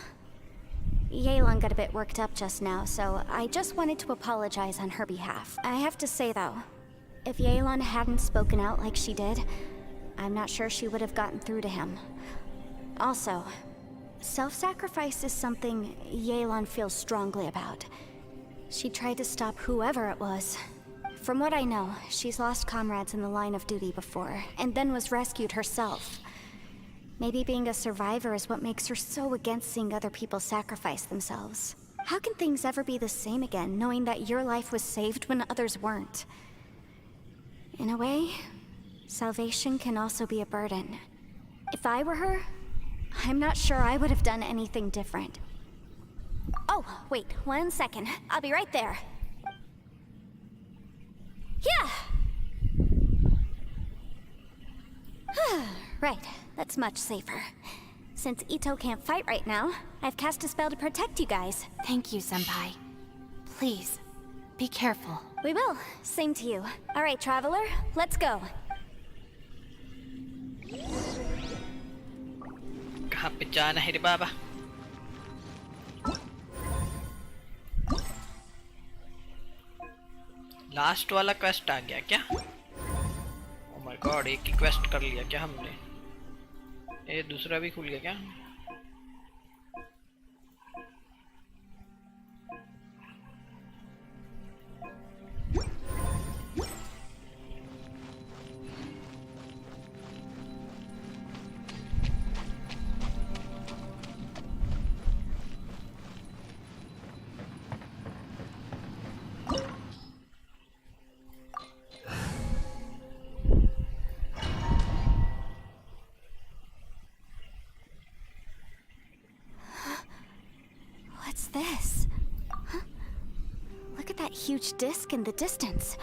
YELAN got a bit worked up just now, so I just wanted to apologize on her behalf. I have to say though, if YELAN hadn't spoken out like she did, I'm not sure she would have gotten through to him. Also, self-sacrifice is something YELAN feels strongly about. She tried to stop whoever it was. From what I know, she's lost comrades in the line of duty before, and then was rescued herself. Maybe being a survivor is what makes her so against seeing other people sacrifice themselves. How can things ever be the same again, knowing that your life was saved when others weren't? In a way, salvation can also be a burden. If I were her, I'm not sure I would have done anything different. Oh, wait, 1 second. I'll be right there. Yeah! Right, that's much safer. Since Ito can't fight right now, I've cast a spell to protect you guys. Thank you, Senpai. Please, be careful. We will. Same to you. All right, Traveler, let's go. कहाँ पे जाना है रे बाबा? Last वाला quest आ गया क्या? Oh my God, एक ही quest कर लिया क्या हमने? ये दूसरा भी खुल गया क्या? What's this? Huh? Look at that huge disc in the distance.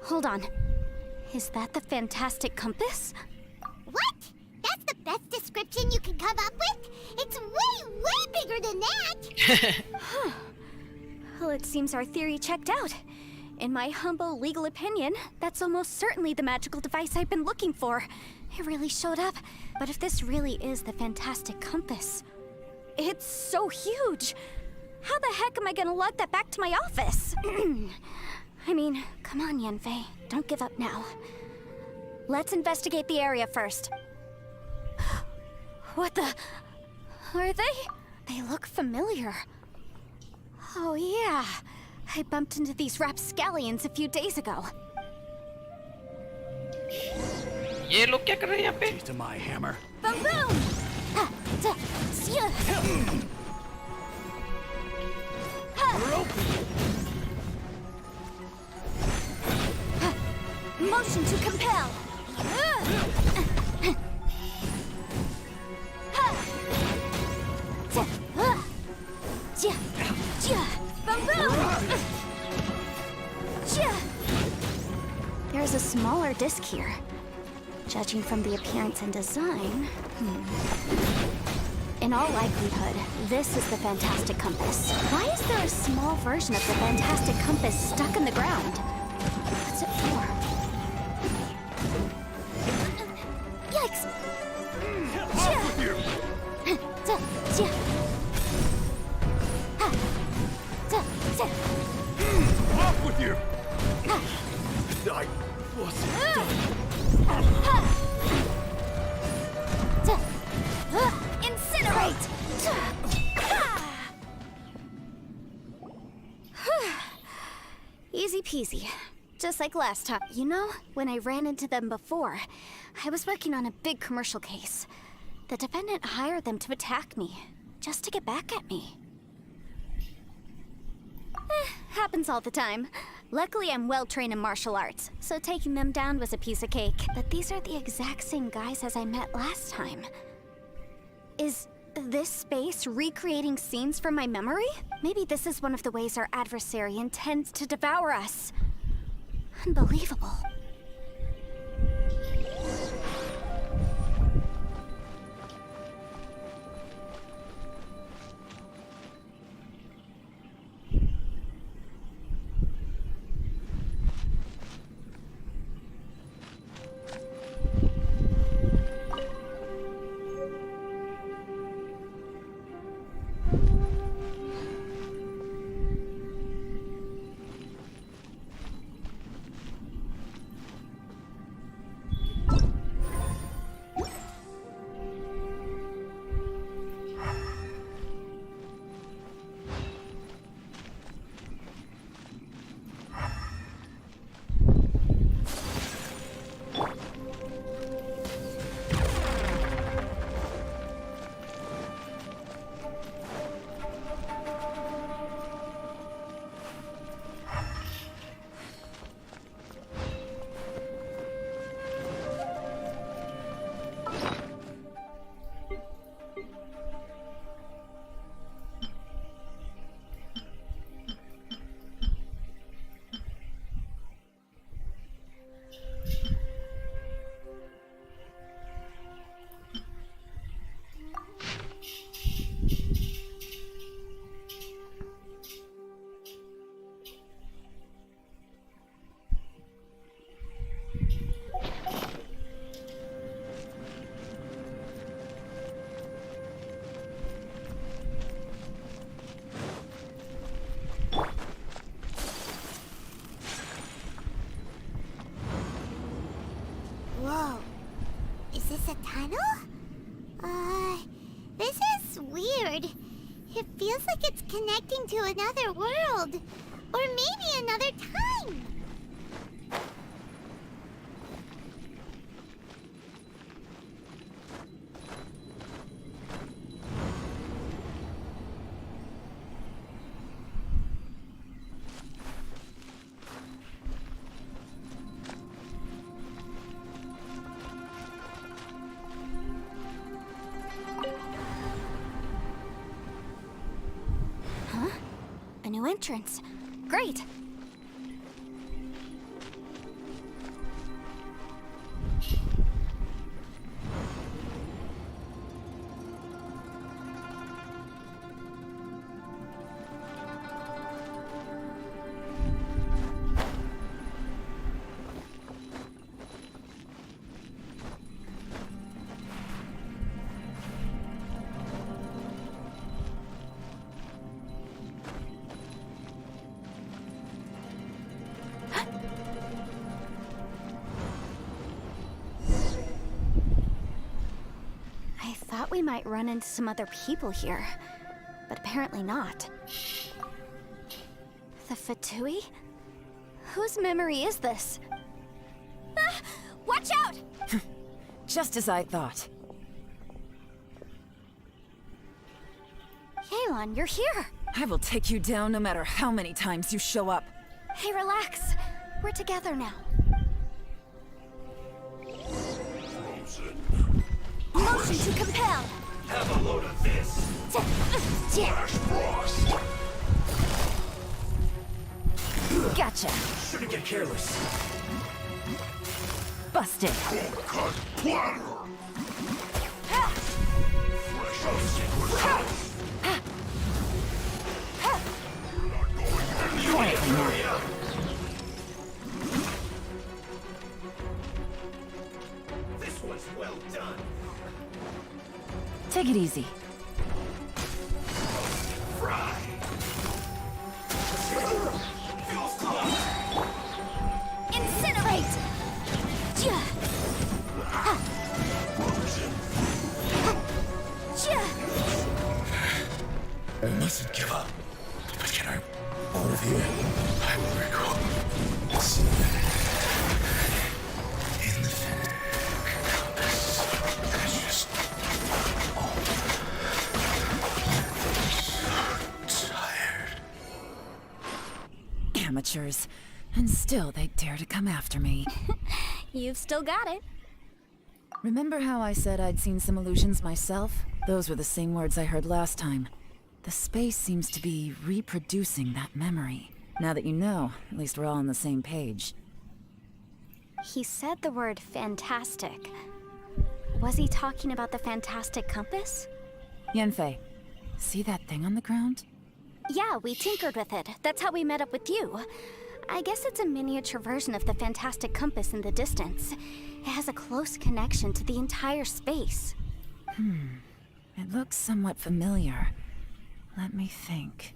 Hold on. Is that the fantastic compass? What? That's the best description you can come up with? It's way, way bigger than that! Huh. Well, it seems our theory checked out. In my humble legal opinion, that's almost certainly the magical device I've been looking for. It really showed up. But if this really is the fantastic compass, it's so huge! How the heck am I gonna lug that back to my office? I mean, come on, Yanfei. Don't give up now. Let's investigate the area first. What the? Are they? They look familiar. Oh yeah, I bumped into these rapscallions a few days ago. ये लोग क्या कर रहे हैं यहाँ पे? Taste of my hammer. Boom boom! Ha, ta, sia. Ha. Ha. Motion to compel. Ha. Ta, ha. Ja, ja, boom boom! Ja. There's a smaller disc here. Judging from the appearance and design, in all likelihood, this is the Fantastic Compass. Why is there a small version of the Fantastic Compass stuck in the ground? What's it for? Yikes! Off with you! I wasn't done. Incinerate! Easy peasy. Just like last time. You know, when I ran into them before, I was working on a big commercial case. The defendant hired them to attack me, just to get back at me. Happens all the time. Luckily, I'm well-trained in martial arts, so taking them down was a piece of cake. But these are the exact same guys as I met last time. Is this space recreating scenes from my memory? Maybe this is one of the ways our adversary intends to devour us. Unbelievable. Whoa. Is this a tunnel? This is weird. It feels like it's connecting to another world. Or maybe another time. A new entrance. Great! thought we might run into some other people here, but apparently not. The Fatui? Whose memory is this? Ah, watch out! Just as I thought. YELAN, you're here! I will take you down no matter how many times you show up. Hey, relax. We're together now. Motion to compel! Have a load of this. Flash frost. Gotcha. Shouldn't get careless. Busted. Cold cut platter. Fresh out Quietly now. This one's well done. Take it easy. Fry. Feels close. Incinerate! Ja! Ha! Ja! I mustn't give up. But can I out of here? I will recall. In the compass. That's just tired. Amateurs. And still they dare to come after me. You've still got it. Remember how I said I'd seen some illusions myself? Those were the same words I heard last time. The space seems to be reproducing that memory. Now that you know, at least we're all on the same page. He said the word fantastic. Was he talking about the fantastic compass? Yanfei, see that thing on the ground? Yeah, we tinkered with it. That's how we met up with you. I guess it's a miniature version of the fantastic compass in the distance. It has a close connection to the entire space. It looks somewhat familiar. Let me think.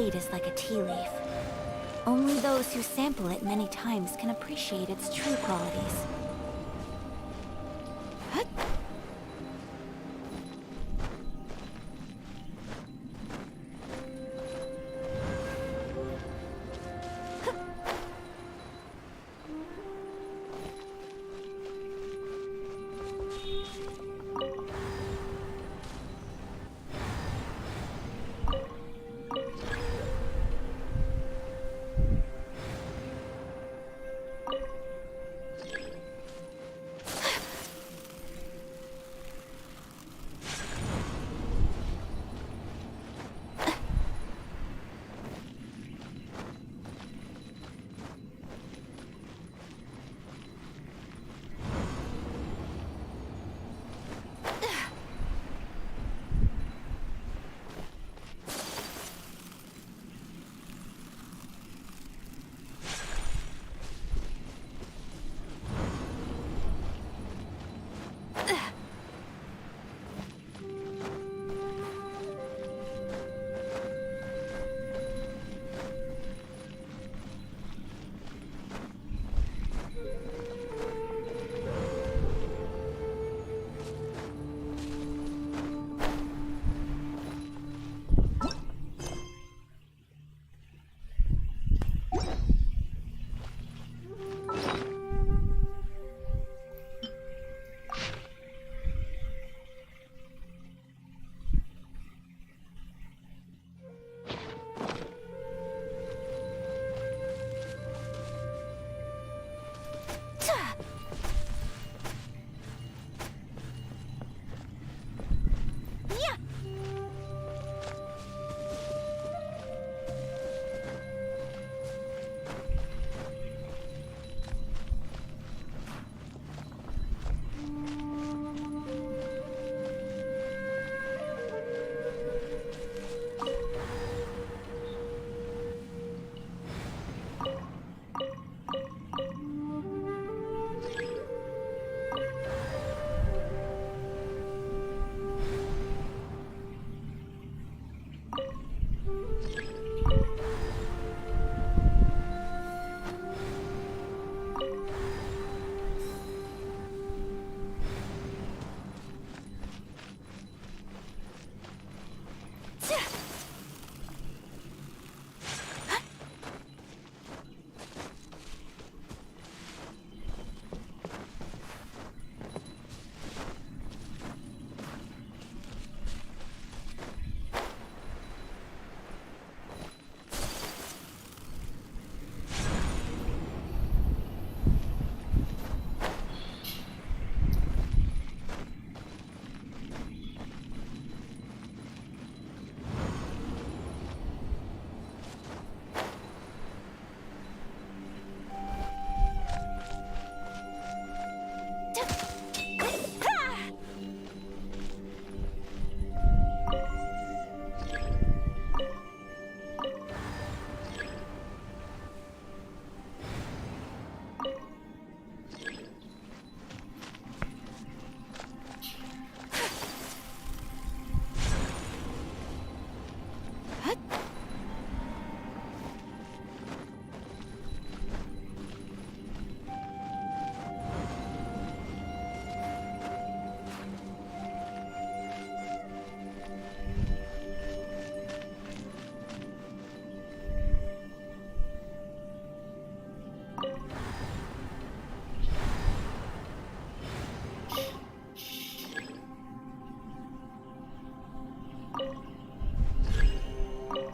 blade is like a tea leaf. Only those who sample it many times can appreciate its true qualities.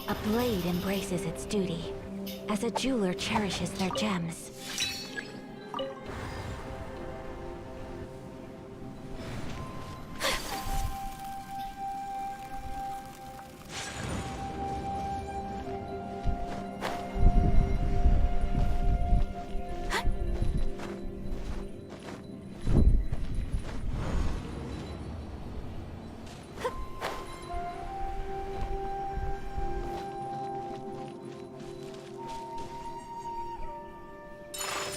A blade embraces its duty, as a jeweler cherishes their gems.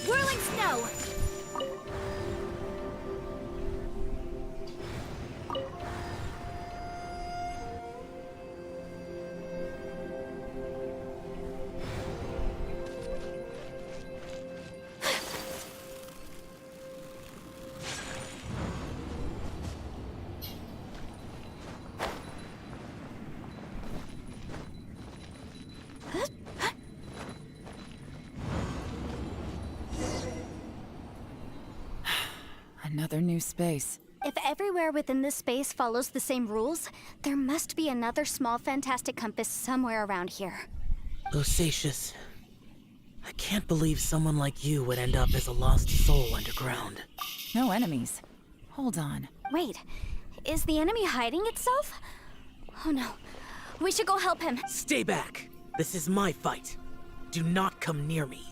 Whirling snow! Another new space. If everywhere within this space follows the same rules, there must be another small fantastic compass somewhere around here. Bosacius, I can't believe someone like you would end up as a lost soul underground. No enemies. Hold on. Wait, is the enemy hiding itself? Oh no, we should go help him. Stay back. This is my fight. Do not come near me.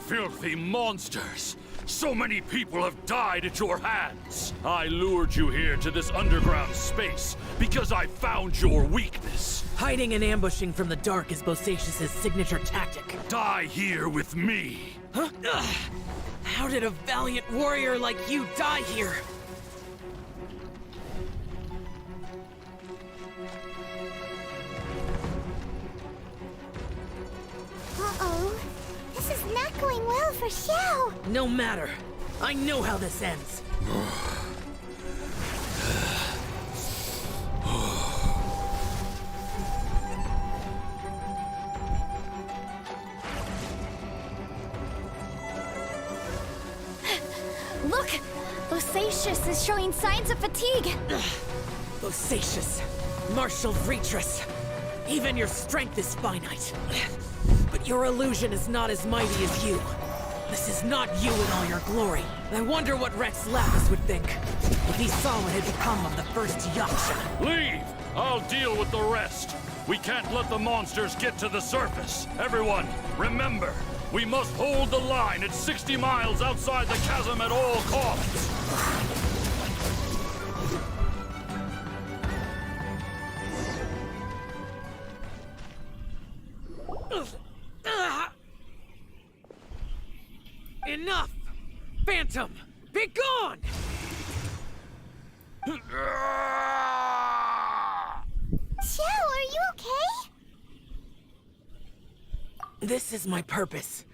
Filthy monsters! So many people have died at your hands! I lured you here to this underground space because I found your weakness. Hiding and ambushing from the dark is Bosacius' signature tactic. Die here with me! Huh? Ugh. How did a valiant warrior like you die here? Uh-oh. This is not going well for Xiao. No matter. I know how this ends. Look! Bosacius is showing signs of fatigue. Bosacius, martial Vitris. Even your strength is finite. But your illusion is not as mighty as you. This is not you in all your glory. I wonder what Rex Lapis would think if he saw what had become of the first Yaksha. Leave! I'll deal with the rest. We can't let the monsters get to the surface. Everyone, remember, we must hold the line at 60 miles outside the chasm at all costs. Enough! Phantom, be gone! Xiao, are you okay? This is my purpose.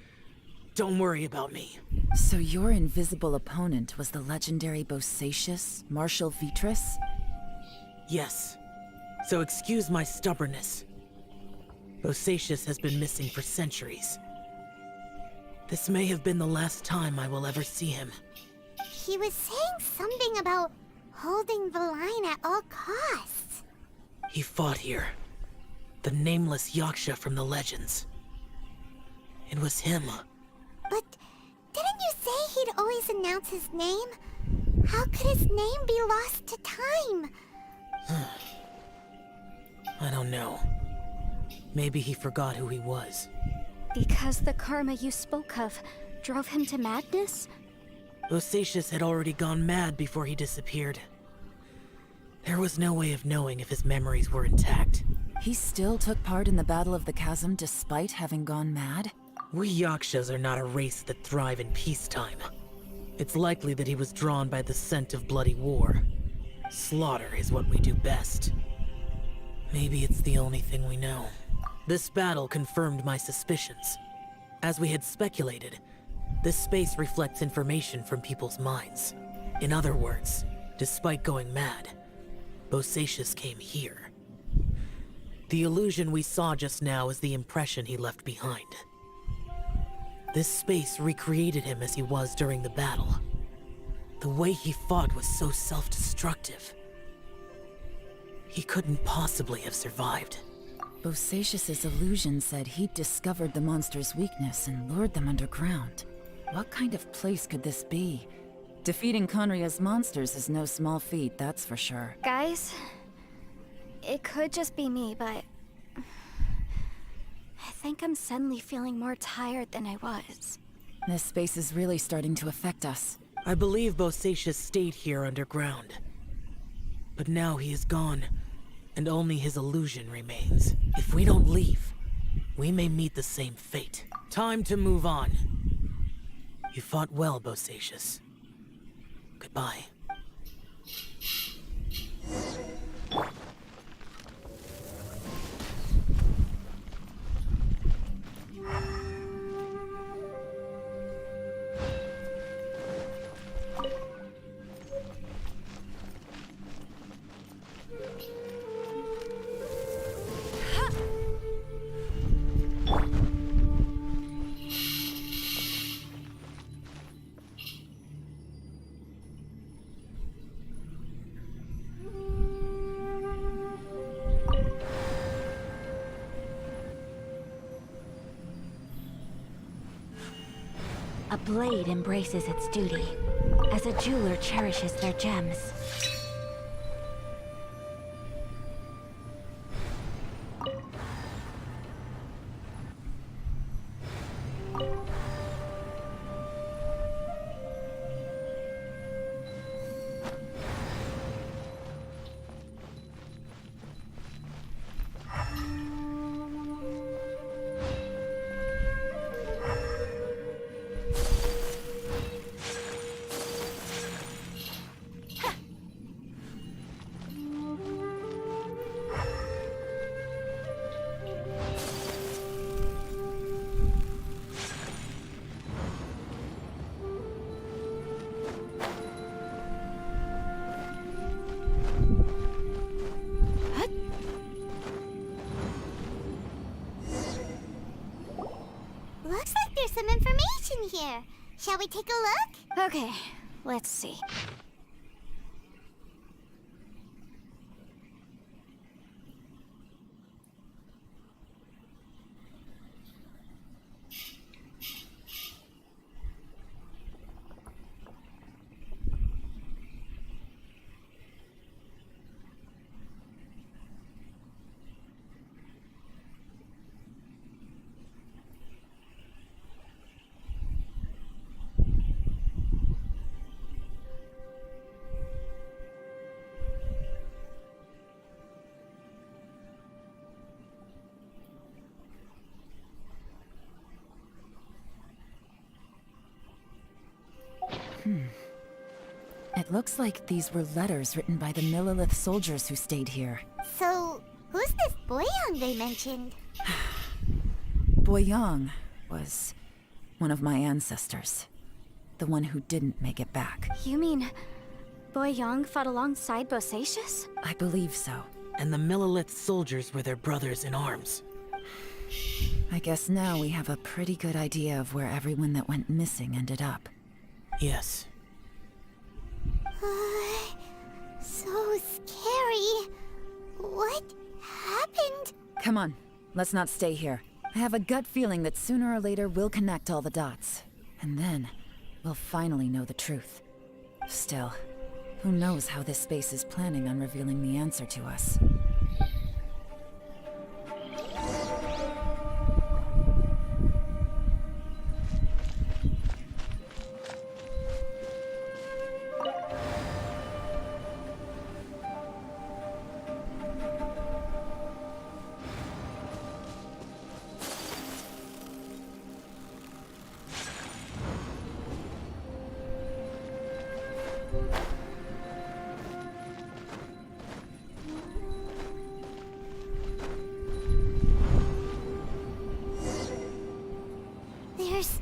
Don't worry about me. So your invisible opponent was the legendary Bosacius, Marshal Vitris? Yes. So excuse my stubbornness. Bosacius has been missing for centuries. This may have been the last time I will ever see him. He was saying something about holding the line at all costs. He fought here. The nameless Yaksha from the legends. It was him. But didn't you say he'd always announce his name? How could his name be lost to time? I don't know. Maybe he forgot who he was. Because the karma you spoke of drove him to madness? Bosacius had already gone mad before he disappeared. There was no way of knowing if his memories were intact. He still took part in the Battle of the Chasm despite having gone mad? We Yakshas are not a race that thrive in peacetime. It's likely that he was drawn by the scent of bloody war. Slaughter is what we do best. Maybe it's the only thing we know. This battle confirmed my suspicions. As we had speculated, this space reflects information from people's minds. In other words, despite going mad, Bosacius came here. The illusion we saw just now is the impression he left behind. This space recreated him as he was during the battle. The way he fought was so self-destructive. He couldn't possibly have survived. Bosacius's illusion said he'd discovered the monster's weakness and lured them underground. What kind of place could this be? Defeating Conria's monsters is no small feat, that's for sure. Guys, it could just be me, but I think I'm suddenly feeling more tired than I was. This space is really starting to affect us. I believe Bosacius stayed here underground. But now he is gone, and only his illusion remains. If we don't leave, we may meet the same fate. Time to move on. You fought well, Bosacius. Goodbye. blade embraces its duty, as a jeweler cherishes their gems. Looks like there's some information here. Shall we take a look? Okay, let's see. It looks like these were letters written by the Millelith soldiers who stayed here. So, who's this Boyang they mentioned? Boyang was one of my ancestors. The one who didn't make it back. You mean Boyang fought alongside Bosacius? I believe so. And the Millelith soldiers were their brothers in arms. I guess now we have a pretty good idea of where everyone that went missing ended up. Yes. So scary. What happened? Come on, let's not stay here. I have a gut feeling that sooner or later we'll connect all the dots. And then, we'll finally know the truth. Still, who knows how this space is planning on revealing the answer to us. There's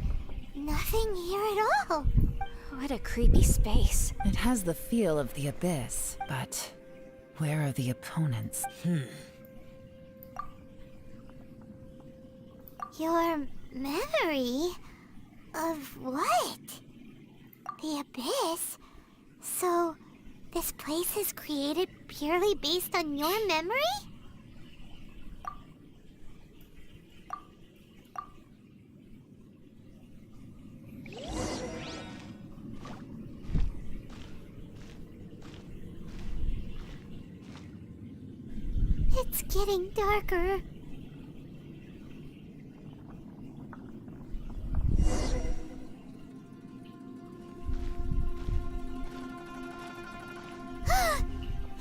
nothing here at all. What a creepy space. It has the feel of the abyss, but where are the opponents? Your memory? Of what? The abyss? So, this place is created purely based on your memory? It's getting darker.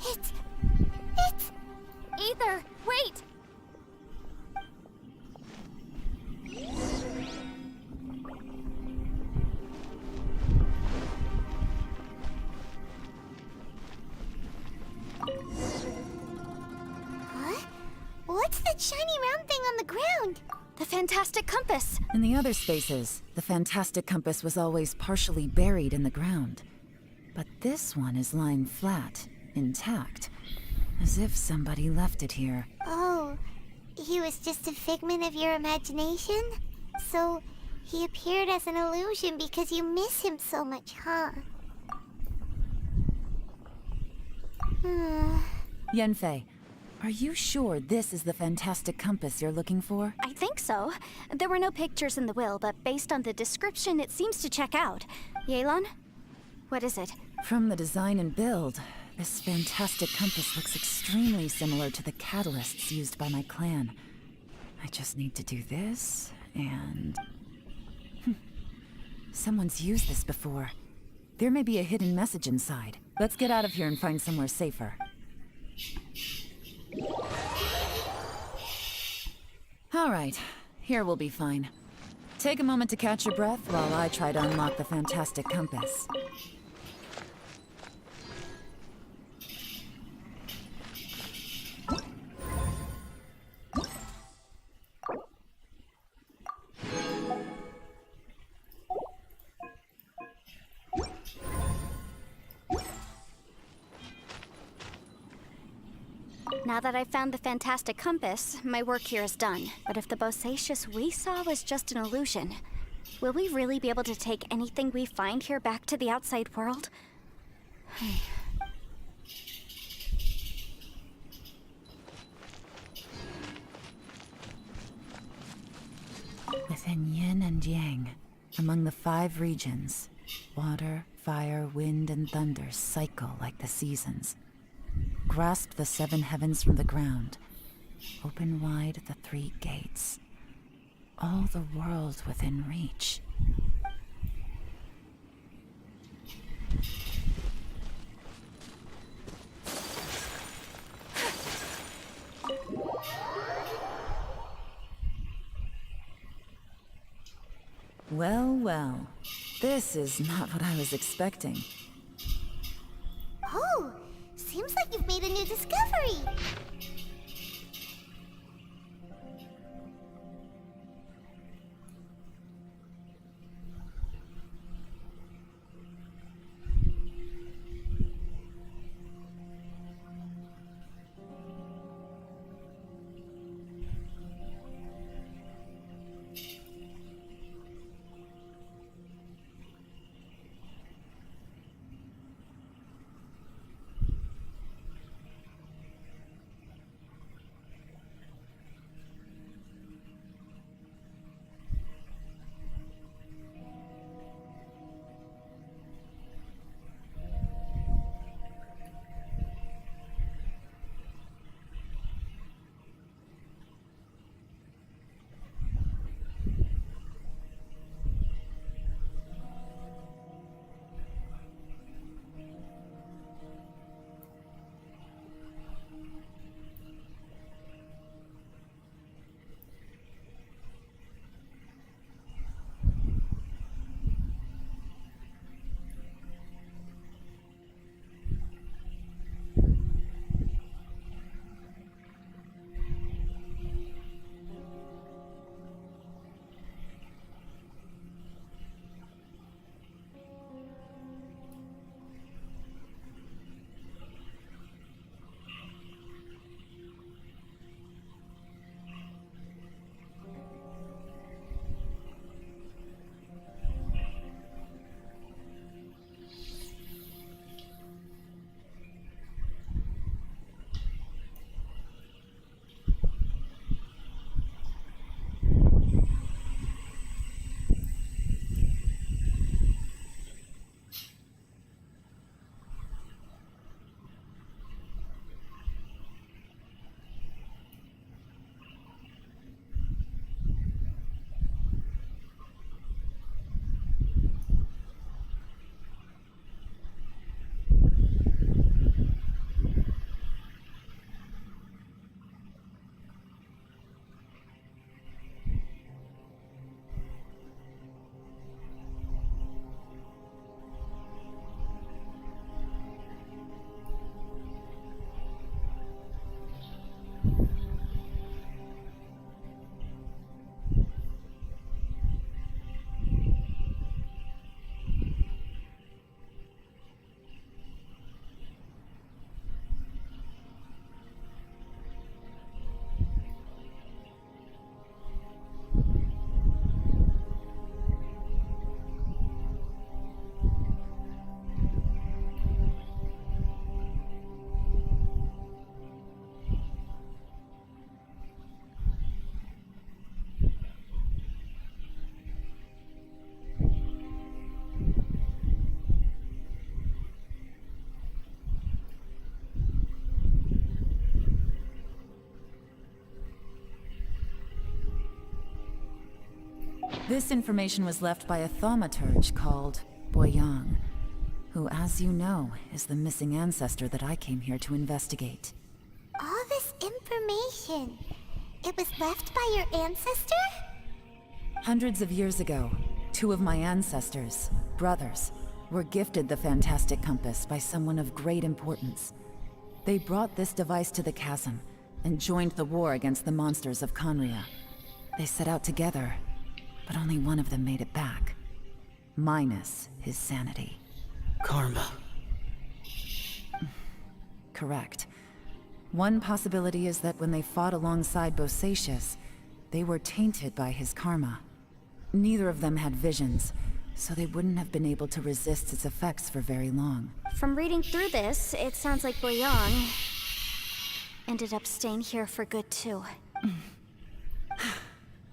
It's... Ether, wait! Huh? What's that shiny round thing on the ground? The fantastic compass! In the other spaces, the fantastic compass was always partially buried in the ground. But this one is lying flat, intact, as if somebody left it here. Oh, he was just a figment of your imagination? So, he appeared as an illusion because you miss him so much, huh? Yenfei, Are you sure this is the fantastic compass you're looking for? I think so. There were no pictures in the will, but based on the description, it seems to check out. YELAN? What is it? From the design and build, this fantastic compass looks extremely similar to the catalysts used by my clan. I just need to do this, and... Someone's used this before. There may be a hidden message inside. Let's get out of here and find somewhere safer. All right, here we'll be fine. Take a moment to catch your breath while I try to unlock the fantastic compass. Now that I've found the fantastic compass, my work here is done. But if the Bosacius we saw was just an illusion, will we really be able to take anything we find here back to the outside world? Within yin and yang, among the 5 regions, water, fire, wind, and thunder cycle like the seasons. Grasp the 7 heavens from the ground. Open wide the 3 gates. All the world within reach. Well, well. This is not what I was expecting. Oh, seems like you've made a new discovery. This information was left by a thaumaturge called Boyang, who, as you know, is the missing ancestor that I came here to investigate. All this information, it was left by your ancestor? Hundreds of years ago, two of my ancestors, brothers, were gifted the fantastic compass by someone of great importance. They brought this device to the chasm and joined the war against the monsters of Conria. They set out together, but only one of them made it back. Minus his sanity. Karma. Correct. One possibility is that when they fought alongside Bosacius, they were tainted by his karma. Neither of them had visions, so they wouldn't have been able to resist its effects for very long. From reading through this, it sounds like Boyang ended up staying here for good too.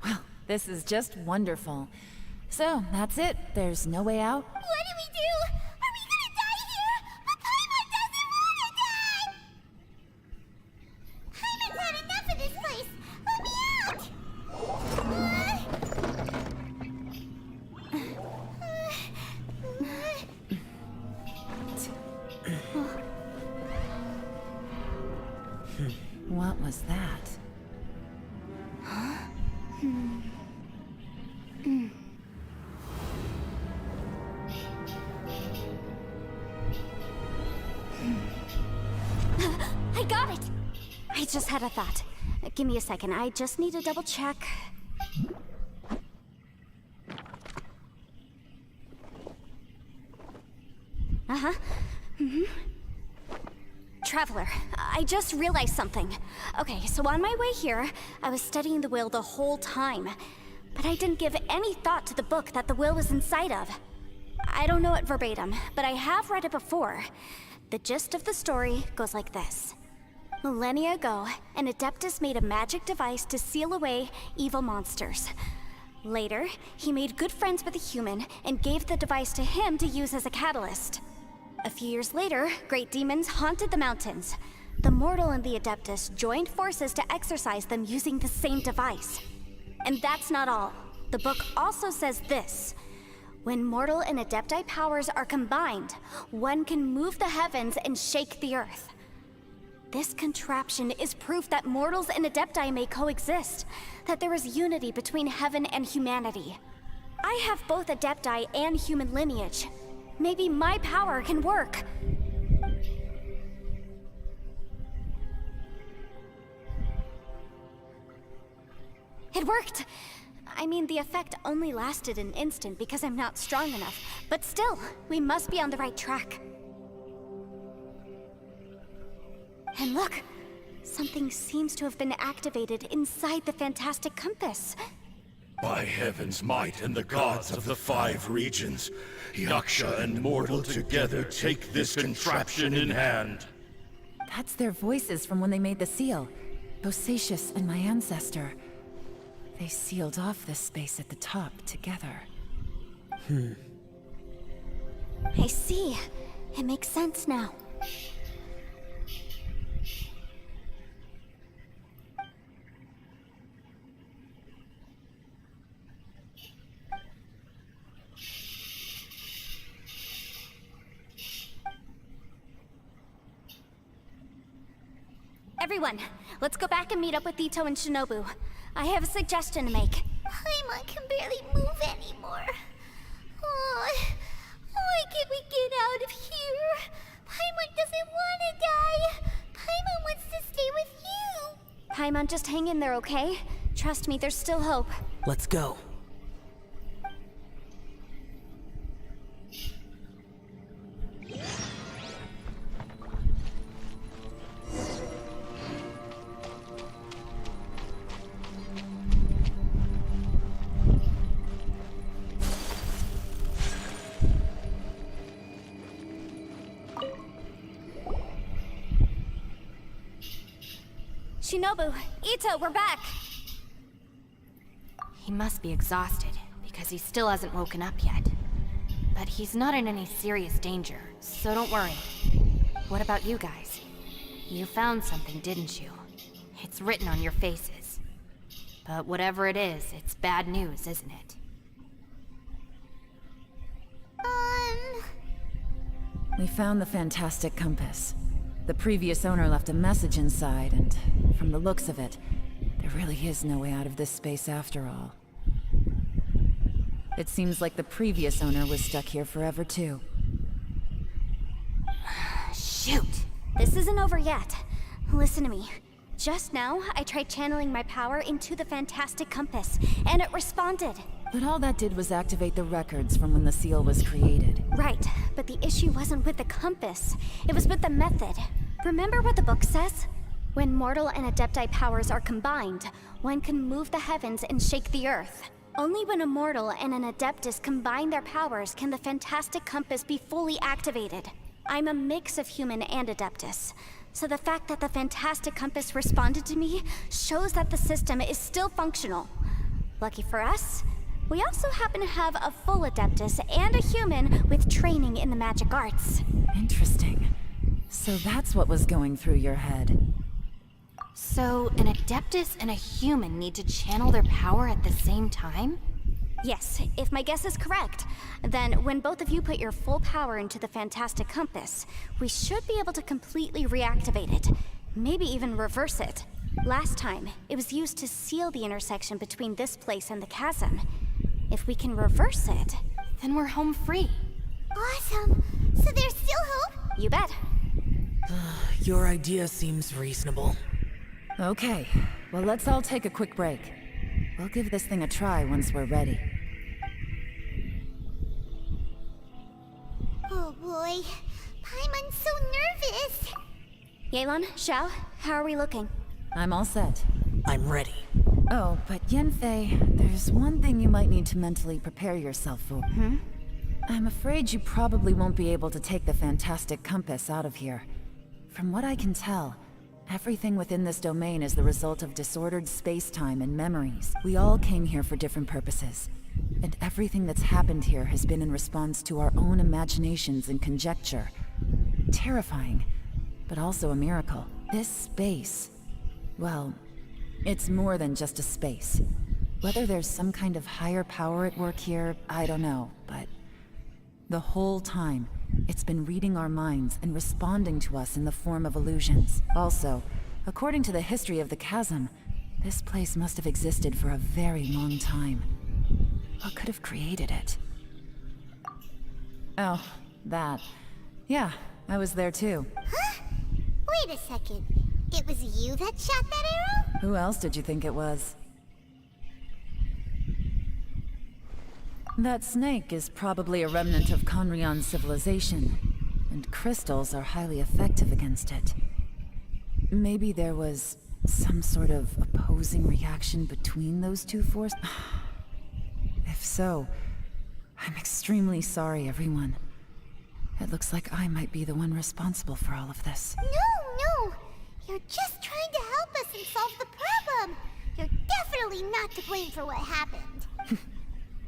Well, this is just wonderful. So, that's it. There's no way out? What do we do? Are we gonna die here? But Paimon doesn't wanna die! Paimon's had enough of this place! Let me out! What was that? I got it! I just had a thought. Give me a second, I just need to double check. Uh-huh. Traveler, I just realized something. Okay, so on my way here, I was studying the will the whole time. But I didn't give any thought to the book that the will was inside of. I don't know it verbatim, but I have read it before. The gist of the story goes like this. Millennia ago, an Adeptus made a magic device to seal away evil monsters. Later, he made good friends with a human and gave the device to him to use as a catalyst. A few years later, great demons haunted the mountains. The mortal and the Adeptus joined forces to exorcise them using the same device. And that's not all. The book also says this. When mortal and Adepti powers are combined, one can move the heavens and shake the earth. This contraption is proof that mortals and Adepti may coexist, that there is unity between heaven and humanity. I have both Adepti and human lineage. Maybe my power can work. It worked! I mean, the effect only lasted an instant because I'm not strong enough, but still, we must be on the right track. And look! Something seems to have been activated inside the fantastic compass. By heaven's might and the gods of the 5 regions, Yaksha and mortal together take this contraption in hand. That's their voices from when they made the seal. Bosacius and my ancestor. They sealed off this space at the top together. I see. It makes sense now. Everyone, let's go back and meet up with Ito and Shinobu. I have a suggestion to make. Paimon can barely move anymore. Oh, why can't we get out of here? Paimon doesn't want to die. Paimon wants to stay with you. Paimon, just hang in there, okay? Trust me, there's still hope. Let's go. Shinobu, Ito, we're back! He must be exhausted, because he still hasn't woken up yet. But he's not in any serious danger, so don't worry. What about you guys? You found something, didn't you? It's written on your faces. But whatever it is, it's bad news, isn't it? We found the fantastic compass. The previous owner left a message inside, and from the looks of it, there really is no way out of this space after all. It seems like the previous owner was stuck here forever too. Shoot! This isn't over yet. Listen to me. Just now, I tried channeling my power into the fantastic compass, and it responded. But all that did was activate the records from when the seal was created. Right, but the issue wasn't with the compass. It was with the method. Remember what the book says? When mortal and adepti powers are combined, one can move the heavens and shake the earth. Only when a mortal and an adeptus combine their powers can the fantastic compass be fully activated. I'm a mix of human and adeptus, so the fact that the fantastic compass responded to me shows that the system is still functional. Lucky for us, we also happen to have a full adeptus and a human with training in the magic arts. Interesting. So that's what was going through your head. So, an adeptus and a human need to channel their power at the same time? Yes, if my guess is correct, then when both of you put your full power into the fantastic compass, we should be able to completely reactivate it. Maybe even reverse it. Last time, it was used to seal the intersection between this place and the chasm. If we can reverse it, Then we're home free. Awesome. So there's still hope? you bet. Your idea seems reasonable. Okay, well let's all take a quick break. We'll give this thing a try once we're ready. Oh boy. Paimon's so nervous. YELAN, Xiao, how are we looking? I'm all set. I'm ready. Oh, but Yanfei, there's one thing you might need to mentally prepare yourself for. I'm afraid you probably won't be able to take the fantastic compass out of here. From what I can tell, everything within this domain is the result of disordered space-time and memories. We all came here for different purposes, and everything that's happened here has been in response to our own imaginations and conjecture. Terrifying, but also a miracle. This space, well, it's more than just a space. Whether there's some kind of higher power at work here, I don't know, but the whole time, it's been reading our minds and responding to us in the form of illusions. Also, according to the history of the chasm, this place must have existed for a very long time. What could have created it? Oh, that. Yeah, I was there too. Huh? Wait a second. It was you that shot that arrow? Who else did you think it was? That snake is probably a remnant of Conrion's civilization, and crystals are highly effective against it. Maybe there was some sort of opposing reaction between those two forces? If so, I'm extremely sorry, everyone. It looks like I might be the one responsible for all of this. No! You're just trying to help us and solve the problem. You're definitely not to blame for what happened.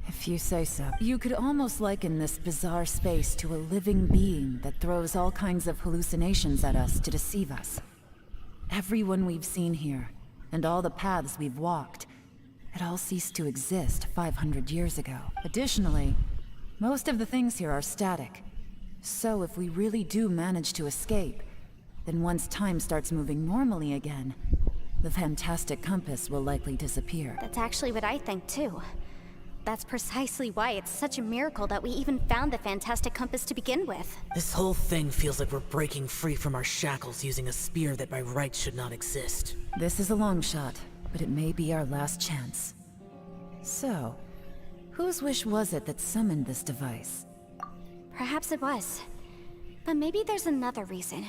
If you say so. You could almost liken this bizarre space to a living being that throws all kinds of hallucinations at us to deceive us. Everyone we've seen here, and all the paths we've walked, it all ceased to exist 500 years ago. Additionally, most of the things here are static. So if we really do manage to escape, then once time starts moving normally again, the fantastic compass will likely disappear. That's actually what I think too. That's precisely why it's such a miracle that we even found the fantastic compass to begin with. This whole thing feels like we're breaking free from our shackles using a spear that by rights should not exist. This is a long shot, but it may be our last chance. So, whose wish was it that summoned this device? Perhaps it was. But maybe there's another reason.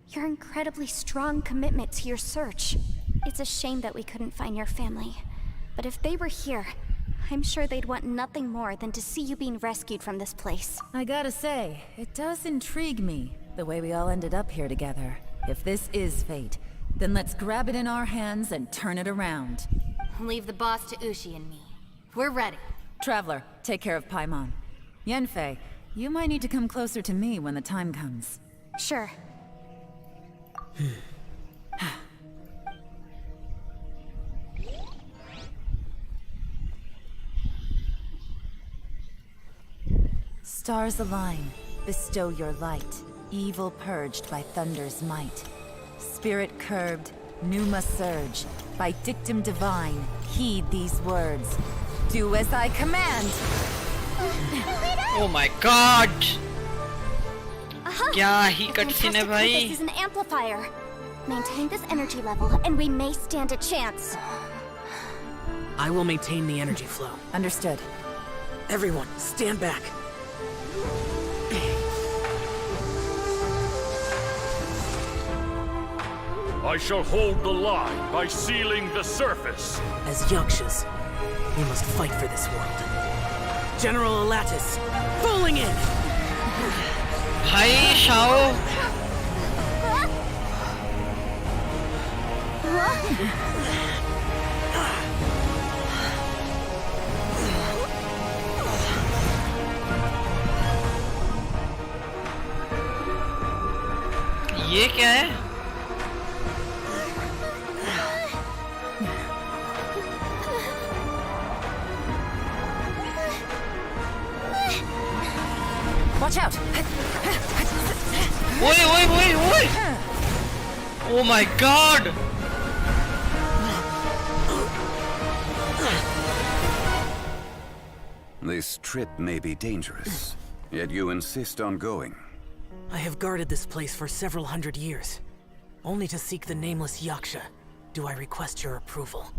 Your incredibly strong commitment to your search. It's a shame that we couldn't find your family. But if they were here, I'm sure they'd want nothing more than to see you being rescued from this place. I gotta say, it does intrigue me, the way we all ended up here together. If this is fate, then let's grab it in our hands and turn it around. Leave the boss to Ushi and me. We're ready. Traveler, take care of Paimon. Yanfei, you might need to come closer to me when the time comes. Sure. Stars align, bestow your light, evil purged by thunder's might. Spirit curbed, pneuma surge, by dictum divine, heed these words. Do as I command! Oh my god! क्या ही A cutscene है fantastic भाई? purpose is an amplifier. Maintain this energy level, and we may stand a chance. I will maintain the energy flow. Understood. Everyone, stand back. I shall hold the line by sealing the surface. As Yakshas, we must fight for this world. General Alatus, falling in! भाई Shao ये क्या है? Watch out! ओए ओए ओए ओए! Oh my god! This trip may be dangerous, yet you insist on going. I have guarded this place for several hundred years, only to seek the nameless Yaksha. Do I request your approval?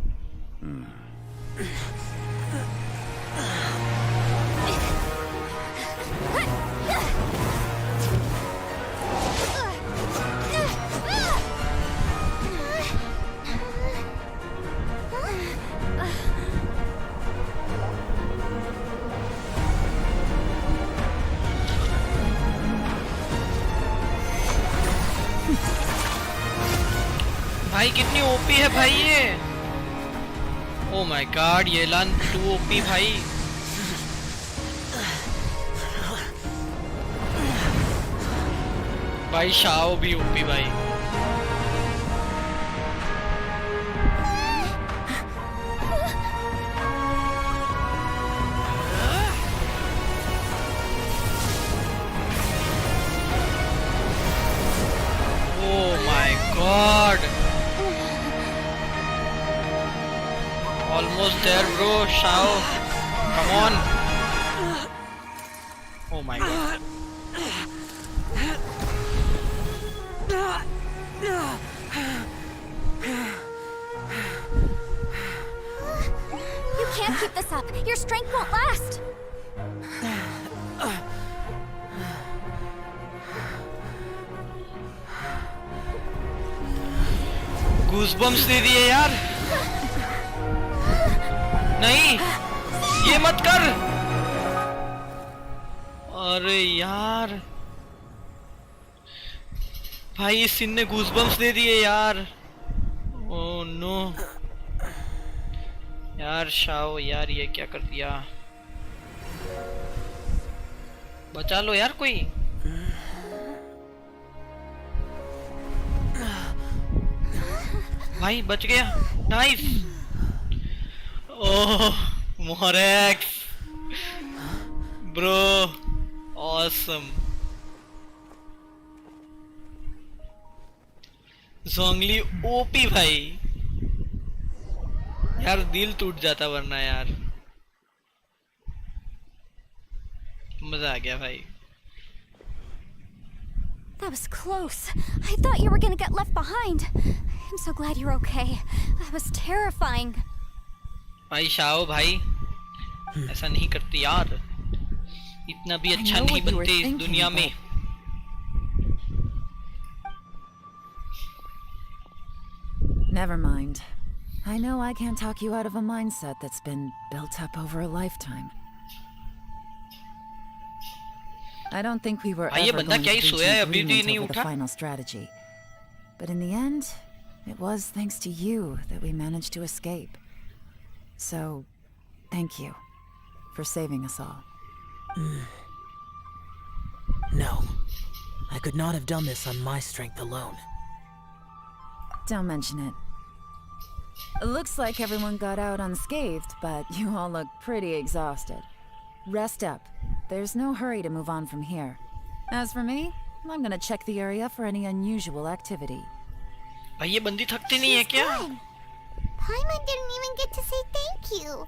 भाई कितनी OP है भाई ये? Oh my God येलान 2 OP भाई. भाई Shao भी OP भाई. Oh my god. Almost there, bro. Shao. Come on. Oh my god. You can't keep this up. Your strength won't last. Goosebumps दे दिए यार. नहीं, ये मत कर. अरे यार, भाई इस सीन ने गूज़बम्प्स दे दिए यार. ओह नो यार शाओ यार, ये क्या कर दिया? बचा लो यार कोई. भाई बच गया. नाइस. ओह मोरेक्स ब्रो, ऑसम. जोंगली ओपी भाई. यार दिल टूट जाता वरना यार. मजा आ गया भाई. That was close. I thought you were gonna get left behind. I'm so glad you're okay. That was terrifying. भाई शाओ भाई, ऐसा नहीं करती यार. इतना भी अच्छा नहीं बनते इस दुनिया में. Never mind. I know I can't talk you out of a mindset that's been built up over a lifetime. I don't think we were ever going to reach an agreement over the final strategy. But in the end, it was thanks to you that we managed to escape. So, thank you for saving us all. No. I could not have done this on my strength alone. Don't mention it. It looks like everyone got out unscathed, but you all look pretty exhausted. Rest up. There's no hurry to move on from here. As for me, I'm gonna check the area for any unusual activity. भाई ये बंदी थकती नहीं है क्या? Paimon didn't even get to say thank you.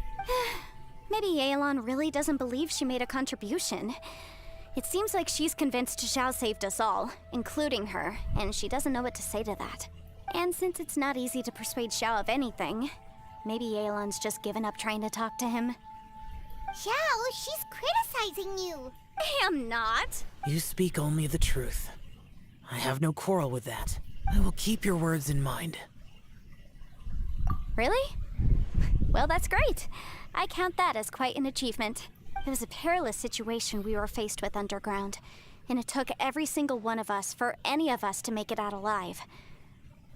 Maybe YELAN really doesn't believe she made a contribution. It seems like she's convinced Xiao saved us all, including her, and she doesn't know what to say to that. And since it's not easy to persuade Xiao of anything, maybe YELAN's just given up trying to talk to him. Xiao, she's criticizing you. I'm not. You speak only the truth. I have no quarrel with that. I will keep your words in mind. Really? Well, that's great. I count that as quite an achievement. It was a perilous situation we were faced with underground, and it took every single one of us for any of us to make it out alive.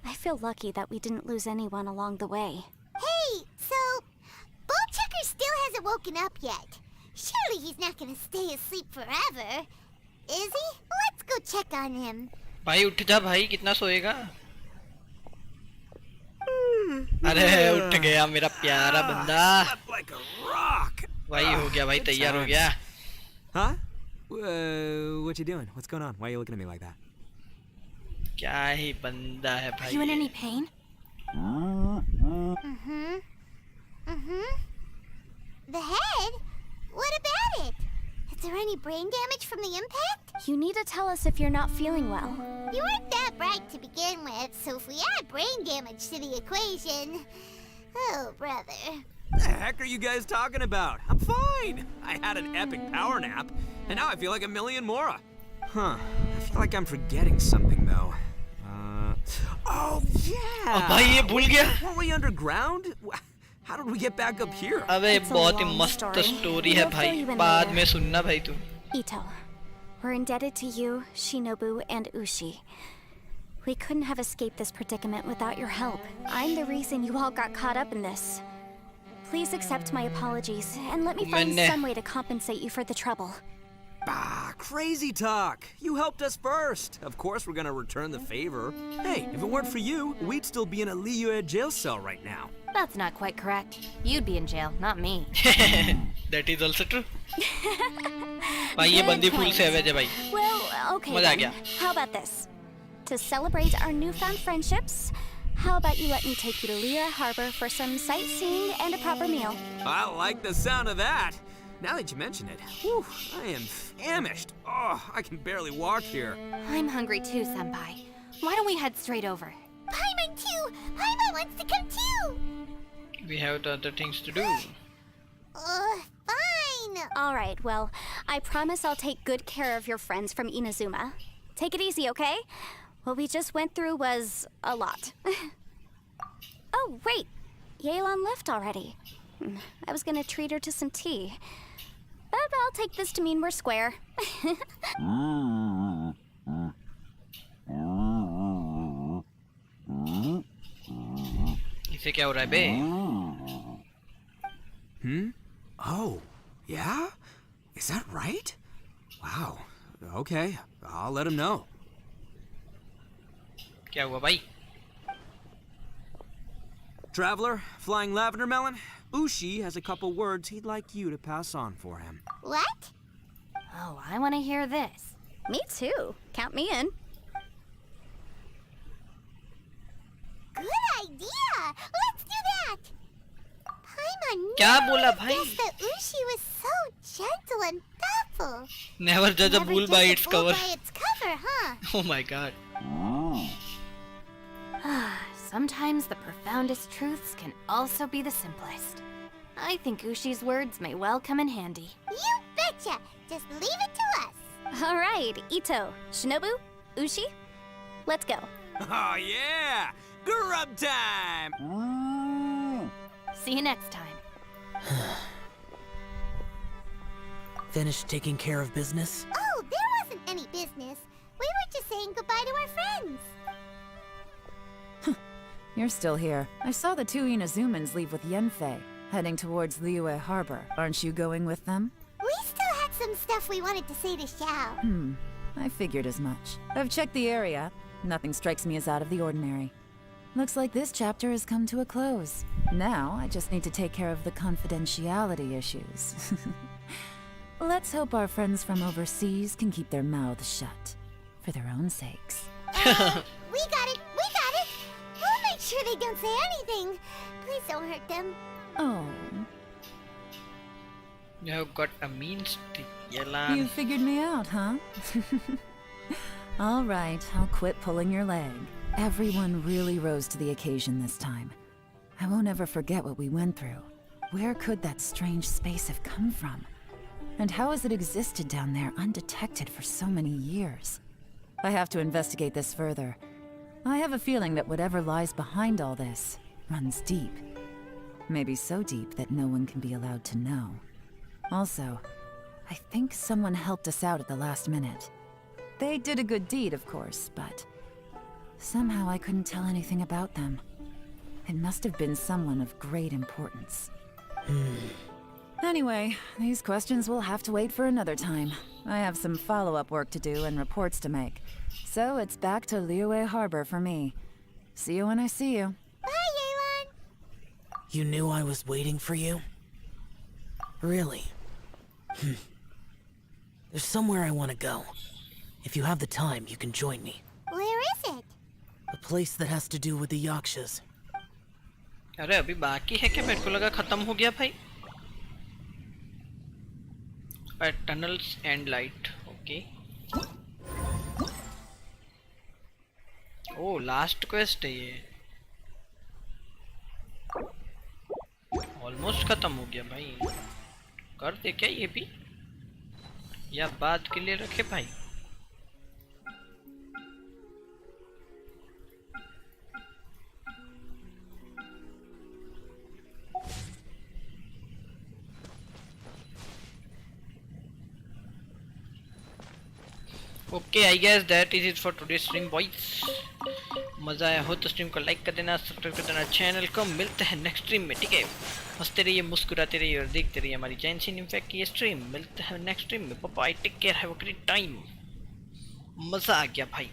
I feel lucky that we didn't lose anyone along the way. Hey, so Bullchucker still hasn't woken up yet. Surely he's not gonna stay asleep forever, is he? Let's go check on him. भाई उठ जा भाई, कितना सोएगा? अरे उठ गया मेरा प्यारा बंदा. Like a rock. भाई हो गया भाई, तैयार हो गया. Huh? What you doing? What's going on? Why are you looking at me like that? क्या ही बंदा है भाई. You in any pain? The head? What about it? Is there any brain damage from the impact? You need to tell us if you're not feeling well. You weren't that bright to begin with, so if we add brain damage to the equation... Oh, brother. The heck are you guys talking about? I'm fine. I had an epic power nap, and now I feel like a million more. Huh. I feel like I'm forgetting something, though. Oh, yeah! भाई ये भूल गया. Weren't we underground? How did we get back up here? अबे बहुत ही मस्त story है भाई. बाद में सुनना भाई तू. Ito, we're indebted to you, Shinobu, and Ushi. We couldn't have escaped this predicament without your help. I'm the reason you all got caught up in this. Please accept my apologies, and let me find some way to compensate you for the trouble. Bah, crazy talk. You helped us first. Of course we're gonna return the favor. Hey, if it weren't for you, we'd still be in a Liyue jail cell right now. That's not quite correct. You'd be in jail, not me. That is also true. भाई ये बंदी full savage है भाई. Well, okay मजा आ then. गया. How about this? To celebrate our newfound friendships, how about you let me take you to Liyue Harbor for some sightseeing and a proper meal? I like the sound of that. Now that you mention it, whew, I am famished. Oh, I can barely walk here. I'm hungry too, Senpai. Why don't we head straight over? Paimon too! Paimon wants to come too! We have other things to do. Fine! Alright, well, I promise I'll take good care of your friends from Inazuma. Take it easy, okay? What we just went through was a lot. Oh, wait! YELAN left already. I was gonna treat her to some tea. But I'll take this to mean we're square. इसे क्या हो रहा है बे? Oh, yeah? Is that right? Wow. Okay, I'll let him know. क्या हुआ भाई? Traveler, Flying Lavender Melon, Ushi has a couple words he'd like you to pass on for him. What? Oh, I want to hear this. Me too. Count me in. Good idea! Let's do that! Paimon क्या never बोला would've भाई? guessed that Ushi was so gentle and thoughtful. Never judge a Never bull by judge a its bull cover. by its cover, huh? Oh my god. Sometimes the profoundest truths can also be the simplest. I think Ushi's words may well come in handy. You betcha! Just leave it to us. Alright, Ito, Shinobu, Ushi, let's go. Oh, yeah! Grub time! See you next time. Finished taking care of business? Oh, there wasn't any business. We were just saying goodbye to our friends. You're still here. I saw the two Inazumans leave with Yenfei, heading towards Liyue Harbor. Aren't you going with them? We still had some stuff we wanted to say to Xiao. I figured as much. I've checked the area. Nothing strikes me as out of the ordinary. Looks like this chapter has come to a close. Now, I just need to take care of the confidentiality issues. Let's hope our friends from overseas can keep their mouths shut. For their own sakes. We got it! We got it! We'll make sure they don't say anything. Please don't hurt them. Oh. You have got a mean streak, YELAN. You figured me out, huh? All right, I'll quit pulling your leg. Everyone really rose to the occasion this time. I won't ever forget what we went through. Where could that strange space have come from? And how has it existed down there undetected for so many years? I have to investigate this further. I have a feeling that whatever lies behind all this runs deep. Maybe so deep that no one can be allowed to know. Also, I think someone helped us out at the last minute. They did a good deed, of course, but somehow I couldn't tell anything about them. It must have been someone of great importance. Anyway, these questions will have to wait for another time. I have some follow-up work to do and reports to make. So it's back to Liyue Harbor for me. See you when I see you. Bye, Yelan! You knew I was waiting for you? Really? There's somewhere I want to go. If you have the time, you can join me. Where is it? A place that has to do with the Yakshas. अरे अभी बाकी है क्या? मेरे को लगा खत्म हो गया भाई. Tunnels and light. Okay. Oh, last quest है ये. Almost खत्म हो गया भाई. कर दे क्या ये भी? या बाद के लिए रखे भाई? Okay I guess that is it for today stream boys. मजा आया हो तो स्ट्रीम को लाइक कर देना, सब्सक्राइब कर देना चैनल को. मिलते हैं नेक्स्ट स्ट्रीम में, ठीक है? हंसते रहिए, मुस्कुराते रहिए और देखते रहिए हमारी जेंशिन इम्पैक्ट की ये स्ट्रीम. मिलते हैं नेक्स्ट स्ट्रीम में. Bye bye, take care, have a great time. मजा आ गया भाई.